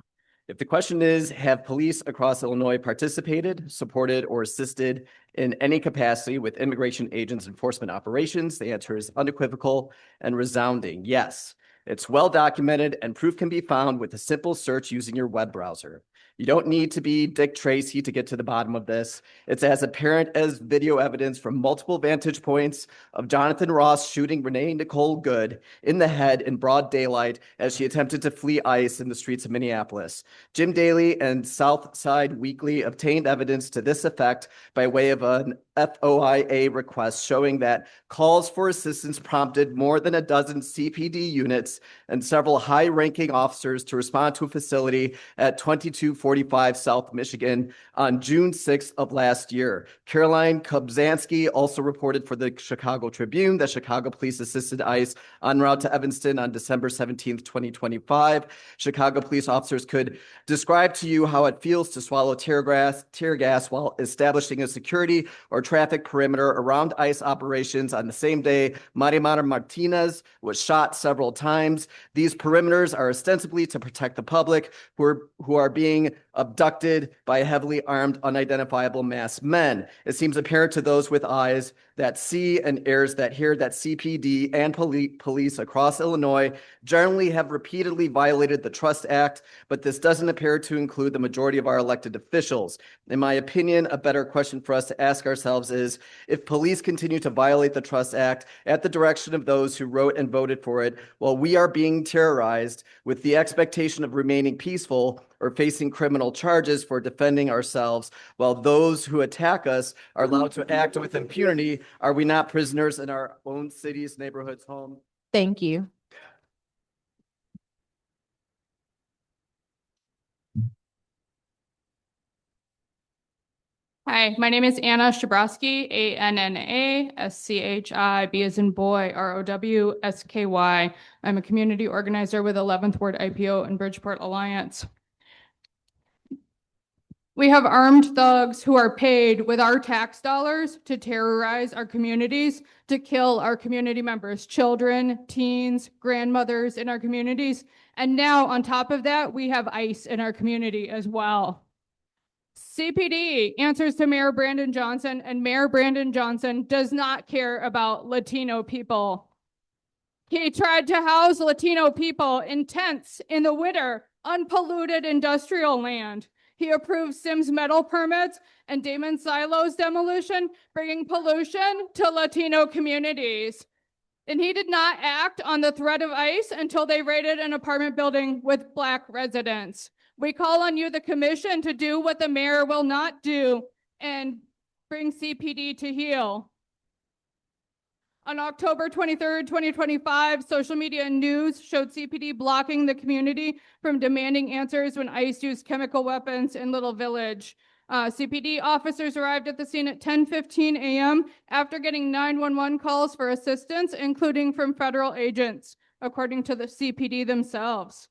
If the question is, have police across Illinois participated, supported, or assisted in any capacity with immigration agents' enforcement operations, the answer is unequivocal and resounding. Yes, it's well documented and proof can be found with a simple search using your web browser. You don't need to be Dick Tracy to get to the bottom of this. It's as apparent as video evidence from multiple vantage points of Jonathan Ross shooting Renee Nicole Good in the head in broad daylight as she attempted to flee ICE in the streets of Minneapolis. Jim Daly and Southside Weekly obtained evidence to this effect by way of an FOIA requests showing that calls for assistance prompted more than a dozen CPD units and several high-ranking officers to respond to a facility at 2245 South Michigan on June 6th of last year. Caroline Kobzanski also reported for the Chicago Tribune that Chicago police assisted ICE en route to Evanston on December 17th, 2025. Chicago police officers could describe to you how it feels to swallow tear gas while establishing a security or traffic perimeter around ICE operations. On the same day, Marimar Martinez was shot several times. These perimeters are ostensibly to protect the public who are being abducted by heavily armed, unidentifiable masked men. It seems apparent to those with eyes that see and ears that hear that CPD and police across Illinois generally have repeatedly violated the Trust Act, but this doesn't appear to include the majority of our elected officials. In my opinion, a better question for us to ask ourselves is, if police continue to violate the Trust Act at the direction of those who wrote and voted for it, while we are being terrorized with the expectation of remaining peaceful or facing criminal charges for defending ourselves, while those who attack us are allowed to act with impunity, are we not prisoners in our own cities, neighborhoods, homes? Thank you. Hi, my name is Anna Shabrowski, ANNA-SCHI, B as in boy, ROWSKY. I'm a community organizer with 11th Ward IPO and Bridgeport Alliance. We have armed thugs who are paid with our tax dollars to terrorize our communities, to kill our community members, children, teens, grandmothers in our communities. And now on top of that, we have ICE in our community as well. CPD answers to Mayor Brandon Johnson, and Mayor Brandon Johnson does not care about Latino people. He tried to house Latino people in tents in the winter, unpolluted industrial land. He approved Sims metal permits and Damon Silos demolition, bringing pollution to Latino communities. And he did not act on the threat of ICE until they raided an apartment building with Black residents. We call on you, the commission, to do what the mayor will not do and bring CPD to heel. On October 23rd, 2025, social media and news showed CPD blocking the community from demanding answers when ICE used chemical weapons in Little Village. CPD officers arrived at the scene at 10:15 a.m. after getting 911 calls for assistance, including from federal agents, according to the CPD themselves.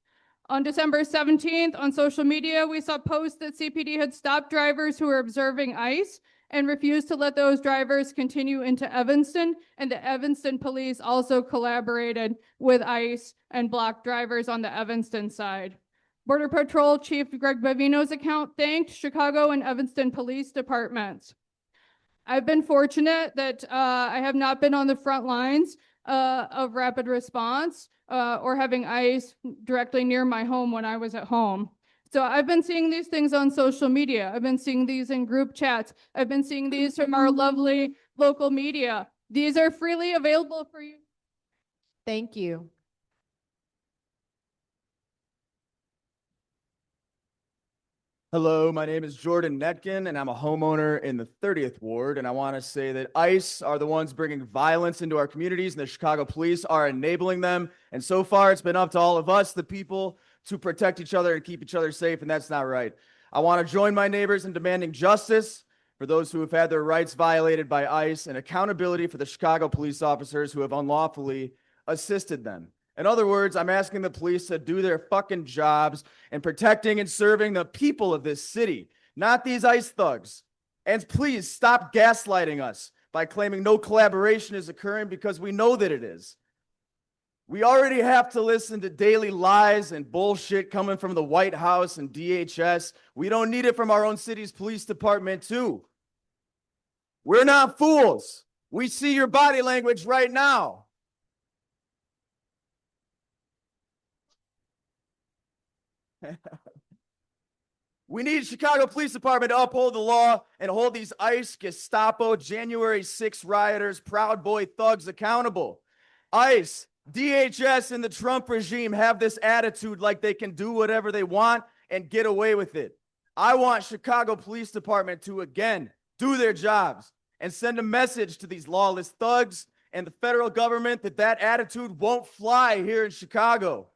On December 17th, on social media, we saw posts that CPD had stopped drivers who were observing ICE and refused to let those drivers continue into Evanston, and the Evanston police also collaborated with ICE and blocked drivers on the Evanston side. Border Patrol Chief Greg Bavino's account thanked Chicago and Evanston police departments. I've been fortunate that I have not been on the front lines of rapid response or having ICE directly near my home when I was at home. So I've been seeing these things on social media. I've been seeing these in group chats. I've been seeing these from our lovely local media. These are freely available for you. Thank you. Hello, my name is Jordan Netkin, and I'm a homeowner in the 30th Ward. And I want to say that ICE are the ones bringing violence into our communities, and the Chicago police are enabling them. And so far, it's been up to all of us, the people, to protect each other and keep each other safe, and that's not right. I want to join my neighbors in demanding justice for those who have had their rights violated by ICE and accountability for the Chicago police officers who have unlawfully assisted them. In other words, I'm asking the police to do their fucking jobs in protecting and serving the people of this city, not these ICE thugs. And please stop gaslighting us by claiming no collaboration is occurring, because we know that it is. We already have to listen to daily lies and bullshit coming from the White House and DHS. We don't need it from our own city's police department too. We're not fools. We see your body language right now. We need Chicago Police Department to uphold the law and hold these ICE, Gestapo, January 6 rioters, Proud Boy thugs accountable. ICE, DHS, and the Trump regime have this attitude like they can do whatever they want and get away with it. I want Chicago Police Department to, again, do their jobs and send a message to these lawless thugs and the federal government that that attitude won't fly here in Chicago.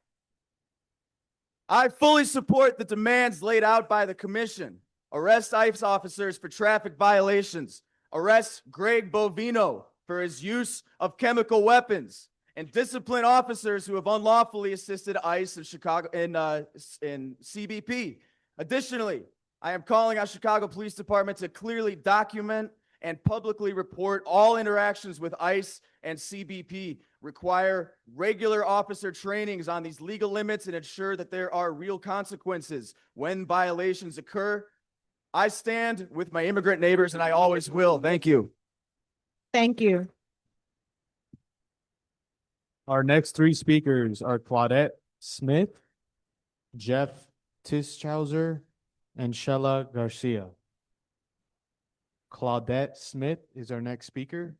I fully support the demands laid out by the commission. Arrest ICE officers for traffic violations. Arrest Greg Bovino for his use of chemical weapons, and discipline officers who have unlawfully assisted ICE in Chicago in CBP. Additionally, I am calling on Chicago Police Department to clearly document and publicly report all interactions with ICE and CBP, require regular officer trainings on these legal limits, and ensure that there are real consequences when violations occur. I stand with my immigrant neighbors, and I always will. Thank you. Thank you. Our next three speakers are Claudette Smith, Jeff Tischauser, and Shella Garcia. Claudette Smith is our next speaker.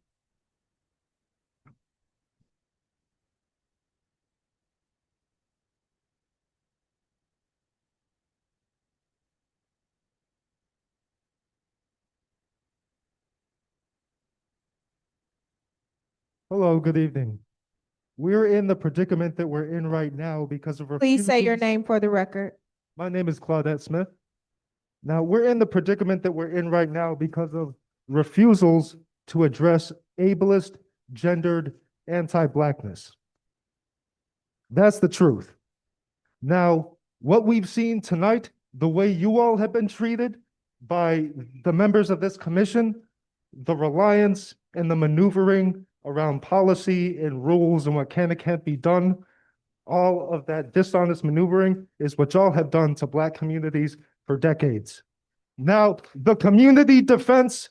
Hello, good evening. We're in the predicament that we're in right now because of Please say your refusals- name for the record. My name is Claudette Smith. Now, we're in the predicament that we're in right now because of refusals to address ableist, gendered, anti-Blackness. That's the truth. Now, what we've seen tonight, the way you all have been treated by the members of this commission, the reliance and the maneuvering around policy and rules and what can and can't be done, all of that dishonest maneuvering is what y'all have done to Black communities for decades. Now, the community defense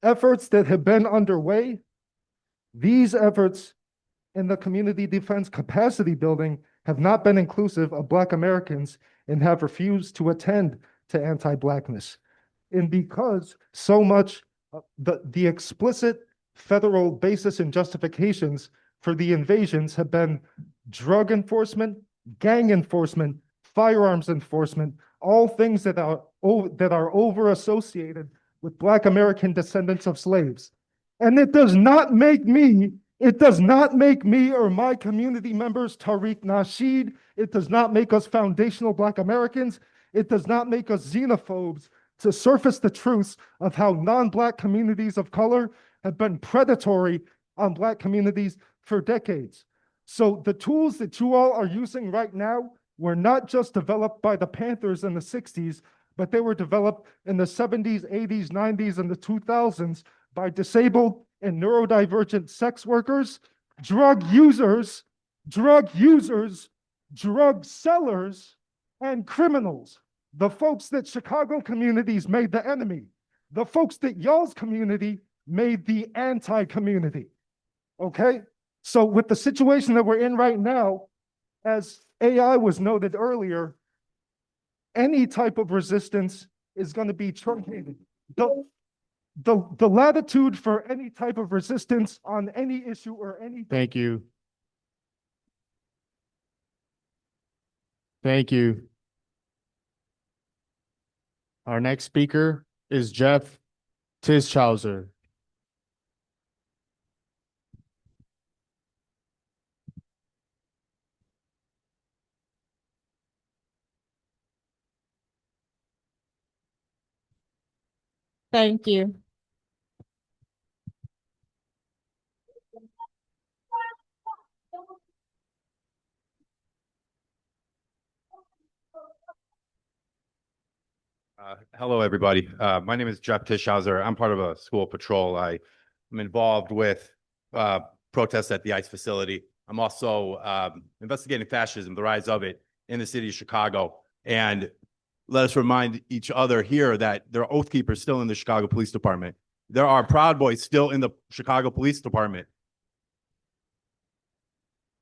efforts that have been underway, these efforts in the community defense capacity building have not been inclusive of Black Americans and have refused to attend to anti-Blackness. And because so much the explicit federal basis and justifications for the invasions have been drug enforcement, gang enforcement, firearms enforcement, all things that are over associated with Black American descendants of slaves. And it does not make me or my community members Tariq Nasheed. It does not make us foundational Black Americans. It does not make us xenophobes to surface the truths of how non-Black communities of color have been predatory on Black communities for decades. So the tools that you all are using right now were not just developed by the Panthers in the 60s, but they were developed in the 70s, 80s, 90s, and the 2000s by disabled and neurodivergent sex workers, drug users, drug sellers, and criminals. The folks that Chicago communities made the enemy. The folks that y'all's community made the anti-community, okay? So with the situation that we're in right now, as AI was noted earlier, any type of resistance is going to be truncated. The latitude for any type of resistance on any issue or any— Thank you. Thank you. Our next speaker is Jeff Tischauser. Thank you. Hello, everybody. My name is Jeff Tischauser. I'm part of a school patrol. I'm involved with protests at the ICE facility. I'm also investigating fascism, the rise of it in the city of Chicago. And let us remind each other here that there are Oath Keepers still in the Chicago Police Department. There are Proud Boys still in the Chicago Police Department.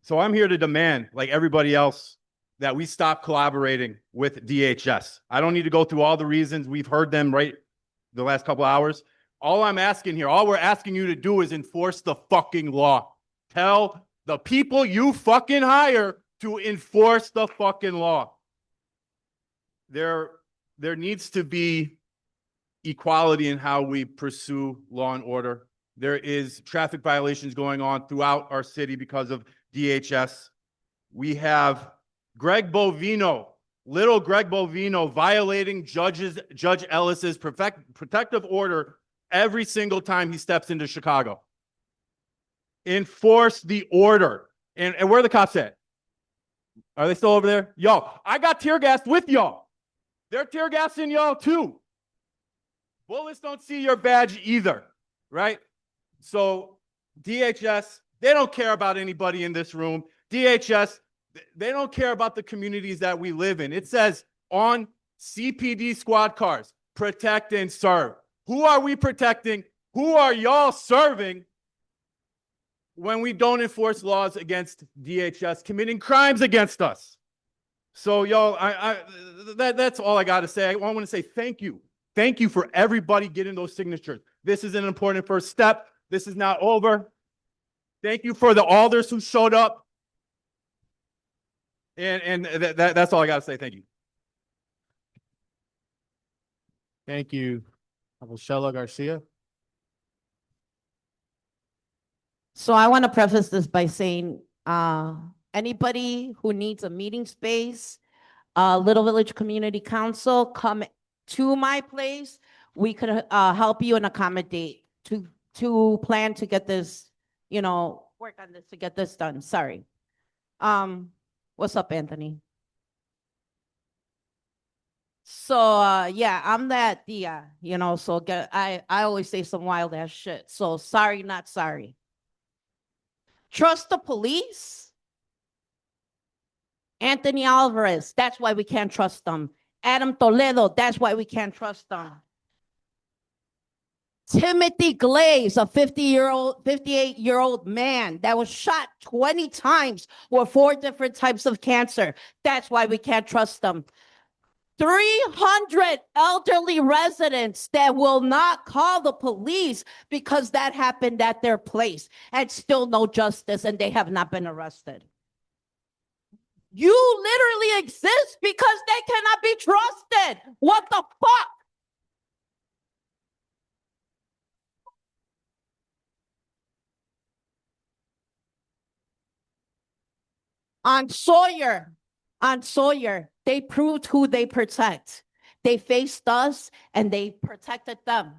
So I'm here to demand, like everybody else, that we stop collaborating with DHS. I don't need to go through all the reasons. We've heard them right the last couple of hours. All I'm asking here, all we're asking you to do is enforce the fucking law. Tell the people you fucking hire to enforce the fucking law. There needs to be equality in how we pursue law and order. There is traffic violations going on throughout our city because of DHS. We have Greg Bovino, little Greg Bovino, violating Judge Ellis's protective order every single time he steps into Chicago. Enforce the order. And where are the cops at? Are they still over there? Yo, I got tear gassed with y'all. They're tear gassing y'all too. Bullets don't see your badge either, right? So DHS, they don't care about anybody in this room. DHS, they don't care about the communities that we live in. It says on CPD squad cars, protect and serve. Who are we protecting? Who are y'all serving when we don't enforce laws against DHS committing crimes against us? So, yo, that's all I got to say. I want to say thank you. Thank you for everybody getting those signatures. This is an important first step. This is not over. Thank you for the alders who showed up. And that's all I got to say. Thank you. Thank you. Rochella Garcia. So I want to preface this by saying, anybody who needs a meeting space, Little Village Community Council, come to my place. We could help you and accommodate to plan to get this, work on this to get this done. Sorry. What's up, Anthony? So yeah, I'm that Dia, so I always say some wild ass shit. So sorry, not sorry. Trust the police? Anthony Alvarez, that's why we can't trust them. Adam Toledo, that's why we can't trust them. Timothy Glaze, a 58-year-old man that was shot 20 times with 4 different types of cancer. That's why we can't trust them. 300 elderly residents that will not call the police because that happened at their place, and still no justice, and they have not been arrested. You literally exist because they cannot be trusted. What the fuck? On Sawyer, they proved who they protect. They faced us and they protected them.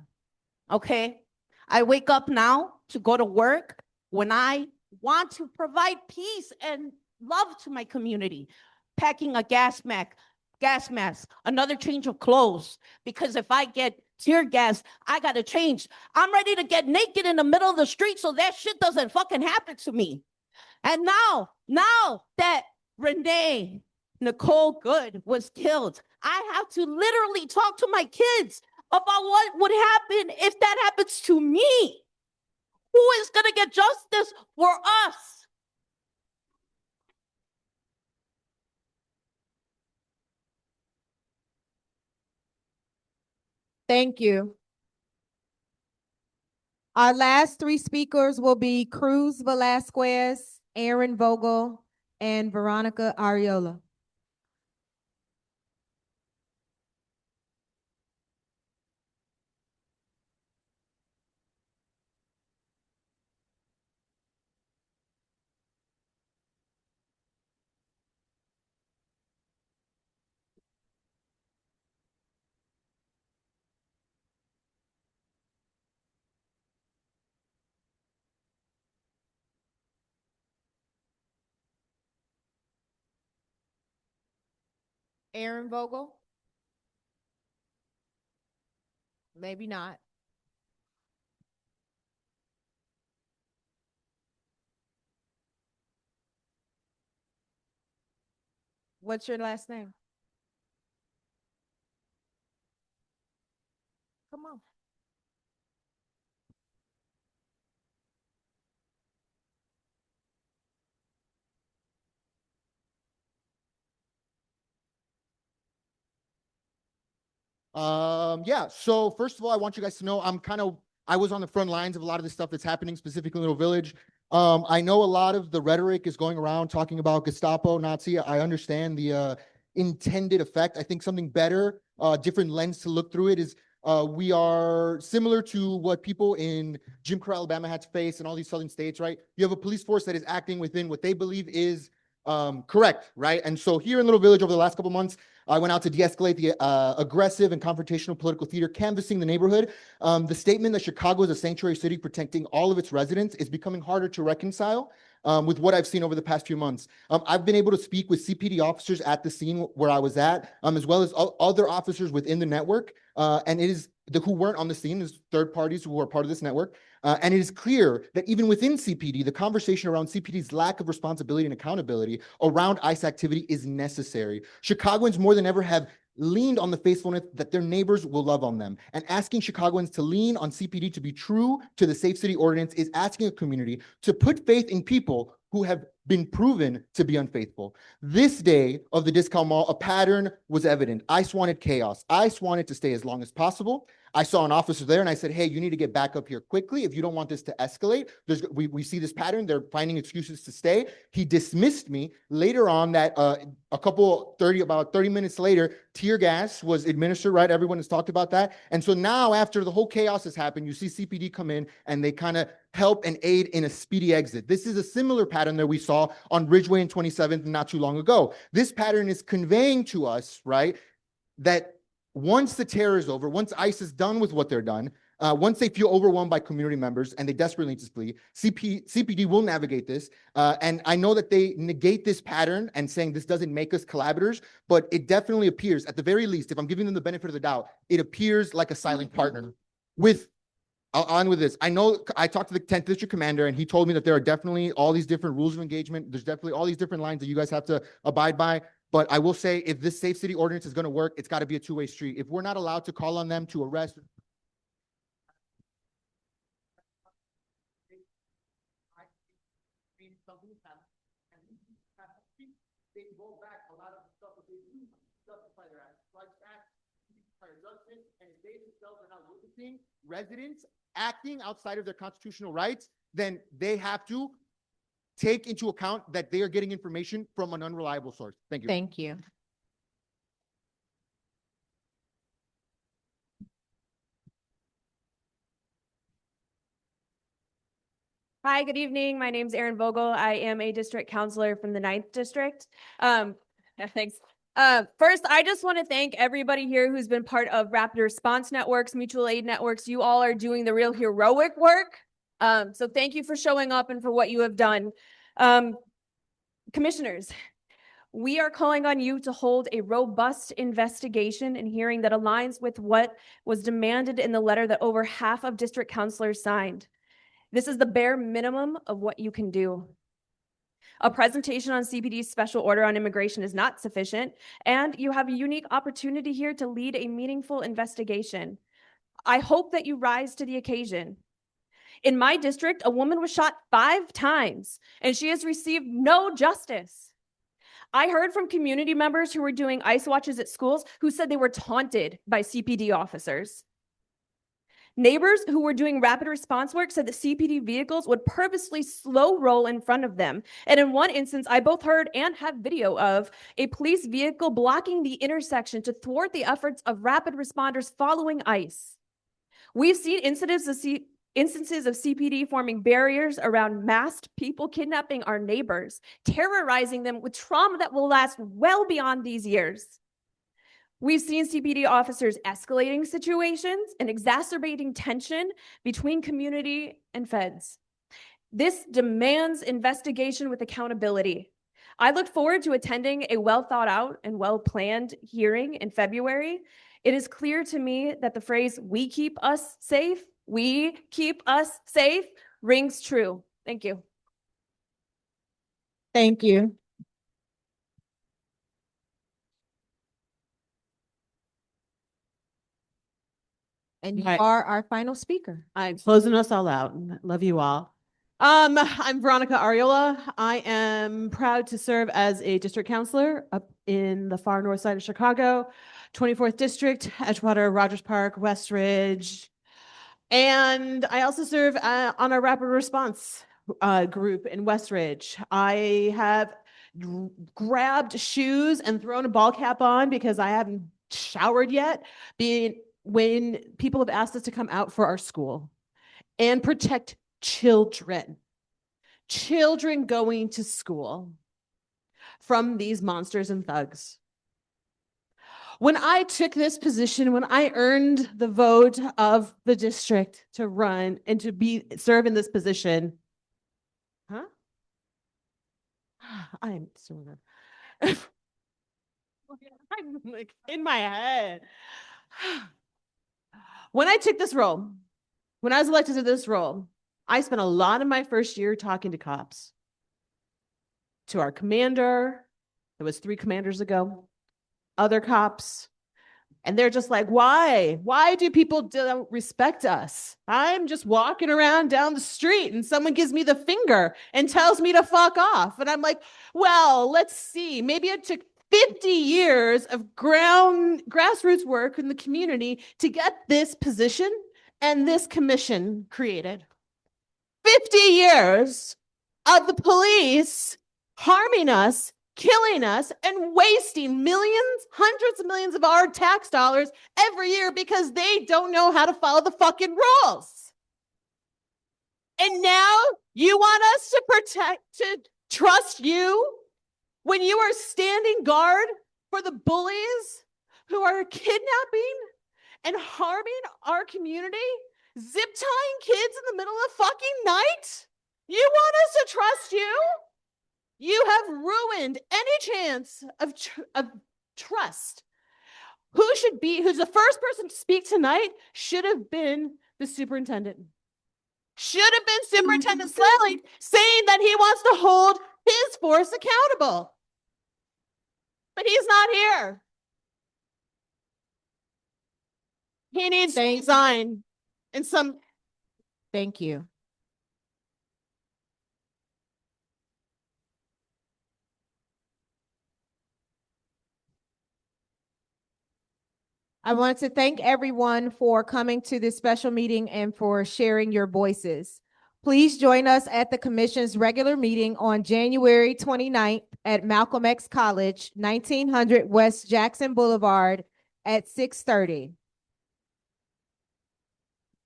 Okay? I wake up now to go to work when I want to provide peace and love to my community. Packing a gas mask, another change of clothes. Because if I get tear gas, I got to change. I'm ready to get naked in the middle of the street so that shit doesn't fucking happen to me. And now that Renee Nicole Good was killed, I have to literally talk to my kids about what would happen if that happens to me. Who is going to get justice for us? Thank you. Our last 3 speakers will be Cruz Velasquez, Aaron Vogel, and Veronica Ariola. Aaron Vogel? Maybe not. What's your last name? Come on. Yeah, so first of all, I want you guys to know I was on the front lines of a lot of the stuff that's happening, specifically in Little Village. I know a lot of the rhetoric is going around talking about Gestapo, Nazi. I understand the intended effect. I think something better, different lens to look through it is We are similar to what people in Jim Crow, Alabama had to face in all these southern states, right? You have a police force that is acting within what they believe is correct, right? And so here in Little Village over the last couple months, I went out to de-escalate the aggressive and confrontational political theater, canvassing the neighborhood. The statement that Chicago is a sanctuary city protecting all of its residents is becoming harder to reconcile with what I've seen over the past few months. I've been able to speak with CPD officers at the scene where I was at, as well as other officers within the network, and it is who weren't on the scene, is third parties who are part of this network. And it is clear that even within CPD, the conversation around CPD's lack of responsibility and accountability around ICE activity is necessary. Chicagoans more than ever have leaned on the faithfulness that their neighbors will love on them. And asking Chicagoans to lean on CPD to be true to the Safe City Ordinance is asking a community to put faith in people who have been proven to be unfaithful. This day of the Discount Mall, a pattern was evident. ICE wanted chaos. ICE wanted to stay as long as possible. I saw an officer there and I said, hey, you need to get back up here quickly. If you don't want this to escalate, we see this pattern. They're finding excuses to stay. He dismissed me. Later on that, about 30 minutes later, tear gas was administered, right? Everyone has talked about that. And so now after the whole chaos has happened, you see CPD come in and they kind of help and aid in a speedy exit. This is a similar pattern that we saw on Ridgeway and 27th not too long ago. This pattern is conveying to us, right, that once the terror is over, once ICE is done with what they're done, once they feel overwhelmed by community members and they desperately need to flee, CPD will navigate this. And I know that they negate this pattern and saying this doesn't make us collaborators, but it definitely appears, at the very least, if I'm giving them the benefit of the doubt, it appears like a silent partner. On with this. I know I talked to the 10th District Commander and he told me that there are definitely all these different rules of engagement. There's definitely all these different lines that you guys have to abide by. But I will say, if this Safe City Ordinance is going to work, it's got to be a two-way street. If we're not allowed to call on them to arrest, they roll back a lot of the stuff that they do justify their actions. Like that, justice, and if they themselves are not witnessing residents acting outside of their constitutional rights, then they have to take into account that they are getting information from an unreliable source. Thank you. Thank you. Hi, good evening. My name's Erin Vogel. I am a district counselor from the 9th District. Thanks. First, I just want to thank everybody here who's been part of rapid response networks, mutual aid networks. You all are doing the real heroic work. So thank you for showing up and for what you have done. Commissioners, we are calling on you to hold a robust investigation and hearing that aligns with what was demanded in the letter that over half of district counselors signed. This is the bare minimum of what you can do. A presentation on CPD's special order on immigration is not sufficient, and you have a unique opportunity here to lead a meaningful investigation. I hope that you rise to the occasion. In my district, a woman was shot 5 times, and she has received no justice. I heard from community members who were doing ICE watches at schools who said they were taunted by CPD officers. Neighbors who were doing rapid response work said that CPD vehicles would purposely slow roll in front of them. And in one instance, I both heard and have video of a police vehicle blocking the intersection to thwart the efforts of rapid responders following ICE. We've seen instances of CPD forming barriers around masked people kidnapping our neighbors, terrorizing them with trauma that will last well beyond these years. We've seen CPD officers escalating situations and exacerbating tension between community and feds. This demands investigation with accountability. I look forward to attending a well-thought-out and well-planned hearing in February. It is clear to me that the phrase, we keep us safe, rings true. Thank you. Thank you. And you are our final speaker. I'm closing us all out. Love you all. I'm Veronica Ariola. I am proud to serve as a district counselor up in the far north side of Chicago, 24th District, Edgewater, Rogers Park, Westridge. And I also serve on our rapid response group in Westridge. I have grabbed shoes and thrown a ball cap on because I haven't showered yet, being when people have asked us to come out for our school and protect children going to school from these monsters and thugs. When I took this position, when I earned the vote of the district to run and to serve in this position, I'm sort of, I'm like in my head. When I took this role, when I was elected to this role, I spent a lot of my first year talking to cops, to our commander. It was 3 commanders ago, other cops. And they're just like, why? Why do people don't respect us? I'm just walking around down the street and someone gives me the finger and tells me to fuck off. And I'm like, well, let's see. Maybe it took 50 years of grassroots work in the community to get this position and this commission created. 50 years of the police harming us, killing us, and wasting millions, hundreds of millions of our tax dollars every year because they don't know how to follow the fucking rules. And now you want us to trust you when you are standing guard for the bullies who are kidnapping and harming our community, zip tying kids in the middle of fucking night? You want us to trust you? You have ruined any chance of trust. Who's the first person to speak tonight should have been the superintendent. Should have been Superintendent Slally saying that he wants to hold his force accountable. But he's not here. He needs to resign in some. Thank you. I want to thank everyone for coming to this special meeting and for sharing your voices. Please join us at the commission's regular meeting on January 29th at Malcolm X College, 1900 West Jackson Boulevard at 6:30.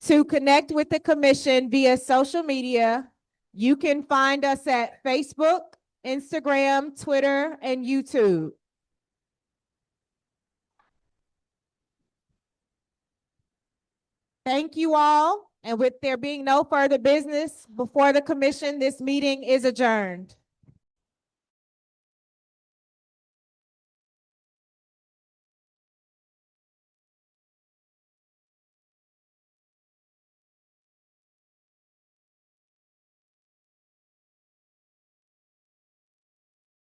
To connect with the commission via social media, you can find us at Facebook, Instagram, Twitter, and YouTube. Thank you all. And with there being no further business before the commission, this meeting is adjourned.